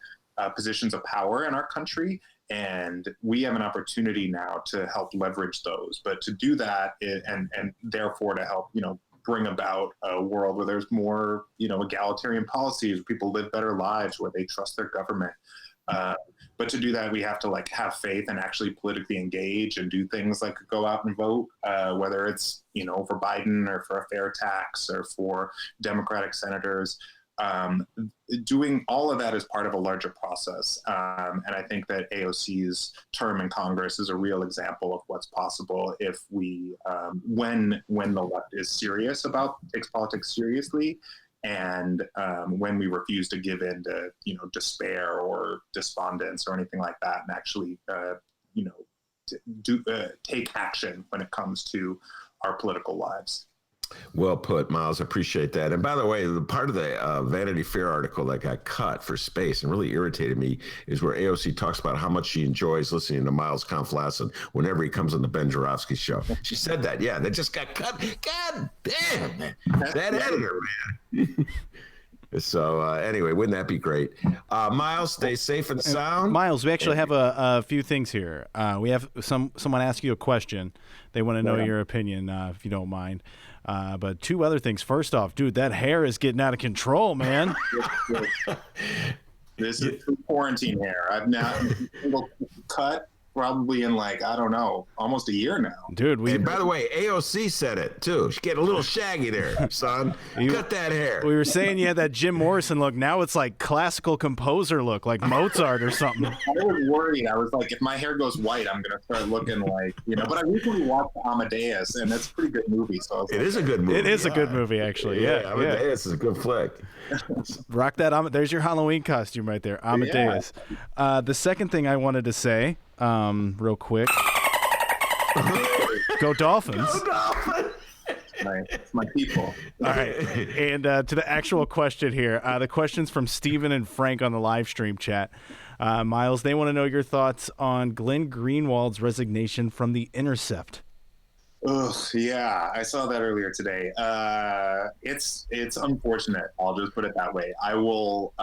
positions of power in our country, and we have an opportunity now to help leverage those. But to do that, and therefore to help, bring about a world where there's more, egalitarian policies, where people live better lives, where they trust their government. But to do that, we have to have faith and actually politically engage and do things like go out and vote, whether it's, for Biden or for a fair tax or for Democratic senators. Doing all of that is part of a larger process. And I think that AOC's term in Congress is a real example of what's possible if we, when the left is serious takes politics seriously, and when we refuse to give in to, despair or despondence or anything like that, and actually, take action when it comes to our political lives. Well put, Miles. I appreciate that. And by the way, the part of the Vanity Fair article that got cut for space and really irritated me is where AOC talks about how much she enjoys listening to Miles Kampf-Lassin whenever he comes on the Ben Joravsky show. She said that. Yeah, that just got cut. God damn, man. That editor, man. So anyway, wouldn't that be great? Miles, stay safe and sound. Miles, we actually have a few things here. We have someone ask you a question. They want to know your opinion, if you don't mind. But two other things. First off, dude, that hair is getting out of control, man. This is quarantine hair. I've not single cut probably in I don't know, almost a year now. Dude, and by the way, AOC said it too. She get a little shaggy there, son. Cut that hair. We were saying you had that Jim Morrison look. Now it's like classical composer look, like Mozart or something. I was worried. I was like, if my hair goes white, I'm gonna start looking like, But I recently watched Amadeus, and that's a pretty good movie. So it is a good movie. It is a good movie, actually. Yeah, Amadeus is a good flick. Rock that. There's your Halloween costume right there, Amadeus. Yeah. The second thing I wanted to say, real quick. Go Dolphins. Go Dolphins. My people. All right. And to the actual question here, the question's from Steven and Frank on the live stream chat. Miles, they want to know your thoughts on Glenn Greenwald's resignation from the Intercept. Ugh, yeah, I saw that earlier today. It's unfortunate. I'll just put it that way. I will.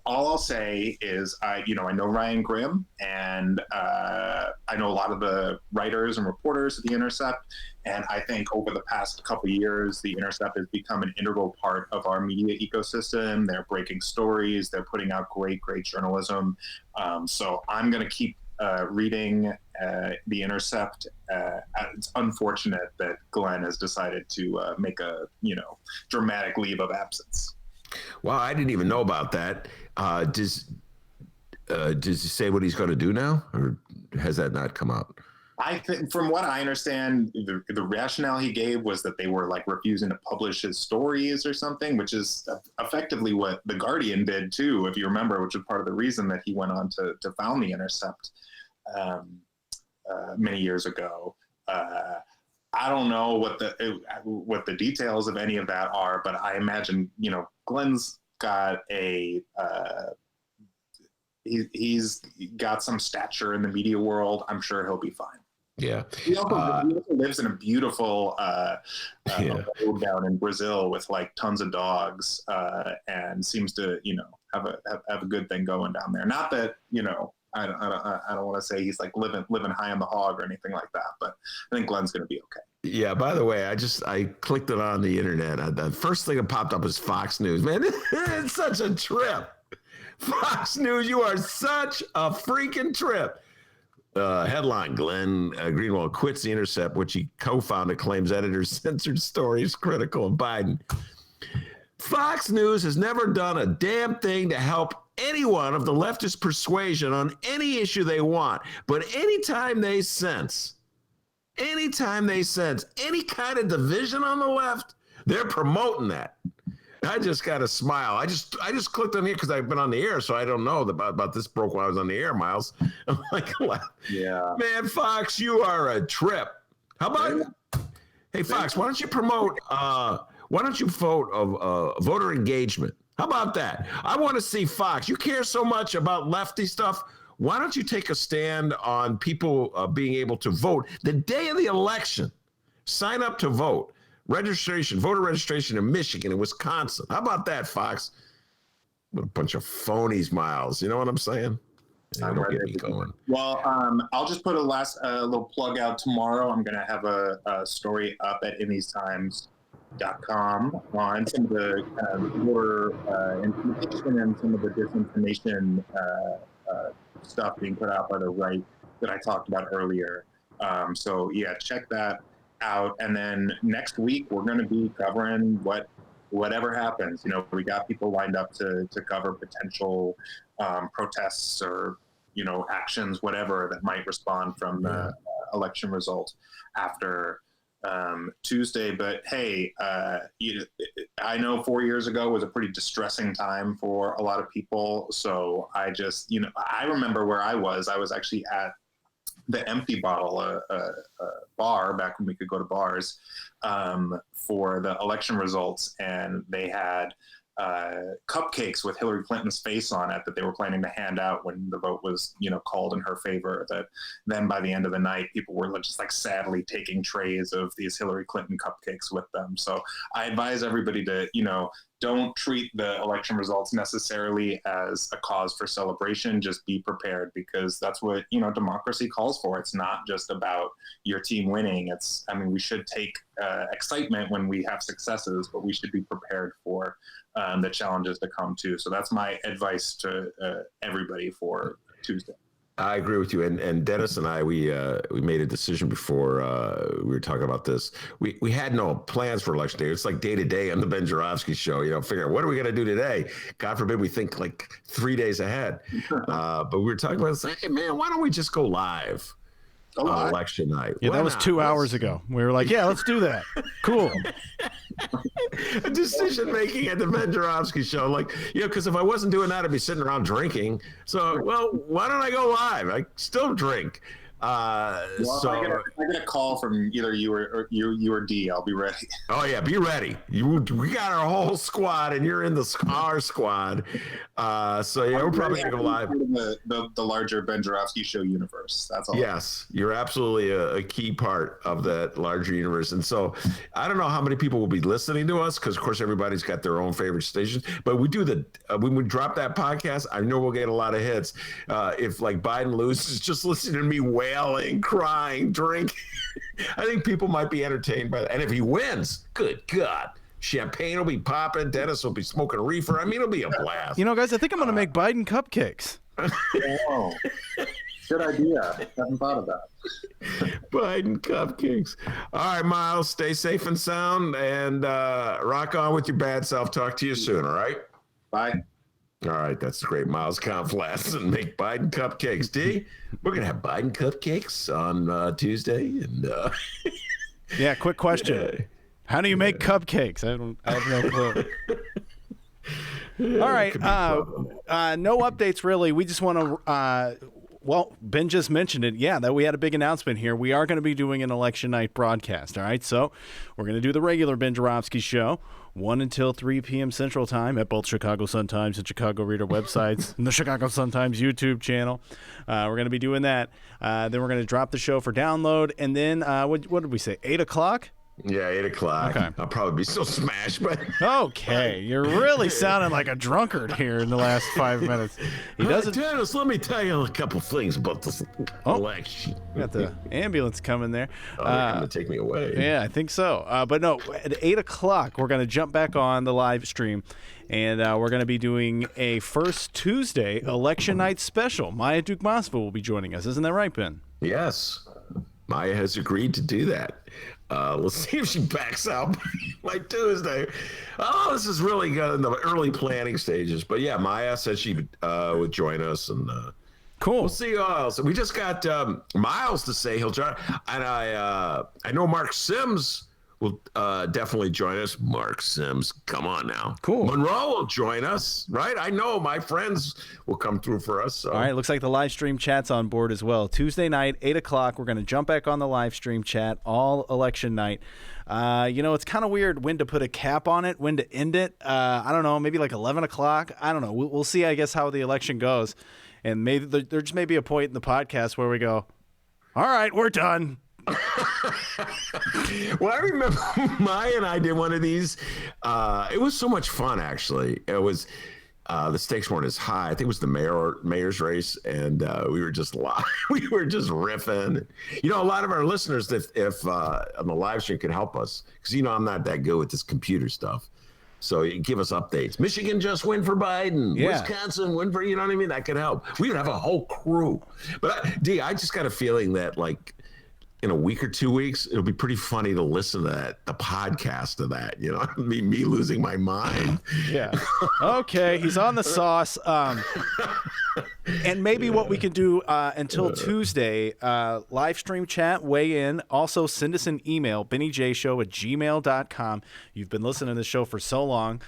All I'll say is I know Ryan Grimm, and I know a lot of the writers and reporters at The Intercept, and I think over the past couple of years, The Intercept has become an integral part of our media ecosystem. They're breaking stories. They're putting out great journalism. So I'm going to keep reading The Intercept. It's unfortunate that Glenn has decided to make a dramatic leave of absence. Well, I didn't even know about that. Does he say what he's going to do now, or has that not come out? I think, from what I understand, the rationale he gave was that they were refusing to publish his stories or something, which is effectively what The Guardian did too, if you remember, which was part of the reason that he went on to found The Intercept many years ago. I don't know what the details of any of that are, but I imagine Glenn's got he's got some stature in the media world. I'm sure he'll be fine. Yeah. He also lives in a beautiful road down in Brazil with tons of dogs, and seems to have a good thing going down there. Not that I don't want to say he's living high on the hog or anything like that, but I think Glenn's going to be okay. Yeah, by the way, I clicked it on the internet. The first thing that popped up was Fox News. Man, it's such a trip. Fox News, you are such a freaking trip. Headline, Glenn Greenwald quits The Intercept, which he co-founded, claims editors censored stories critical of Biden. Fox News has never done a damn thing to help anyone of the leftist persuasion on any issue they want. But anytime they sense any kind of division on the left, they're promoting that. I just got to smile. I just clicked on here because I've been on the air, so I don't know about this broke when I was on the air, Miles. I'm like, yeah, man, Fox, you are a trip. How about, hey, Fox, why don't you promote, why don't you vote voter engagement? How about that? I want to see Fox. You care so much about lefty stuff. Why don't you take a stand on people being able to vote the day of the election? Sign up to vote. voter registration in Michigan and Wisconsin. How about that, Fox? What a bunch of phonies, Miles. You know what I'm saying? Yeah, don't get me going. Well, I'll just put a last little plug out tomorrow. I'm going to have a story up at emmystimes.com on some of the voter information and some of the disinformation stuff being put out by the right that I talked about earlier. So, yeah, check that out. And then next week, we're going to be covering whatever happens. You know, we got people lined up to cover potential protests or, you know, actions, whatever that might respond from the election result after Tuesday. But hey, I know 4 years ago was a pretty distressing time for a lot of people. So I just, you know, I remember where I was actually at the Empty Bottle, a bar back when we could go to bars, for the election results, and they had cupcakes with Hillary Clinton's face on it that they were planning to hand out when the vote was, you know, called in her favor. That then by the end of the night, people were just like sadly taking trays of these Hillary Clinton cupcakes with them. So I advise everybody to, you know, don't treat the election results necessarily as a cause for celebration. Just be prepared, because that's what, you know, democracy calls for. It's not just about your team winning. I mean, we should take excitement when we have successes, but we should be prepared for the challenges to come too. So that's my advice to everybody for Tuesday. I agree with you. And Dennis and I, we made a decision before we were talking about this. We had no plans for election day. It's like day to day on the Ben Joravsky show, you know, figure out what are we going to do today? God forbid we think like 3 days ahead. But we were talking about this, hey, man, why don't we just go live on election night? Yeah, that was 2 hours ago. We were like, yeah, let's do that. Cool. Decision making at the Ben Joravsky show, like, you know, because if I wasn't doing that, I'd be sitting around drinking. So, well, why don't I go live? I still drink. So I get a call from either you or D. I'll be ready. Oh yeah, be ready. We got our whole squad, and you're in our squad. So yeah, we're probably gonna go live. The larger Ben Joravsky show universe. That's all. Yes, you're absolutely a key part of that larger universe. And so I don't know how many people will be listening to us, because of course everybody's got their own favorite stations. But we do when we drop that podcast, I know we'll get a lot of hits. If like Biden loses, just listening to me wailing, crying, drinking. I think people might be entertained by that. And if he wins, good God, champagne will be popping. Dennis will be smoking a reefer. I mean, it'll be a blast. You know, guys, I think I'm going to make Biden cupcakes. Oh, good idea. Haven't thought of that. Biden cupcakes. All right, Miles, stay safe and sound, and rock on with your bad self. Talk to you soon, all right? Bye. All right, that's great. Miles Kampf-Lassin, make Biden cupcakes. D, we're going to have Biden cupcakes on Tuesday. And yeah, quick question. How do you make cupcakes? I have no clue. All right. No updates, really. We just want to, well, Ben just mentioned it. Yeah, that we had a big announcement here. We are going to be doing an election night broadcast. All right. So we're going to do the regular Ben Joravsky show, 1 until 3 p.m. Central Time at both Chicago Sun-Times and Chicago Reader websites and the Chicago Sun-Times YouTube channel. We're going to be doing that. Then we're going to drop the show for download. And then, what did we say, 8 o'clock? Yeah, 8 o'clock. Okay. I'll probably be so smashed, but okay, you're really sounding like a drunkard here in the last 5 minutes. He doesn't. Dennis, let me tell you a couple things about this election. Got the ambulance coming there. Oh, they're going to take me away. Yeah, I think so. But no, at 8 o'clock, we're going to jump back on the live stream, and we're going to be doing a First Tuesday election night special. Maya Duke-Mosva will be joining us. Isn't that right, Ben? Yes. Maya has agreed to do that. Let's see if she backs out by Tuesday. Oh, this is really good in the early planning stages. But yeah, Maya said she would join us, and cool. We'll see who else. We just got Miles to say he'll join, and I know Mark Sims will definitely join us. Mark Sims, come on now. Cool. Monroe will join us, right? I know my friends will come through for us. So. All right, looks like the live stream chat's on board as well. Tuesday night, 8 o'clock, we're going to jump back on the live stream chat all election night. You know, it's kind of weird when to put a cap on it, when to end it. I don't know, maybe like 11 o'clock. I don't know. We'll see, I guess, how the election goes. And maybe there just may be a point in the podcast where we go, all right, we're done. Well, I remember Maya and I did one of these. It was so much fun, actually. It was the stakes weren't as high. I think it was the mayor's race, and we were just riffing. You know, a lot of our listeners, if on the live stream, could help us, because I'm not that good with this computer stuff. So you give us updates. Michigan just win for Biden. Yeah. Wisconsin win for, you know what I mean? That could help. We would have a whole crew. But D, I just got a feeling that like in a week or 2 weeks, it'll be pretty funny to listen to the podcast of that. You know, me losing my mind. Yeah. Okay, he's on the sauce. And maybe what we can do until Tuesday, live stream chat, weigh in. Also, send us an email, BennyJShow@gmail.com. You've been listening to the show for so long.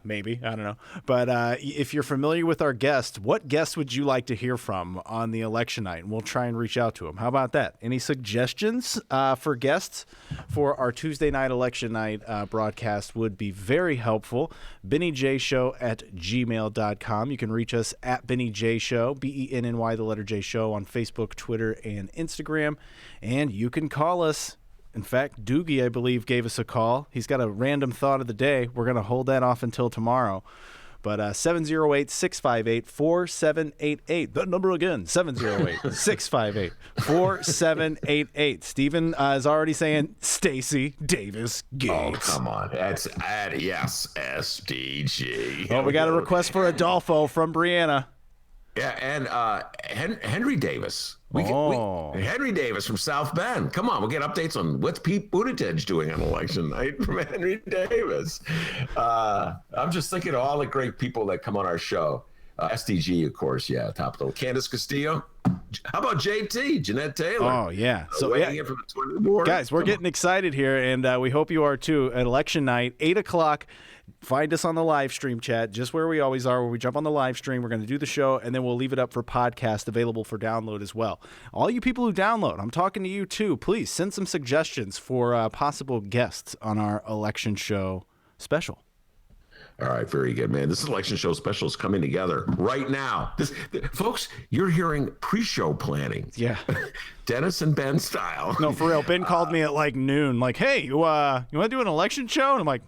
Maybe, I don't know. But if you're familiar with our guest, what guest would you like to hear from on the election night? And we'll try and reach out to him. How about that? Any suggestions for guests for our Tuesday night election night broadcast would be very helpful. BennyJShow@gmail.com. You can reach us at BennyJShow, BENNY, the letter J Show, on Facebook, Twitter, and Instagram. And you can call us. In fact, Doogie, I believe, gave us a call. He's got a random thought of the day. We're going to hold that off until tomorrow. But 708-658-4788. The number again, 708-658-4788. Steven is already saying Stacey Davis Gates. Oh, come on. That's yes, SDG. Oh, we got a request for Adolfo from Brianna. Yeah, and Henry Davis. Henry Davis from South Bend. Come on, we'll get updates on what's Pete Buttigieg doing on election night from Henry Davis. I'm just thinking of all the great people that come on our show. SDG, of course, yeah, top of the Candace Castillo. How about JT, Jeanette Taylor? Oh, yeah. So, weighing in from the Twin Board. Guys, we're getting excited here, and we hope you are too. At election night, 8 o'clock. Find us on the live stream chat, just where we always are, where we jump on the live stream. We're going to do the show, and then we'll leave it up for podcast, available for download as well. All you people who download, I'm talking to you too. Please send some suggestions for possible guests on our election show special. All right, very good, man. This election show special is coming together right now. Folks, you're hearing pre-show planning. Yeah. Dennis and Ben style. No, for real. Ben called me at like noon, like, hey, you want to do an election show? And I'm like,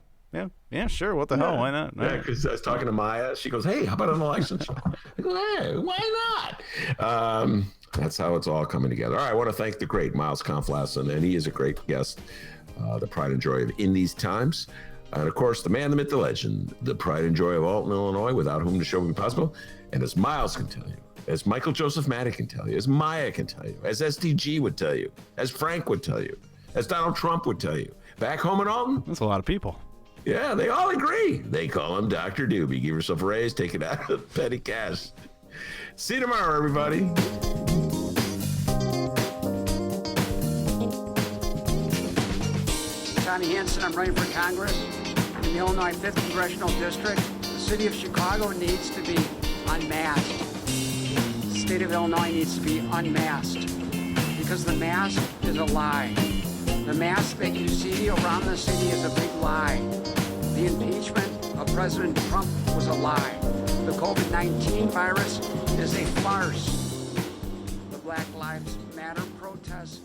yeah, sure. What the hell? Why not? Yeah, because I was talking to Maya. She goes, hey, how about an election show? I go, hey, why not? That's how it's all coming together. All right, I want to thank the great Miles Kampf-Lassin, and he is a great guest, the pride and joy of In These Times. And, of course, the man, the myth, the legend, the pride and joy of Alton, Illinois, without whom the show would be possible. And as Miles can tell you, as Michael Joseph Maddock can tell you, as Maya can tell you, as SDG would tell you, as Frank would tell you, as Donald Trump would tell you, back home in Alton. That's a lot of people. Yeah, they all agree. They call him Dr. Doobie. Give yourself a raise, take it out of petty cash. See you tomorrow, everybody. Tommy Hansen, I'm running for Congress in the Illinois 5th Congressional District. The city of Chicago needs to be unmasked. The state of Illinois needs to be unmasked because the mask is a lie. The mask that you see around the city is a big lie. The impeachment of President Trump was a lie. The COVID-19 virus is a farce. The Black Lives Matter protests